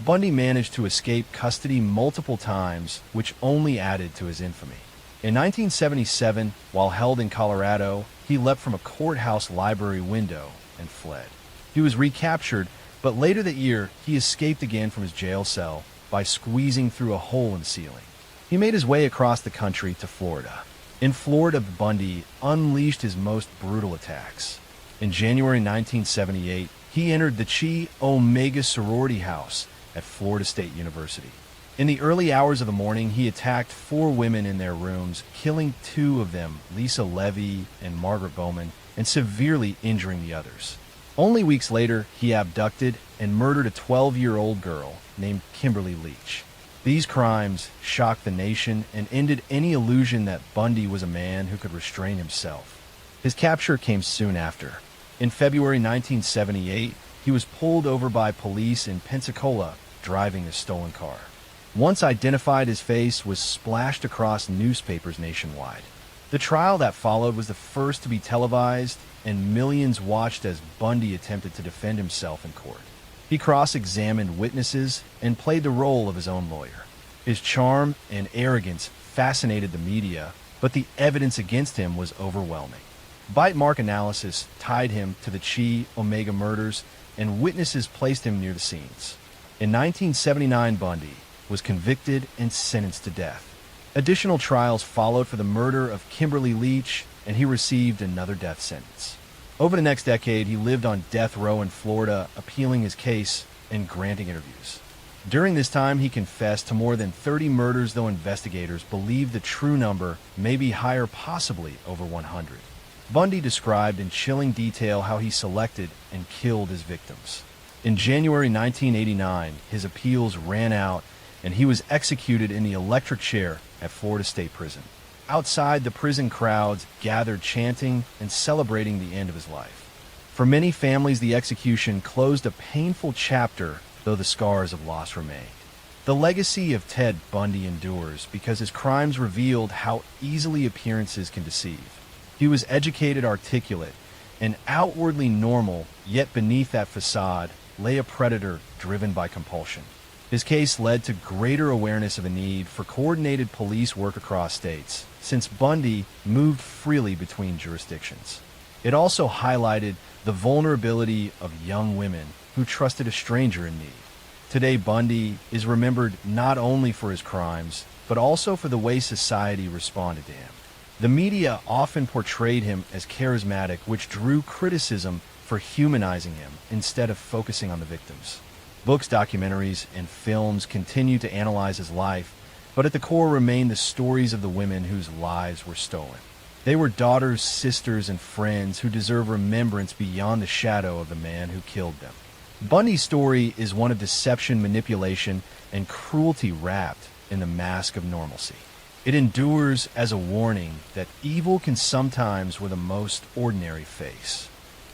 Bundy managed to escape custody multiple times, which only added to his infamy. In 1977, while held in Colorado, he leapt from a courthouse library window and fled. He was recaptured, but later that year, he escaped again from his jail cell by squeezing through a hole in the ceiling. He made his way across the country to Florida. In Florida, Bundy unleashed his most brutal attacks. In January 1978, he entered the Chi Omega sorority house at Florida State University. In the early hours of the morning, he attacked 4 women in their rooms, killing 2 of them, Lisa Levy and Margaret Bowman, and severely injuring the others. Only weeks later, he abducted and murdered a 12-year-old girl named Kimberly Leach. These crimes shocked the nation and ended any illusion that Bundy was a man who could restrain himself. His capture came soon after. In February 1978, he was pulled over by police in Pensacola driving a stolen car. Once identified, his face was splashed across newspapers nationwide. The trial that followed was the first to be televised, and millions watched as Bundy attempted to defend himself in court. He cross-examined witnesses and played the role of his own lawyer. His charm and arrogance fascinated the media, but the evidence against him was overwhelming. Bite mark analysis tied him to the Chi Omega murders, and witnesses placed him near the scenes. In 1979, Bundy was convicted and sentenced to death. Additional trials followed for the murder of Kimberly Leach, and he received another death sentence. Over the next decade, he lived on death row in Florida, appealing his case and granting interviews. During this time, he confessed to more than 30 murders, though investigators believe the true number may be higher, possibly over 100. Bundy described in chilling detail how he selected and killed his victims. In January 1989, his appeals ran out, and he was executed in the electric chair at Florida State Prison. Outside, the prison crowds gathered, chanting and celebrating the end of his life. For many families, the execution closed a painful chapter, though the scars of loss remained. The legacy of Ted Bundy endures because his crimes revealed how easily appearances can deceive. He was educated, articulate, and outwardly normal, yet beneath that facade lay a predator driven by compulsion. His case led to greater awareness of a need for coordinated police work across states, since Bundy moved freely between jurisdictions. It also highlighted the vulnerability of young women who trusted a stranger in need. Today, Bundy is remembered not only for his crimes, but also for the way society responded to him. The media often portrayed him as charismatic, which drew criticism for humanizing him instead of focusing on the victims. Books, documentaries, and films continue to analyze his life, but at the core remain the stories of the women whose lives were stolen. They were daughters, sisters, and friends who deserve remembrance beyond the shadow of the man who killed them. Bundy's story is one of deception, manipulation, and cruelty wrapped in the mask of normalcy. It endures as a warning that evil can sometimes wear the most ordinary face.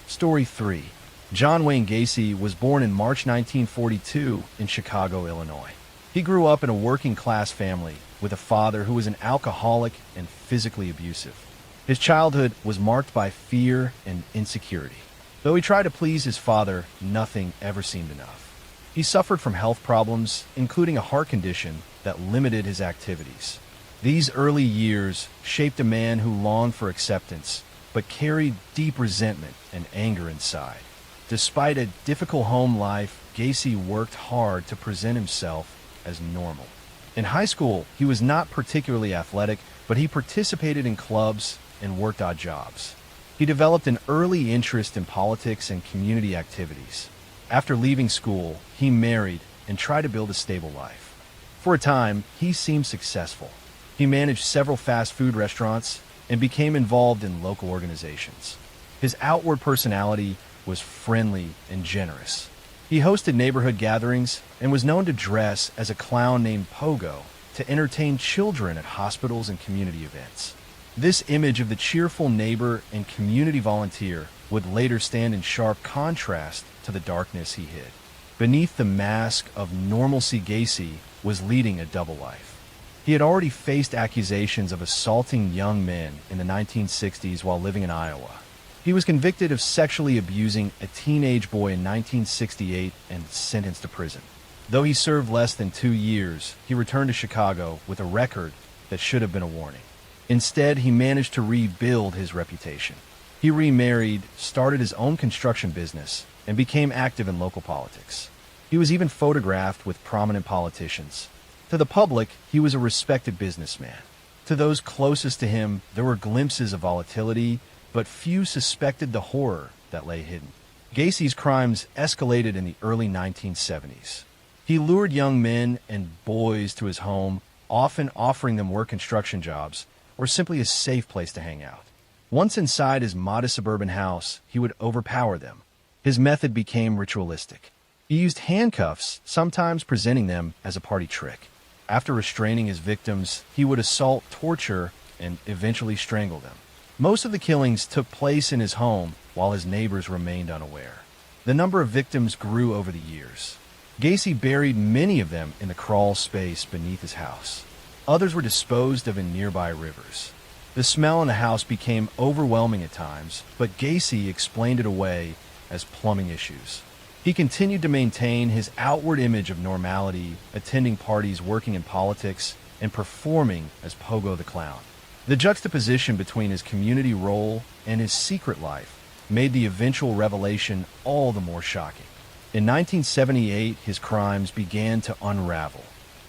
Story 3. John Wayne Gacy was born in March 1942 in Chicago, Illinois. He grew up in a working-class family with a father who was an alcoholic and physically abusive. His childhood was marked by fear and insecurity. Though he tried to please his father, nothing ever seemed enough. He suffered from health problems, including a heart condition that limited his activities. These early years shaped a man who longed for acceptance, but carried deep resentment and anger inside. Despite a difficult home life, Gacy worked hard to present himself as normal. In high school, he was not particularly athletic, but he participated in clubs and worked odd jobs. He developed an early interest in politics and community activities. After leaving school, he married and tried to build a stable life. For a time, he seemed successful. He managed several fast food restaurants and became involved in local organizations. His outward personality was friendly and generous. He hosted neighborhood gatherings and was known to dress as a clown named Pogo to entertain children at hospitals and community events. This image of the cheerful neighbor and community volunteer would later stand in sharp contrast to the darkness he hid. Beneath the mask of normalcy, Gacy was leading a double life. He had already faced accusations of assaulting young men in the 1960s while living in Iowa. He was convicted of sexually abusing a teenage boy in 1968 and sentenced to prison. Though he served less than 2 years, he returned to Chicago with a record that should have been a warning. Instead, he managed to rebuild his reputation. He remarried, started his own construction business, and became active in local politics. He was even photographed with prominent politicians. To the public, he was a respected businessman. To those closest to him, there were glimpses of volatility, but few suspected the horror that lay hidden. Gacy's crimes escalated in the early 1970s. He lured young men and boys to his home, often offering them work construction jobs or simply a safe place to hang out. Once inside his modest suburban house, he would overpower them. His method became ritualistic. He used handcuffs, sometimes presenting them as a party trick. After restraining his victims, he would assault, torture, and eventually strangle them. Most of the killings took place in his home while his neighbors remained unaware. The number of victims grew over the years. Gacy buried many of them in the crawl space beneath his house. Others were disposed of in nearby rivers. The smell in the house became overwhelming at times, but Gacy explained it away as plumbing issues. He continued to maintain his outward image of normality, attending parties, working in politics, and performing as Pogo the Clown. The juxtaposition between his community role and his secret life made the eventual revelation all the more shocking. In 1978, his crimes began to unravel.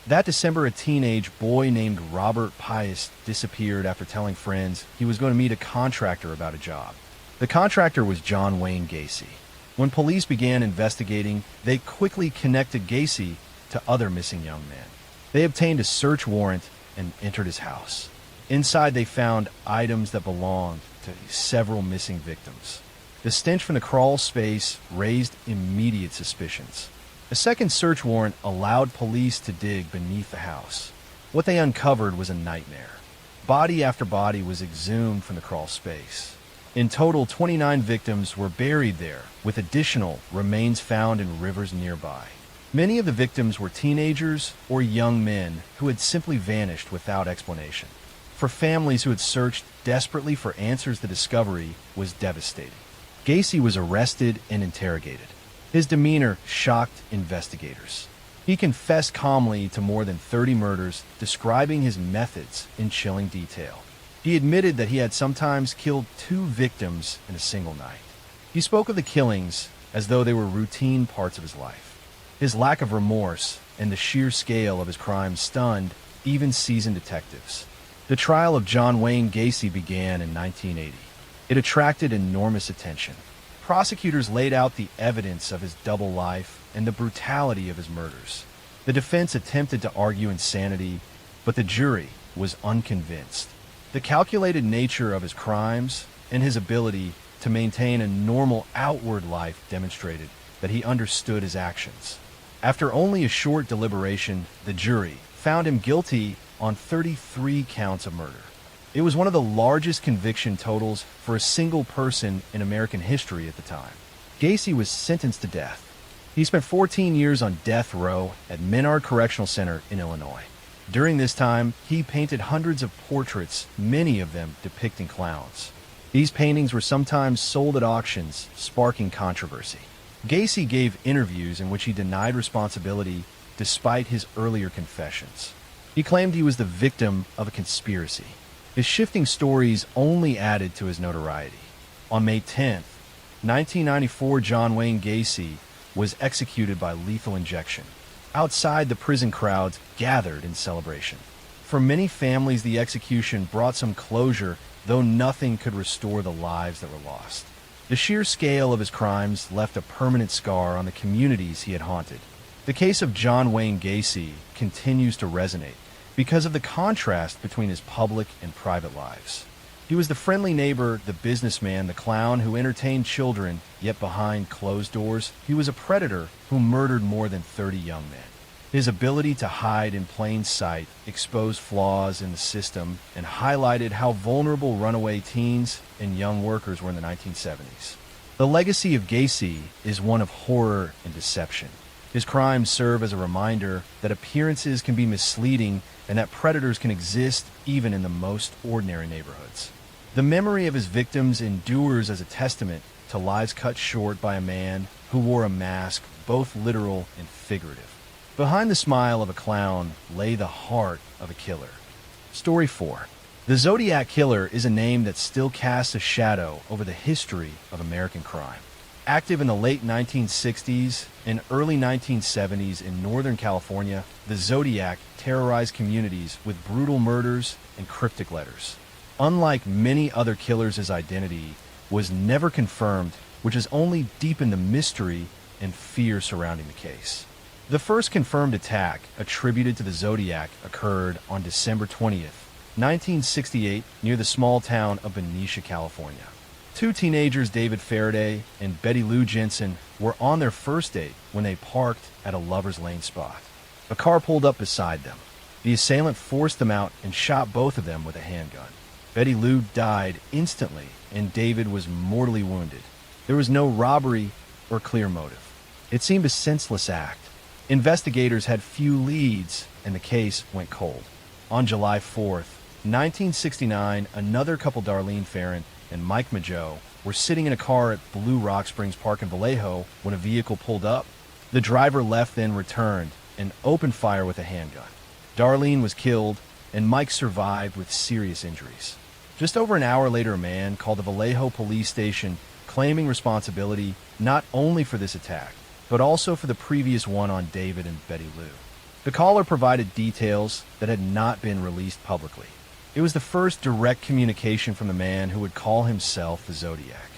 That December, a teenage boy named Robert Pius disappeared after telling friends he was going to meet a contractor about a job. The contractor was John Wayne Gacy. When police began investigating, they quickly connected Gacy to other missing young men. They obtained a search warrant and entered his house. Inside, they found items that belonged to several missing victims. The stench from the crawl space raised immediate suspicions. A second search warrant allowed police to dig beneath the house. What they uncovered was a nightmare. Body after body was exhumed from the crawl space. In total, 29 victims were buried there, with additional remains found in rivers nearby. Many of the victims were teenagers or young men who had simply vanished without explanation. For families who had searched desperately for answers, the discovery was devastating. Gacy was arrested and interrogated. His demeanor shocked investigators. He confessed calmly to more than 30 murders, describing his methods in chilling detail. He admitted that he had sometimes killed 2 victims in a single night. He spoke of the killings as though they were routine parts of his life. His lack of remorse and the sheer scale of his crimes stunned even seasoned detectives. The trial of John Wayne Gacy began in 1980. It attracted enormous attention. Prosecutors laid out the evidence of his double life and the brutality of his murders. The defense attempted to argue insanity, but the jury was unconvinced. The calculated nature of his crimes and his ability to maintain a normal outward life demonstrated that he understood his actions. After only a short deliberation, the jury found him guilty on 33 counts of murder. It was one of the largest conviction totals for a single person in American history at the time. Gacy was sentenced to death. He spent 14 years on death row at Menard Correctional Center in Illinois. During this time, he painted hundreds of portraits, many of them depicting clowns. These paintings were sometimes sold at auctions, sparking controversy. Gacy gave interviews in which he denied responsibility despite his earlier confessions. He claimed he was the victim of a conspiracy. His shifting stories only added to his notoriety. On May 10th, 1994, John Wayne Gacy was executed by lethal injection. Outside, the prison crowds gathered in celebration. For many families, the execution brought some closure, though nothing could restore the lives that were lost. The sheer scale of his crimes left a permanent scar on the communities he had haunted. The case of John Wayne Gacy continues to resonate because of the contrast between his public and private lives. He was the friendly neighbor, the businessman, the clown who entertained children, yet behind closed doors, he was a predator who murdered more than 30 young men. His ability to hide in plain sight exposed flaws in the system and highlighted how vulnerable runaway teens and young workers were in the 1970s. The legacy of Gacy is one of horror and deception. His crimes serve as a reminder that appearances can be misleading and that predators can exist even in the most ordinary neighborhoods. The memory of his victims endures as a testament to lives cut short by a man who wore a mask, both literal and figurative. Behind the smile of a clown lay the heart of a killer. Story 4. The Zodiac Killer is a name that still casts a shadow over the history of American crime. Active in the late 1960s and early 1970s in Northern California, the Zodiac terrorized communities with brutal murders and cryptic letters. Unlike many other killers, his identity was never confirmed, which has only deepened the mystery and fear surrounding the case. The first confirmed attack attributed to the Zodiac occurred on December 20th, 1968, near the small town of Benicia, California. 2 teenagers, David Faraday and Betty Lou Jensen, were on their first date when they parked at a Lover's Lane spot. A car pulled up beside them. The assailant forced them out and shot both of them with a handgun. Betty Lou died instantly, and David was mortally wounded. There was no robbery or clear motive. It seemed a senseless act. Investigators had few leads, and the case went cold. On July 4th, 1969, another couple, Darlene Farron and Mike Mageau, were sitting in a car at Blue Rock Springs Park in Vallejo when a vehicle pulled up. The driver left, then returned and opened fire with a handgun. Darlene was killed, and Mike survived with serious injuries. Just over an hour later, a man called the Vallejo police station claiming responsibility not only for this attack, but also for the previous one on David and Betty Lou. The caller provided details that had not been released publicly. It was the first direct communication from the man who would call himself the Zodiac.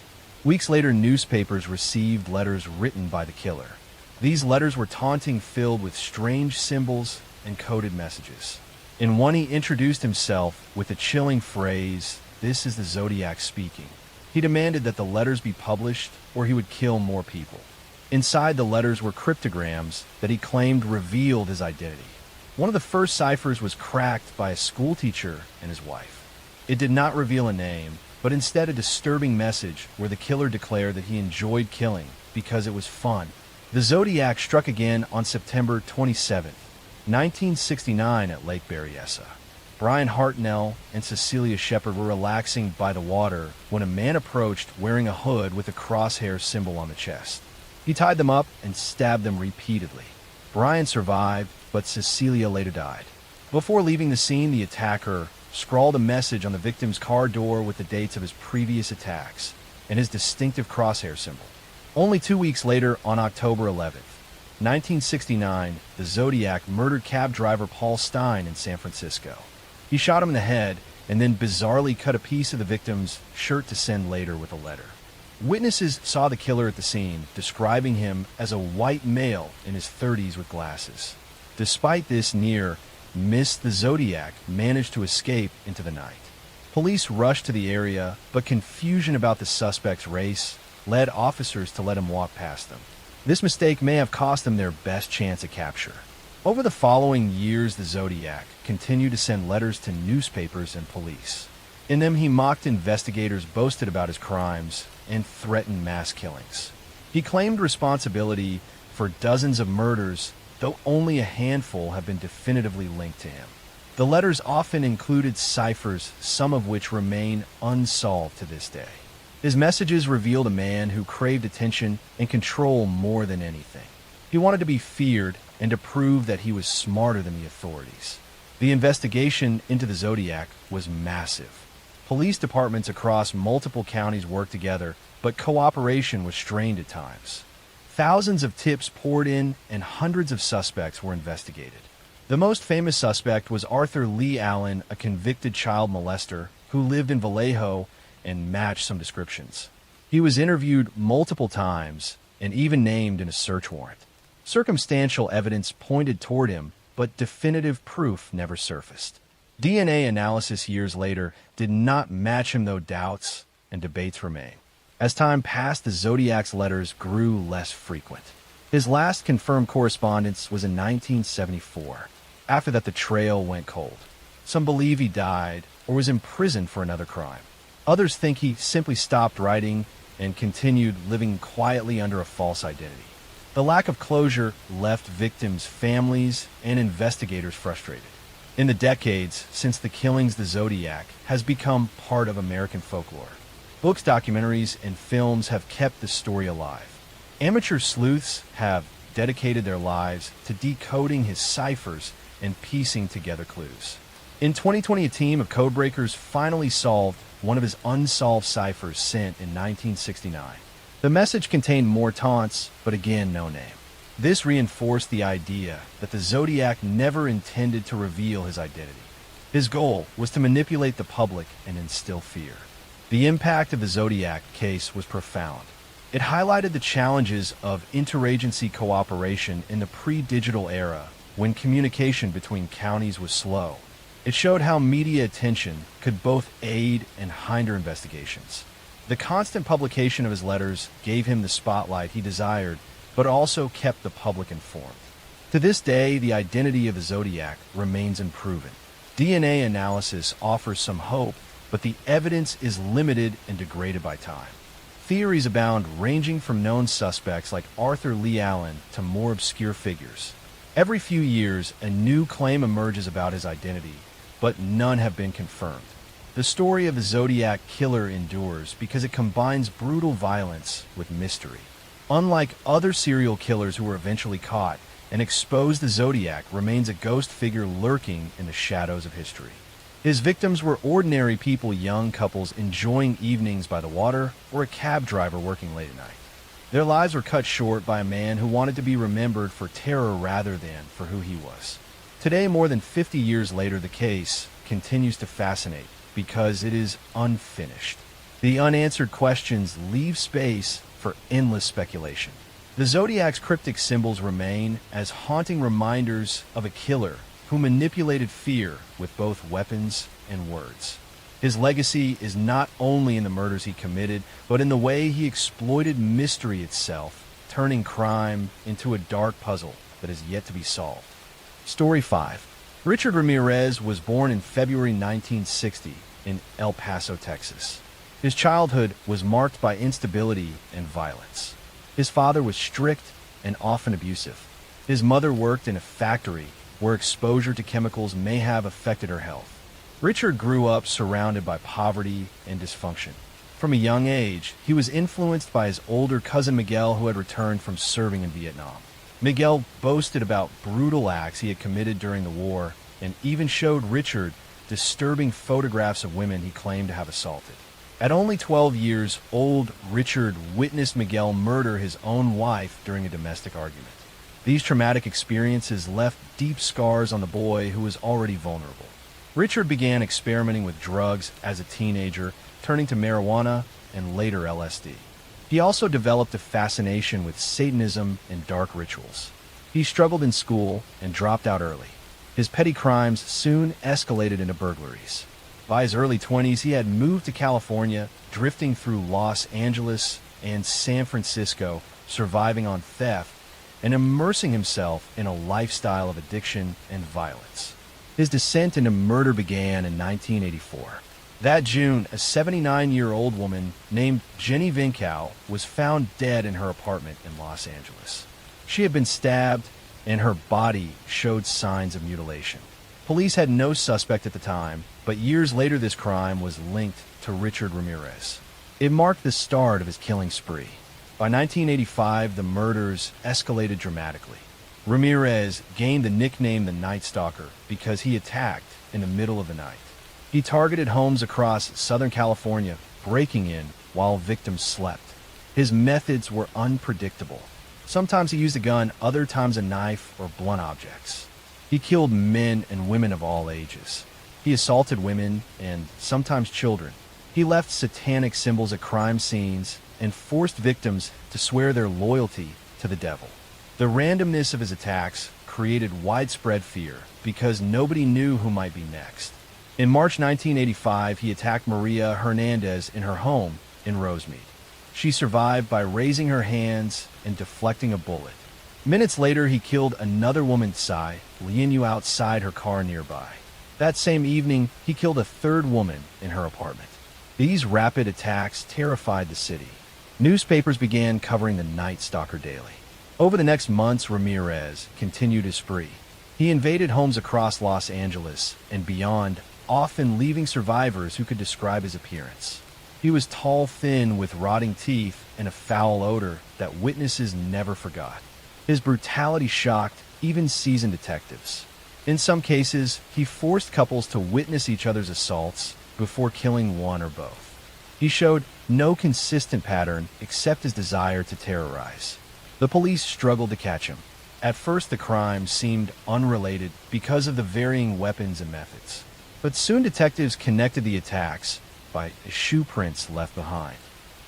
Weeks later, newspapers received letters written by the killer. These letters were taunting, filled with strange symbols and coded messages. In one, he introduced himself with the chilling phrase, "This is the Zodiac speaking." He demanded that the letters be published or he would kill more people. Inside the letters were cryptograms that he claimed revealed his identity. One of the first ciphers was cracked by a schoolteacher and his wife. It did not reveal a name, but instead a disturbing message where the killer declared that he enjoyed killing because it was fun. The Zodiac struck again on September 27, 1969 at Lake Berryessa. Brian Hartnell and Cecilia Shepard were relaxing by the water when a man approached wearing a hood with a crosshair symbol on the chest. He tied them up and stabbed them repeatedly. Brian survived, but Cecilia later died. Before leaving the scene, the attacker scrawled a message on the victim's car door with the dates of his previous attacks and his distinctive crosshair symbol. Only 2 weeks later, on October 11th, 1969, the Zodiac murdered cab driver Paul Stein in San Francisco. He shot him in the head and then bizarrely cut a piece of the victim's shirt to send later with a letter. Witnesses saw the killer at the scene, describing him as a white male in his 30s with glasses. Despite this near miss, the Zodiac managed to escape into the night. Police rushed to the area, but confusion about the suspect's race led officers to let him walk past them. This mistake may have cost them their best chance at capture. Over the following years, the Zodiac continued to send letters to newspapers and police. In them, he mocked investigators, boasted about his crimes, and threatened mass killings. He claimed responsibility for dozens of murders, though only a handful have been definitively linked to him. The letters often included ciphers, some of which remain unsolved to this day. His messages revealed a man who craved attention and control more than anything. He wanted to be feared and to prove that he was smarter than the authorities. The investigation into the Zodiac was massive. Police departments across multiple counties worked together, but cooperation was strained at times. Thousands of tips poured in, and hundreds of suspects were investigated. The most famous suspect was Arthur Lee Allen, a convicted child molester who lived in Vallejo and matched some descriptions. He was interviewed multiple times and even named in a search warrant. Circumstantial evidence pointed toward him, but definitive proof never surfaced. DNA analysis years later did not match him, though doubts and debates remain. As time passed, the Zodiac's letters grew less frequent. His last confirmed correspondence was in 1974. After that, the trail went cold. Some believe he died or was imprisoned for another crime. Others think he simply stopped writing and continued living quietly under a false identity. The lack of closure left victims' families and investigators frustrated. In the decades since the killings, the Zodiac has become part of American folklore. Books, documentaries, and films have kept the story alive. Amateur sleuths have dedicated their lives to decoding his ciphers and piecing together clues. In 2020, a team of codebreakers finally solved one of his unsolved ciphers sent in 1969. The message contained more taunts, but again, no name. This reinforced the idea that the Zodiac never intended to reveal his identity. His goal was to manipulate the public and instill fear. The impact of the Zodiac case was profound. It highlighted the challenges of interagency cooperation in the pre-digital era when communication between counties was slow. It showed how media attention could both aid and hinder investigations. The constant publication of his letters gave him the spotlight he desired, but also kept the public informed. To this day, the identity of the Zodiac remains unproven. DNA analysis offers some hope, but the evidence is limited and degraded by time. Theories abound, ranging from known suspects like Arthur Lee Allen to more obscure figures. Every few years, a new claim emerges about his identity, but none have been confirmed. The story of the Zodiac Killer endures because it combines brutal violence with mystery. Unlike other serial killers who were eventually caught and exposed, the Zodiac remains a ghost figure lurking in the shadows of history. His victims were ordinary people, young couples enjoying evenings by the water, or a cab driver working late at night. Their lives were cut short by a man who wanted to be remembered for terror rather than for who he was. Today, more than 50 years later, the case continues to fascinate because it is unfinished. The unanswered questions leave space for endless speculation. The Zodiac's cryptic symbols remain as haunting reminders of a killer who manipulated fear with both weapons and words. His legacy is not only in the murders he committed, but in the way he exploited mystery itself, turning crime into a dark puzzle that is yet to be solved. Story 5. Richard Ramirez was born in February 1960 in El Paso, Texas. His childhood was marked by instability and violence. His father was strict and often abusive. His mother worked in a factory where exposure to chemicals may have affected her health. Richard grew up surrounded by poverty and dysfunction. From a young age, he was influenced by his older cousin Miguel, who had returned from serving in Vietnam. Miguel boasted about brutal acts he had committed during the war and even showed Richard disturbing photographs of women he claimed to have assaulted. At only 12 years old, Richard witnessed Miguel murder his own wife during a domestic argument. These traumatic experiences left deep scars on the boy, who was already vulnerable. Richard began experimenting with drugs as a teenager, turning to marijuana and later LSD. He also developed a fascination with Satanism and dark rituals. He struggled in school and dropped out early. His petty crimes soon escalated into burglaries. By his early 20s, he had moved to California, drifting through Los Angeles and San Francisco, surviving on theft and immersing himself in a lifestyle of addiction and violence. His descent into murder began in 1984. That June, a 79-year-old woman named Jenny Vincow was found dead in her apartment in Los Angeles. She had been stabbed, and her body showed signs of mutilation. Police had no suspect at the time, but years later this crime was linked to Richard Ramirez. It marked the start of his killing spree. By 1985, the murders escalated dramatically. Ramirez gained the nickname the Night Stalker because he attacked in the middle of the night. He targeted homes across Southern California, breaking in while victims slept. His methods were unpredictable. Sometimes he used a gun, other times a knife or blunt objects. He killed men and women of all ages. He assaulted women and sometimes children. He left satanic symbols at crime scenes and forced victims to swear their loyalty to the devil. The randomness of his attacks created widespread fear because nobody knew who might be next. In March 1985, he attacked Maria Hernandez in her home in Rosemead. She survived by raising her hands and deflecting a bullet. Minutes later, he killed another woman, Tsai, leaving you outside her car nearby. That same evening, he killed a third woman in her apartment. These rapid attacks terrified the city. Newspapers began covering the Night Stalker daily. Over the next months, Ramirez continued his spree. He invaded homes across Los Angeles and beyond, often leaving survivors who could describe his appearance. He was tall, thin, with rotting teeth and a foul odor that witnesses never forgot. His brutality shocked even seasoned detectives. In some cases, he forced couples to witness each other's assaults before killing one or both. He showed no consistent pattern except his desire to terrorize. The police struggled to catch him. At first, the crime seemed unrelated because of the varying weapons and methods. But soon detectives connected the attacks by shoe prints left behind.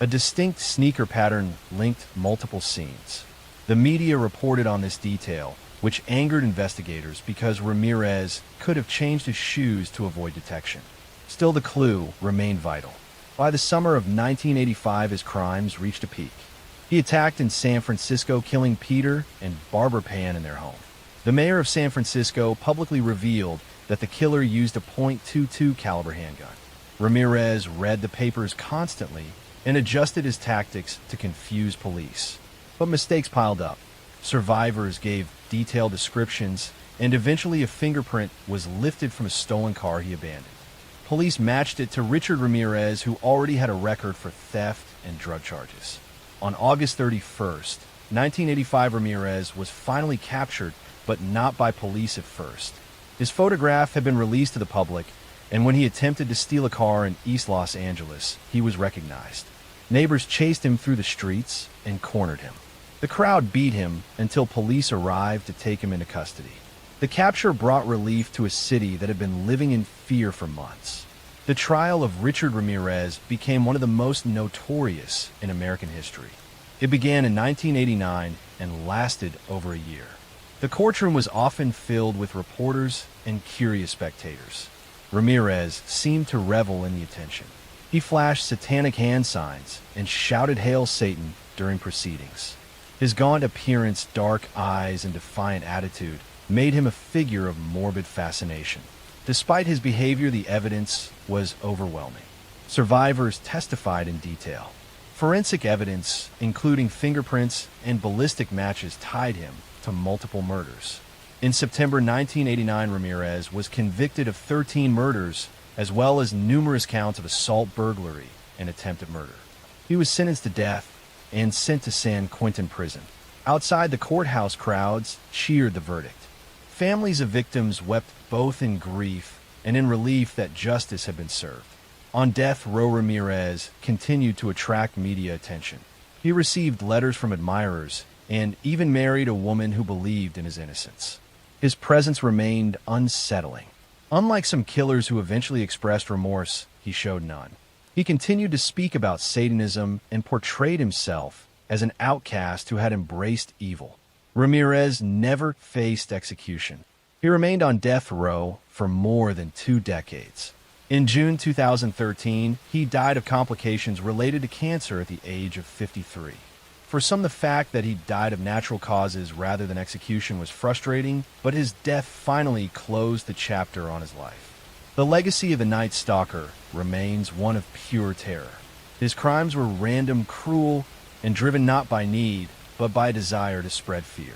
A distinct sneaker pattern linked multiple scenes. The media reported on this detail, which angered investigators because Ramirez could have changed his shoes to avoid detection. Still, the clue remained vital. By the summer of 1985, his crimes reached a peak. He attacked in San Francisco, killing Peter and Barbara Pan in their home. The mayor of San Francisco publicly revealed that the killer used a .22 caliber handgun. Ramirez read the papers constantly and adjusted his tactics to confuse police. But mistakes piled up. Survivors gave detailed descriptions, and eventually a fingerprint was lifted from a stolen car he abandoned. Police matched it to Richard Ramirez, who already had a record for theft and drug charges. On August 31st, 1985, Ramirez was finally captured, but not by police at first. His photograph had been released to the public, and when he attempted to steal a car in East Los Angeles, he was recognized. Neighbors chased him through the streets and cornered him. The crowd beat him until police arrived to take him into custody. The capture brought relief to a city that had been living in fear for months. The trial of Richard Ramirez became one of the most notorious in American history. It began in 1989 and lasted over a year. The courtroom was often filled with reporters and curious spectators. Ramirez seemed to revel in the attention. He flashed satanic hand signs and shouted "Hail Satan" during proceedings. His gaunt appearance, dark eyes, and defiant attitude made him a figure of morbid fascination. Despite his behavior, the evidence was overwhelming. Survivors testified in detail. Forensic evidence, including fingerprints and ballistic matches, tied him to multiple murders. In September 1989, Ramirez was convicted of 13 murders, as well as numerous counts of assault, burglary, and attempted murder. He was sentenced to death and sent to San Quentin prison. Outside the courthouse, crowds cheered the verdict. Families of victims wept both in grief and in relief that justice had been served. On death row, Ramirez continued to attract media attention. He received letters from admirers and even married a woman who believed in his innocence. His presence remained unsettling. Unlike some killers who eventually expressed remorse, he showed none. He continued to speak about Satanism and portrayed himself as an outcast who had embraced evil. Ramirez never faced execution. He remained on death row for more than 2 decades. In June 2013, he died of complications related to cancer at the age of 53. For some, the fact that he died of natural causes rather than execution was frustrating, but his death finally closed the chapter on his life. The legacy of the Night Stalker remains one of pure terror. His crimes were random, cruel, and driven not by need, but by a desire to spread fear.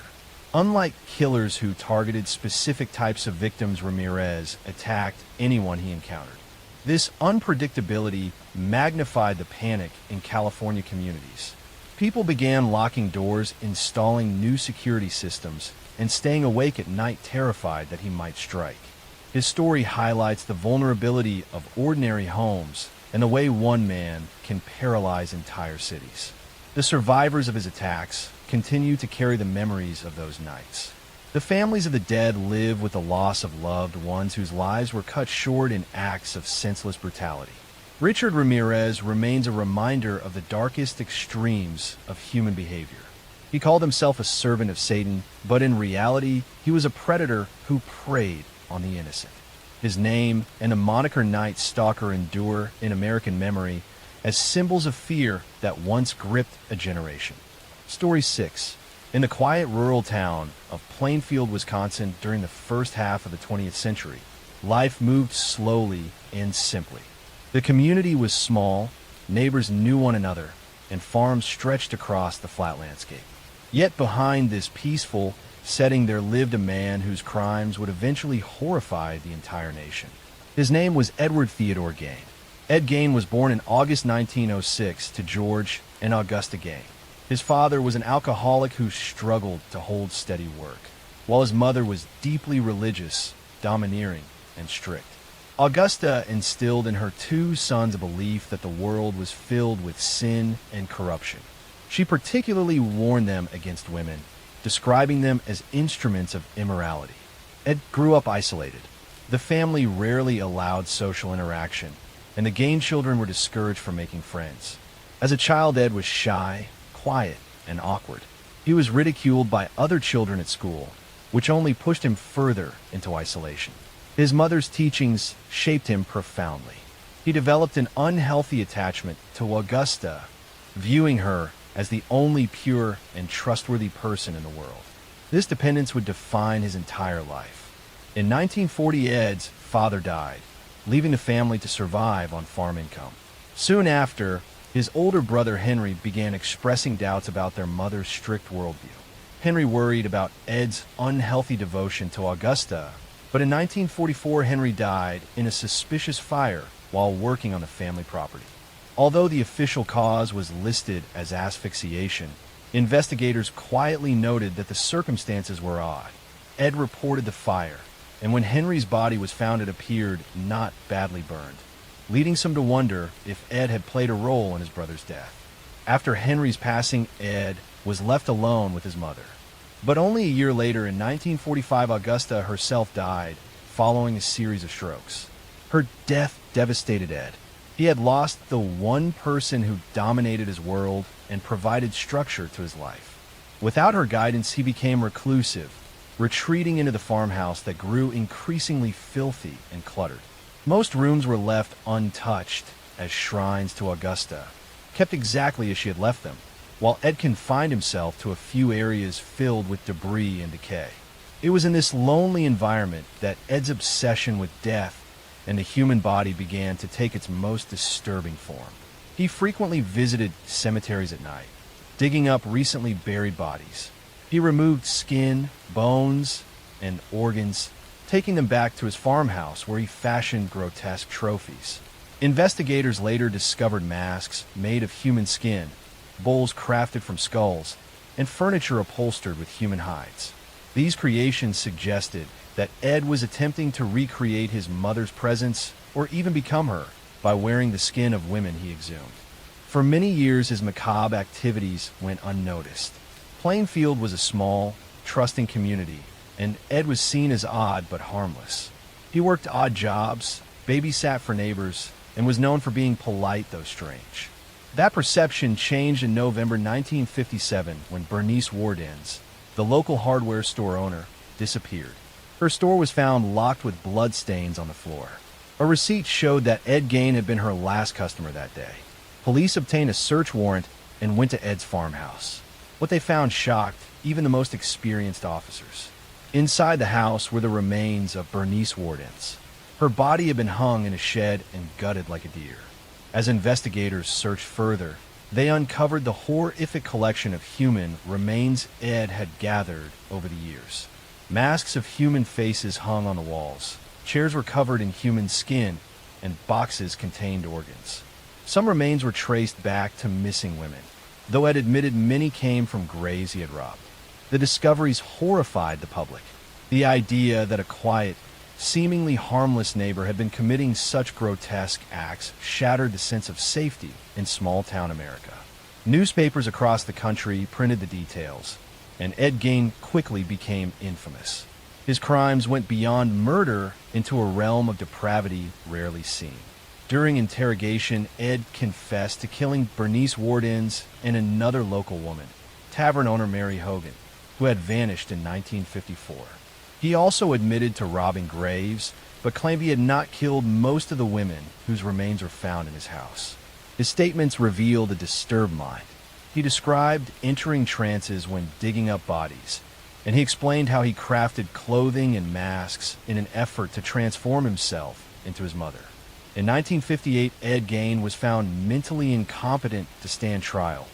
Unlike killers who targeted specific types of victims, Ramirez attacked anyone he encountered. This unpredictability magnified the panic in California communities. People began locking doors, installing new security systems, and staying awake at night, terrified that he might strike. His story highlights the vulnerability of ordinary homes and the way one man can paralyze entire cities. The survivors of his attacks continue to carry the memories of those nights. The families of the dead live with the loss of loved ones whose lives were cut short in acts of senseless brutality. Richard Ramirez remains a reminder of the darkest extremes of human behavior. He called himself a servant of Satan, but in reality, he was a predator who preyed on the innocent. His name and the moniker Night Stalker endure in American memory as symbols of fear that once gripped a generation. Story 6. In the quiet rural town of Plainfield, Wisconsin, during the first half of the 20th century, life moved slowly and simply. The community was small, neighbors knew one another, and farms stretched across the flat landscape. Yet behind this peaceful setting there lived a man whose crimes would eventually horrify the entire nation. His name was Edward Theodore Gain. Ed Gain was born in August 1906 to George and Augusta Gain. His father was an alcoholic who struggled to hold steady work, while his mother was deeply religious, domineering, and strict. Augusta instilled in her 2 sons a belief that the world was filled with sin and corruption. She particularly warned them against women, describing them as instruments of immorality. Ed grew up isolated. The family rarely allowed social interaction, and the Gain children were discouraged from making friends. As a child, Ed was shy, quiet, and awkward. He was ridiculed by other children at school, which only pushed him further into isolation. His mother's teachings shaped him profoundly. He developed an unhealthy attachment to Augusta, viewing her as the only pure and trustworthy person in the world. This dependence would define his entire life. In 1940, Ed's father died, leaving the family to survive on farm income. Soon after, his older brother Henry began expressing doubts about their mother's strict worldview. Henry worried about Ed's unhealthy devotion to Augusta, but in 1944 Henry died in a suspicious fire while working on the family property. Although the official cause was listed as asphyxiation, investigators quietly noted that the circumstances were odd. Ed reported the fire, and when Henry's body was found it appeared not badly burned, leading some to wonder if Ed had played a role in his brother's death. After Henry's passing, Ed was left alone with his mother. But only a year later, in 1945, Augusta herself died following a series of strokes. Her death devastated Ed. He had lost the one person who dominated his world and provided structure to his life. Without her guidance, he became reclusive, retreating into the farmhouse that grew increasingly filthy and cluttered. Most rooms were left untouched as shrines to Augusta, kept exactly as she had left them, while Ed confined himself to a few areas filled with debris and decay. It was in this lonely environment that Ed's obsession with death and the human body began to take its most disturbing form. He frequently visited cemeteries at night, digging up recently buried bodies. He removed skin, bones, and organs, taking them back to his farmhouse where he fashioned grotesque trophies. Investigators later discovered masks made of human skin, bowls crafted from skulls, and furniture upholstered with human hides. These creations suggested that Ed was attempting to recreate his mother's presence or even become her by wearing the skin of women he exhumed. For many years, his macabre activities went unnoticed. Plainfield was a small, trusting community, and Ed was seen as odd but harmless. He worked odd jobs, babysat for neighbors, and was known for being polite though strange. That perception changed in November 1957 when Bernice Wardens, the local hardware store owner, disappeared. Her store was found locked with bloodstains on the floor. A receipt showed that Ed Gain had been her last customer that day. Police obtained a search warrant and went to Ed's farmhouse. What they found shocked even the most experienced officers. Inside the house were the remains of Bernice Wardens. Her body had been hung in a shed and gutted like a deer. As investigators searched further, they uncovered the horrific collection of human remains Ed had gathered over the years. Masks of human faces hung on the walls. Chairs were covered in human skin, and boxes contained organs. Some remains were traced back to missing women, though Ed admitted many came from graves he had robbed. The discoveries horrified the public. The idea that a quiet, seemingly harmless neighbor had been committing such grotesque acts shattered the sense of safety in small-town America. Newspapers across the country printed the details, and Ed Gain quickly became infamous. His crimes went beyond murder into a realm of depravity rarely seen. During interrogation, Ed confessed to killing Bernice Wardens and another local woman, tavern owner Mary Hogan, who had vanished in 1954. He also admitted to robbing graves, but claimed he had not killed most of the women whose remains were found in his house. His statements revealed a disturbed mind. He described entering trances when digging up bodies, and he explained how he crafted clothing and masks in an effort to transform himself into his mother. In 1958, Ed Gain was found mentally incompetent to stand trial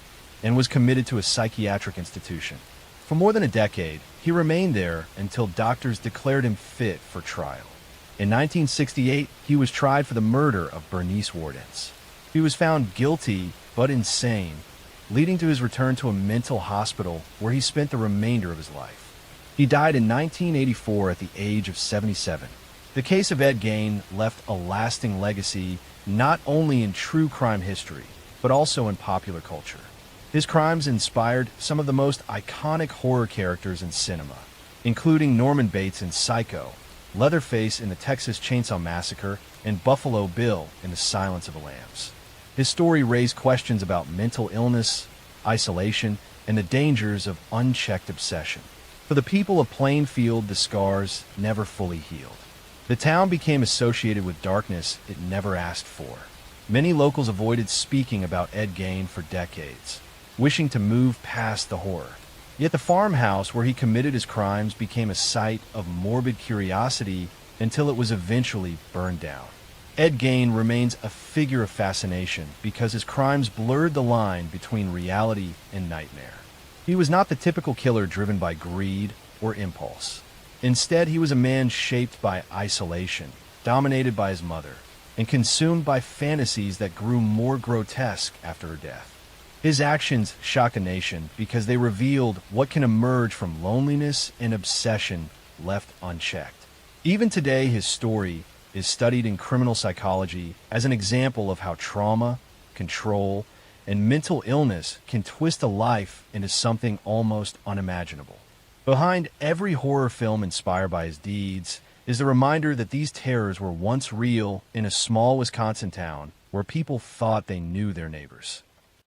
and was committed to a psychiatric institution. For more than a decade, he remained there until doctors declared him fit for trial. In 1968, he was tried for the murder of Bernice Wardens. He was found guilty but insane, leading to his return to a mental hospital where he spent the remainder of his life. He died in 1984 at the age of 77. The case of Ed Gain left a lasting legacy not only in true crime history, but also in popular culture. His crimes inspired some of the most iconic horror characters in cinema, including Norman Bates in Psycho, Leatherface in the Texas Chainsaw Massacre, and Buffalo Bill in The Silence of the Lambs. His story raised questions about mental illness, isolation, and the dangers of unchecked obsession. For the people of Plainfield, the scars never fully healed. The town became associated with darkness it never asked for. Many locals avoided speaking about Ed Gain for decades, wishing to move past the horror. Yet the farmhouse where he committed his crimes became a site of morbid curiosity until it was eventually burned down. Ed Gein remains a figure of fascination because his crimes blurred the line between reality and nightmare. He was not the typical killer driven by greed or impulse. Instead, he was a man shaped by isolation, dominated by his mother, and consumed by fantasies that grew more grotesque after her death. His actions shocked a nation because they revealed what can emerge from loneliness and obsession left unchecked. Even today, his story is studied in criminal psychology as an example of how trauma, control, and mental illness can twist a life into something almost unimaginable. Behind every horror film inspired by his deeds is the reminder that these terrors were once real in a small Wisconsin town where people thought they knew their neighbors.